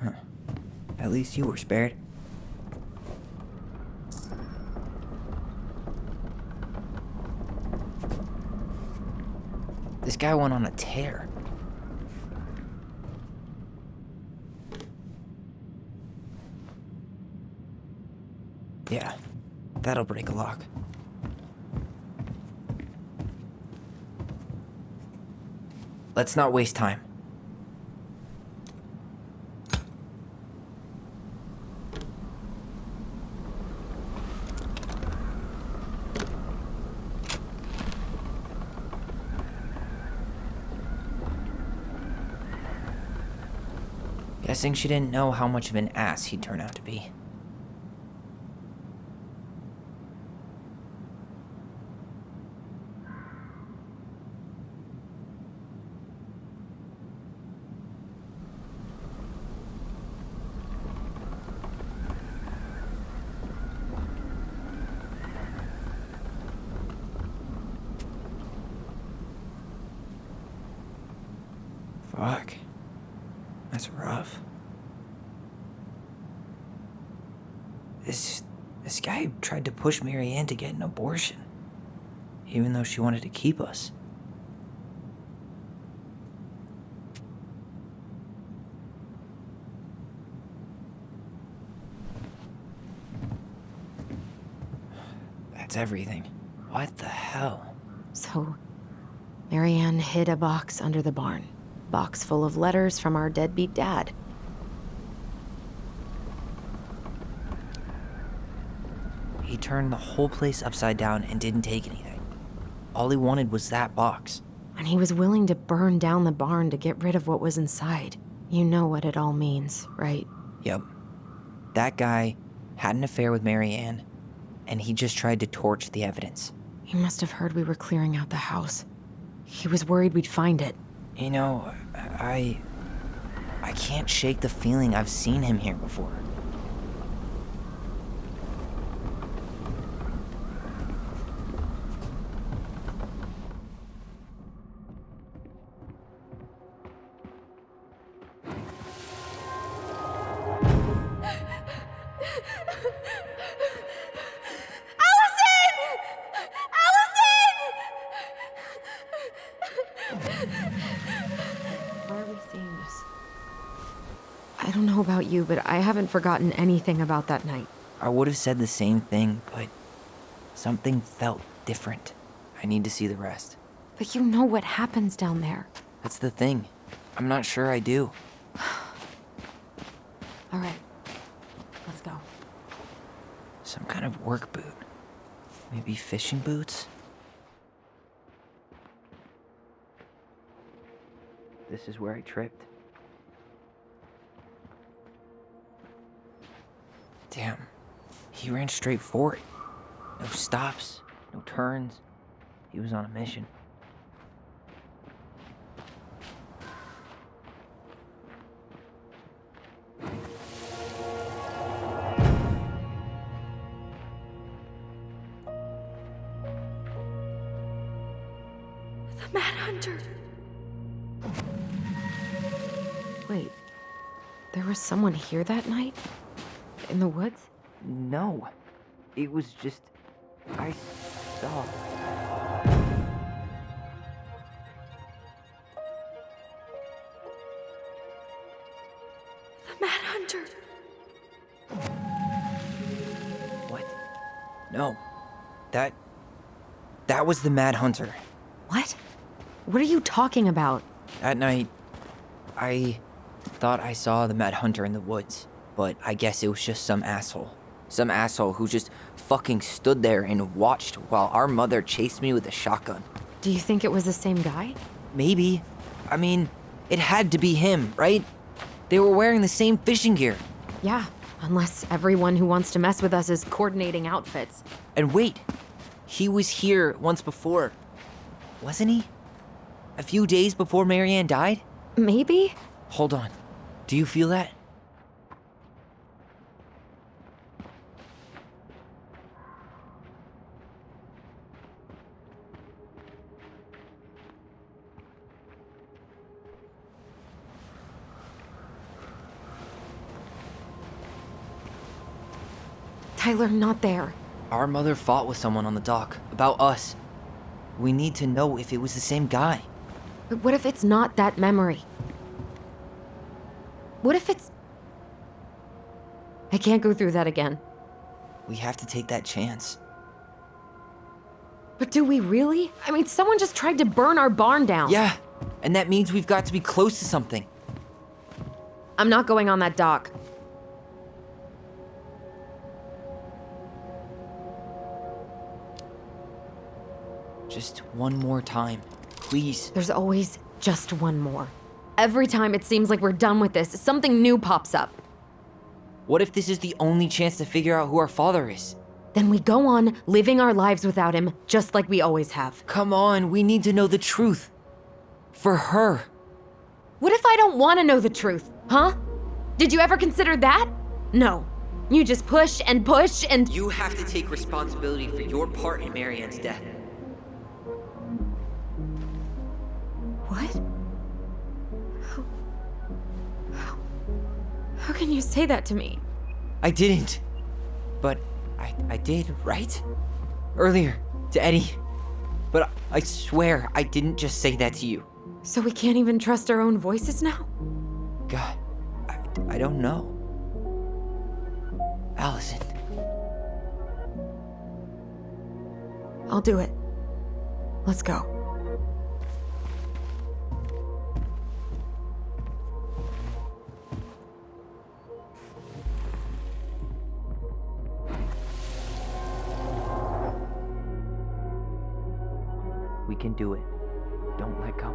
Huh. At least you were spared. This guy went on a tear. Yeah, that'll break a lock. Let's not waste time. Guessing she didn't know how much of an ass he'd turn out to be. Fuck. That's rough. This guy tried to push Marianne to get an abortion, even though she wanted to keep us. That's everything. What the hell? So, Marianne hid a box under the barn. Box full of letters from our deadbeat dad. He turned the whole place upside down and didn't take anything. All he wanted was that box. And he was willing to burn down the barn to get rid of what was inside. You know what it all means, right? Yep. That guy had an affair with Marianne, and he just tried to torch the evidence. He must have heard we were clearing out the house. He was worried we'd find it. You know, I can't shake the feeling I've seen him here before. Why are we seeing this? I don't know about you, but I haven't forgotten anything about that night. I would have said the same thing, but something felt different. I need to see the rest. But you know what happens down there. That's the thing. I'm not sure I do. All right, let's go. Some kind of work boot. Maybe fishing boots? This is where I tripped. Damn. He ran straight for it. No stops, no turns. He was on a mission. The Mad Hunter. Wait, there was someone here that night? In the woods? No. It was just... I saw... The Mad Hunter. What? No. That That was the Mad Hunter. What? What are you talking about? That night, I thought I saw the Mad Hunter in the woods, but I guess it was just some asshole. Some asshole who just fucking stood there and watched while our mother chased me with a shotgun. Do you think it was the same guy? Maybe. I mean, it had to be him, right? They were wearing the same fishing gear. Yeah, unless everyone who wants to mess with us is coordinating outfits. And wait, he was here once before, wasn't he? A few days before Marianne died? Maybe? Hold on. Do you feel that? Tyler, not there. Our mother fought with someone on the dock about us. We need to know if it was the same guy. But what if it's not that memory? What if it's... I can't go through that again. We have to take that chance. But do we really? I mean, someone just tried to burn our barn down. Yeah, and that means we've got to be close to something. I'm not going on that dock. Just one more time, please. There's always just one more. Every time it seems like we're done with this, something new pops up. What if this is the only chance to figure out who our father is? Then we go on living our lives without him, just like we always have. Come on, we need to know the truth. For her. What if I don't want to know the truth, huh? Did you ever consider that? No. You just push and push and... You have to take responsibility for your part in Marianne's death. What? How can you say that to me? I didn't. But I did, right? Earlier, to Eddie. But I swear I didn't just say that to you. So we can't even trust our own voices now? God, I don't know. Allison. I'll do it. Let's go. We can do it. Don't let go.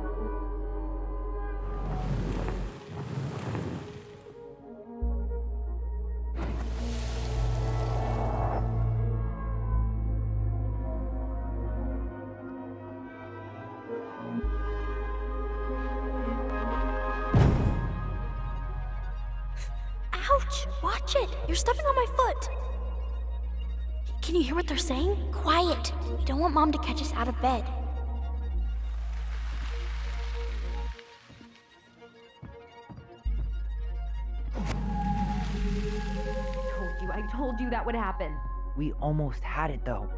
Ouch! Watch it! You're stepping on my foot! Can you hear what they're saying? Quiet! We don't want Mom to catch us out of bed. I told you that would happen. We almost had it though.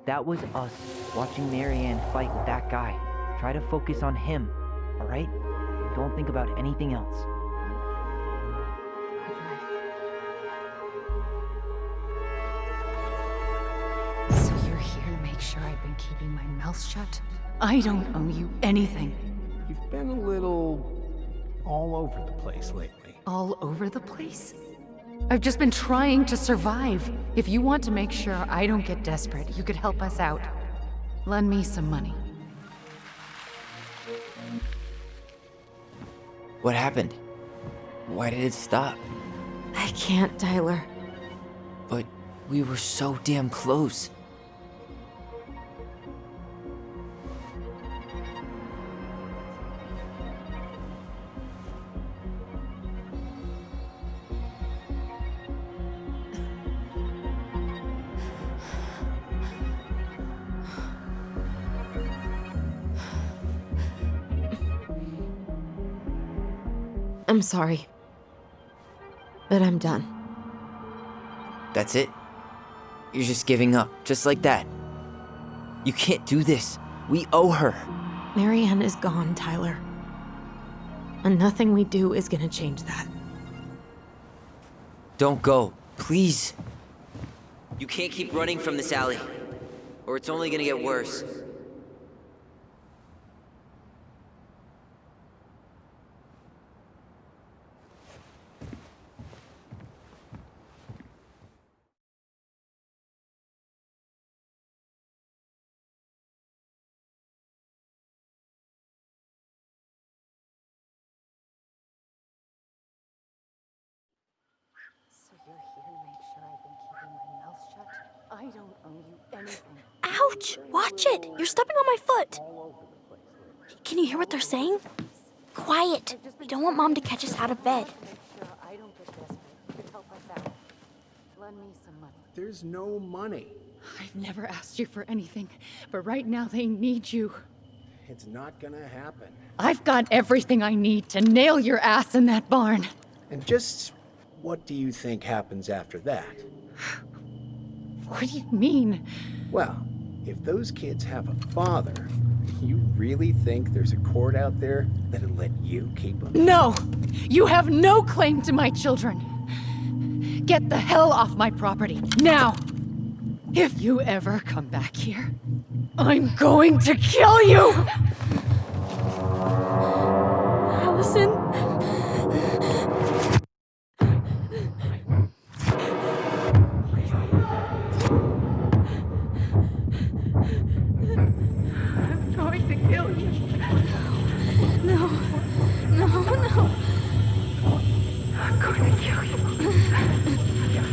That was us watching Marianne fight with that guy. Try to focus on him, alright? Don't think about anything else. So you're here to make sure I've been keeping my mouth shut? I don't owe you anything. You've been a little all over the place lately. All over the place? I've just been trying to survive. If you want to make sure I don't get desperate, you could help us out. Lend me some money. What happened? Why did it stop? I can't, Tyler. But we were so damn close. I'm sorry. But I'm done. That's it? You're just giving up, just like that. You can't do this. We owe her. Marianne is gone, Tyler. And nothing we do is gonna change that. Don't go, please. You can't keep running from this alley. or it's only gonna get worse. So you're here to make sure I've been keeping my mouth shut? I don't owe you anything. Ouch! Watch it! You're stepping on my foot! Can you hear what they're saying? Quiet! We don't want Mom to catch us out of bed. I don't get desperate. You could help us out. Lend me some money. There's no money. I've never asked you for anything, but right now they need you. It's not gonna happen. I've got everything I need to nail your ass in that barn. And just what do you think happens after that? What do you mean? Well, if those kids have a father, you really think there's a court out there that'll let you keep them? No! You have no claim to my children. Get the hell off my property, now! If you ever come back here, I'm going to kill you! Allison? I'm going to kill you. No. No, no. I'm going to kill you. I'm going to kill you.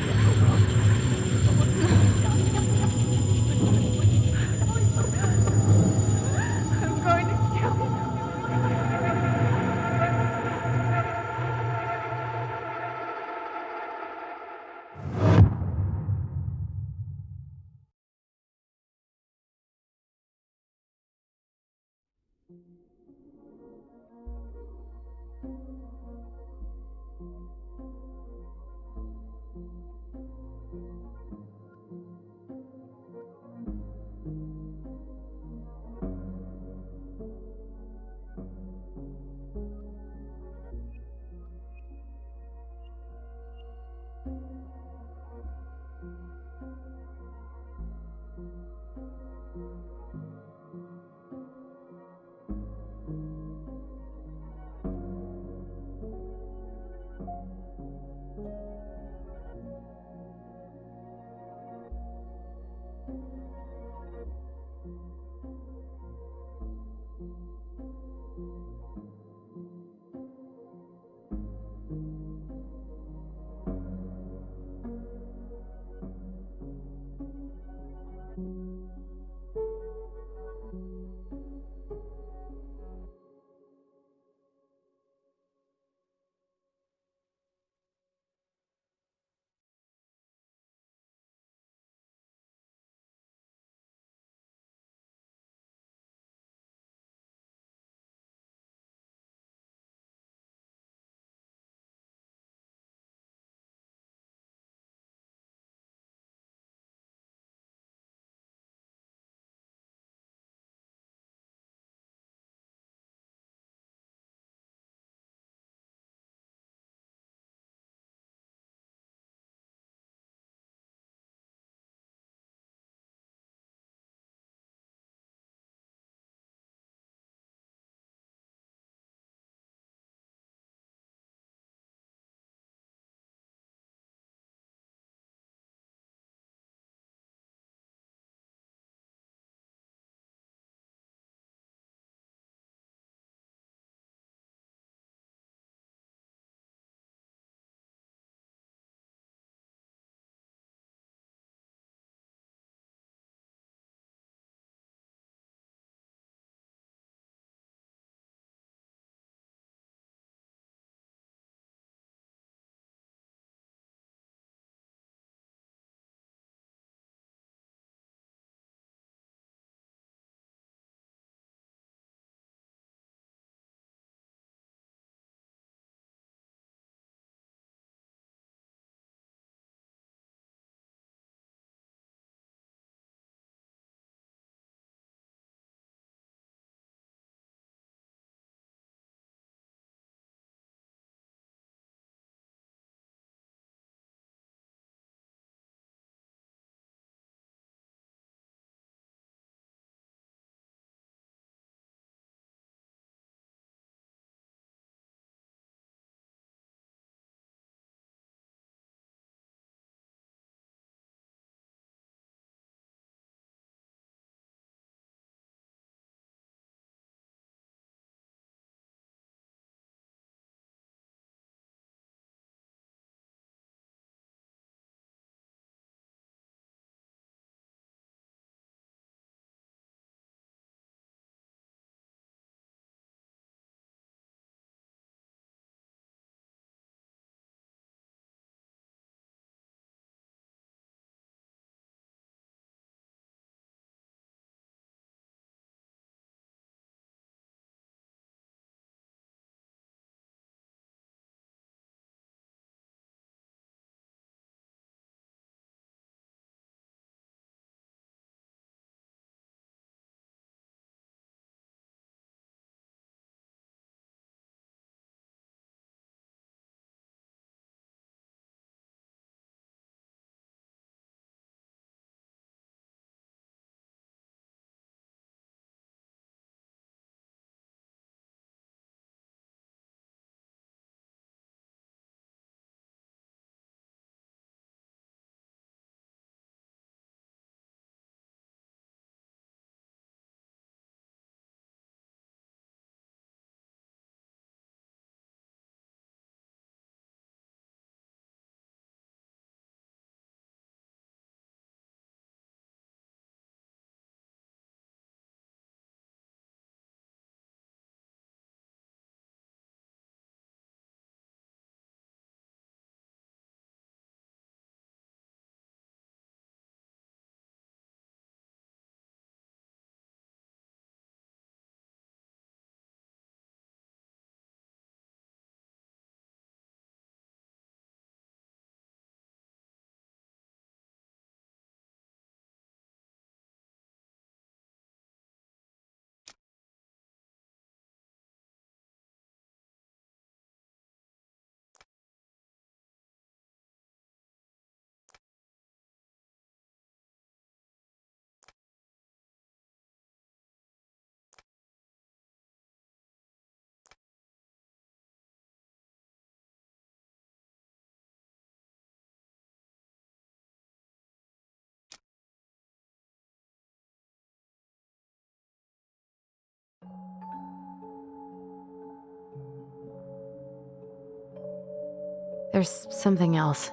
There's something else.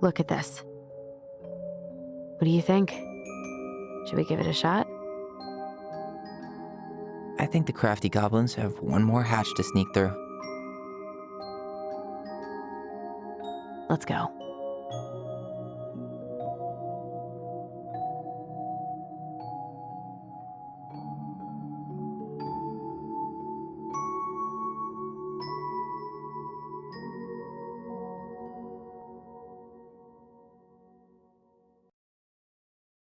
Look at this. What do you think? Should we give it a shot? I think the crafty goblins have one more hatch to sneak through. Let's go.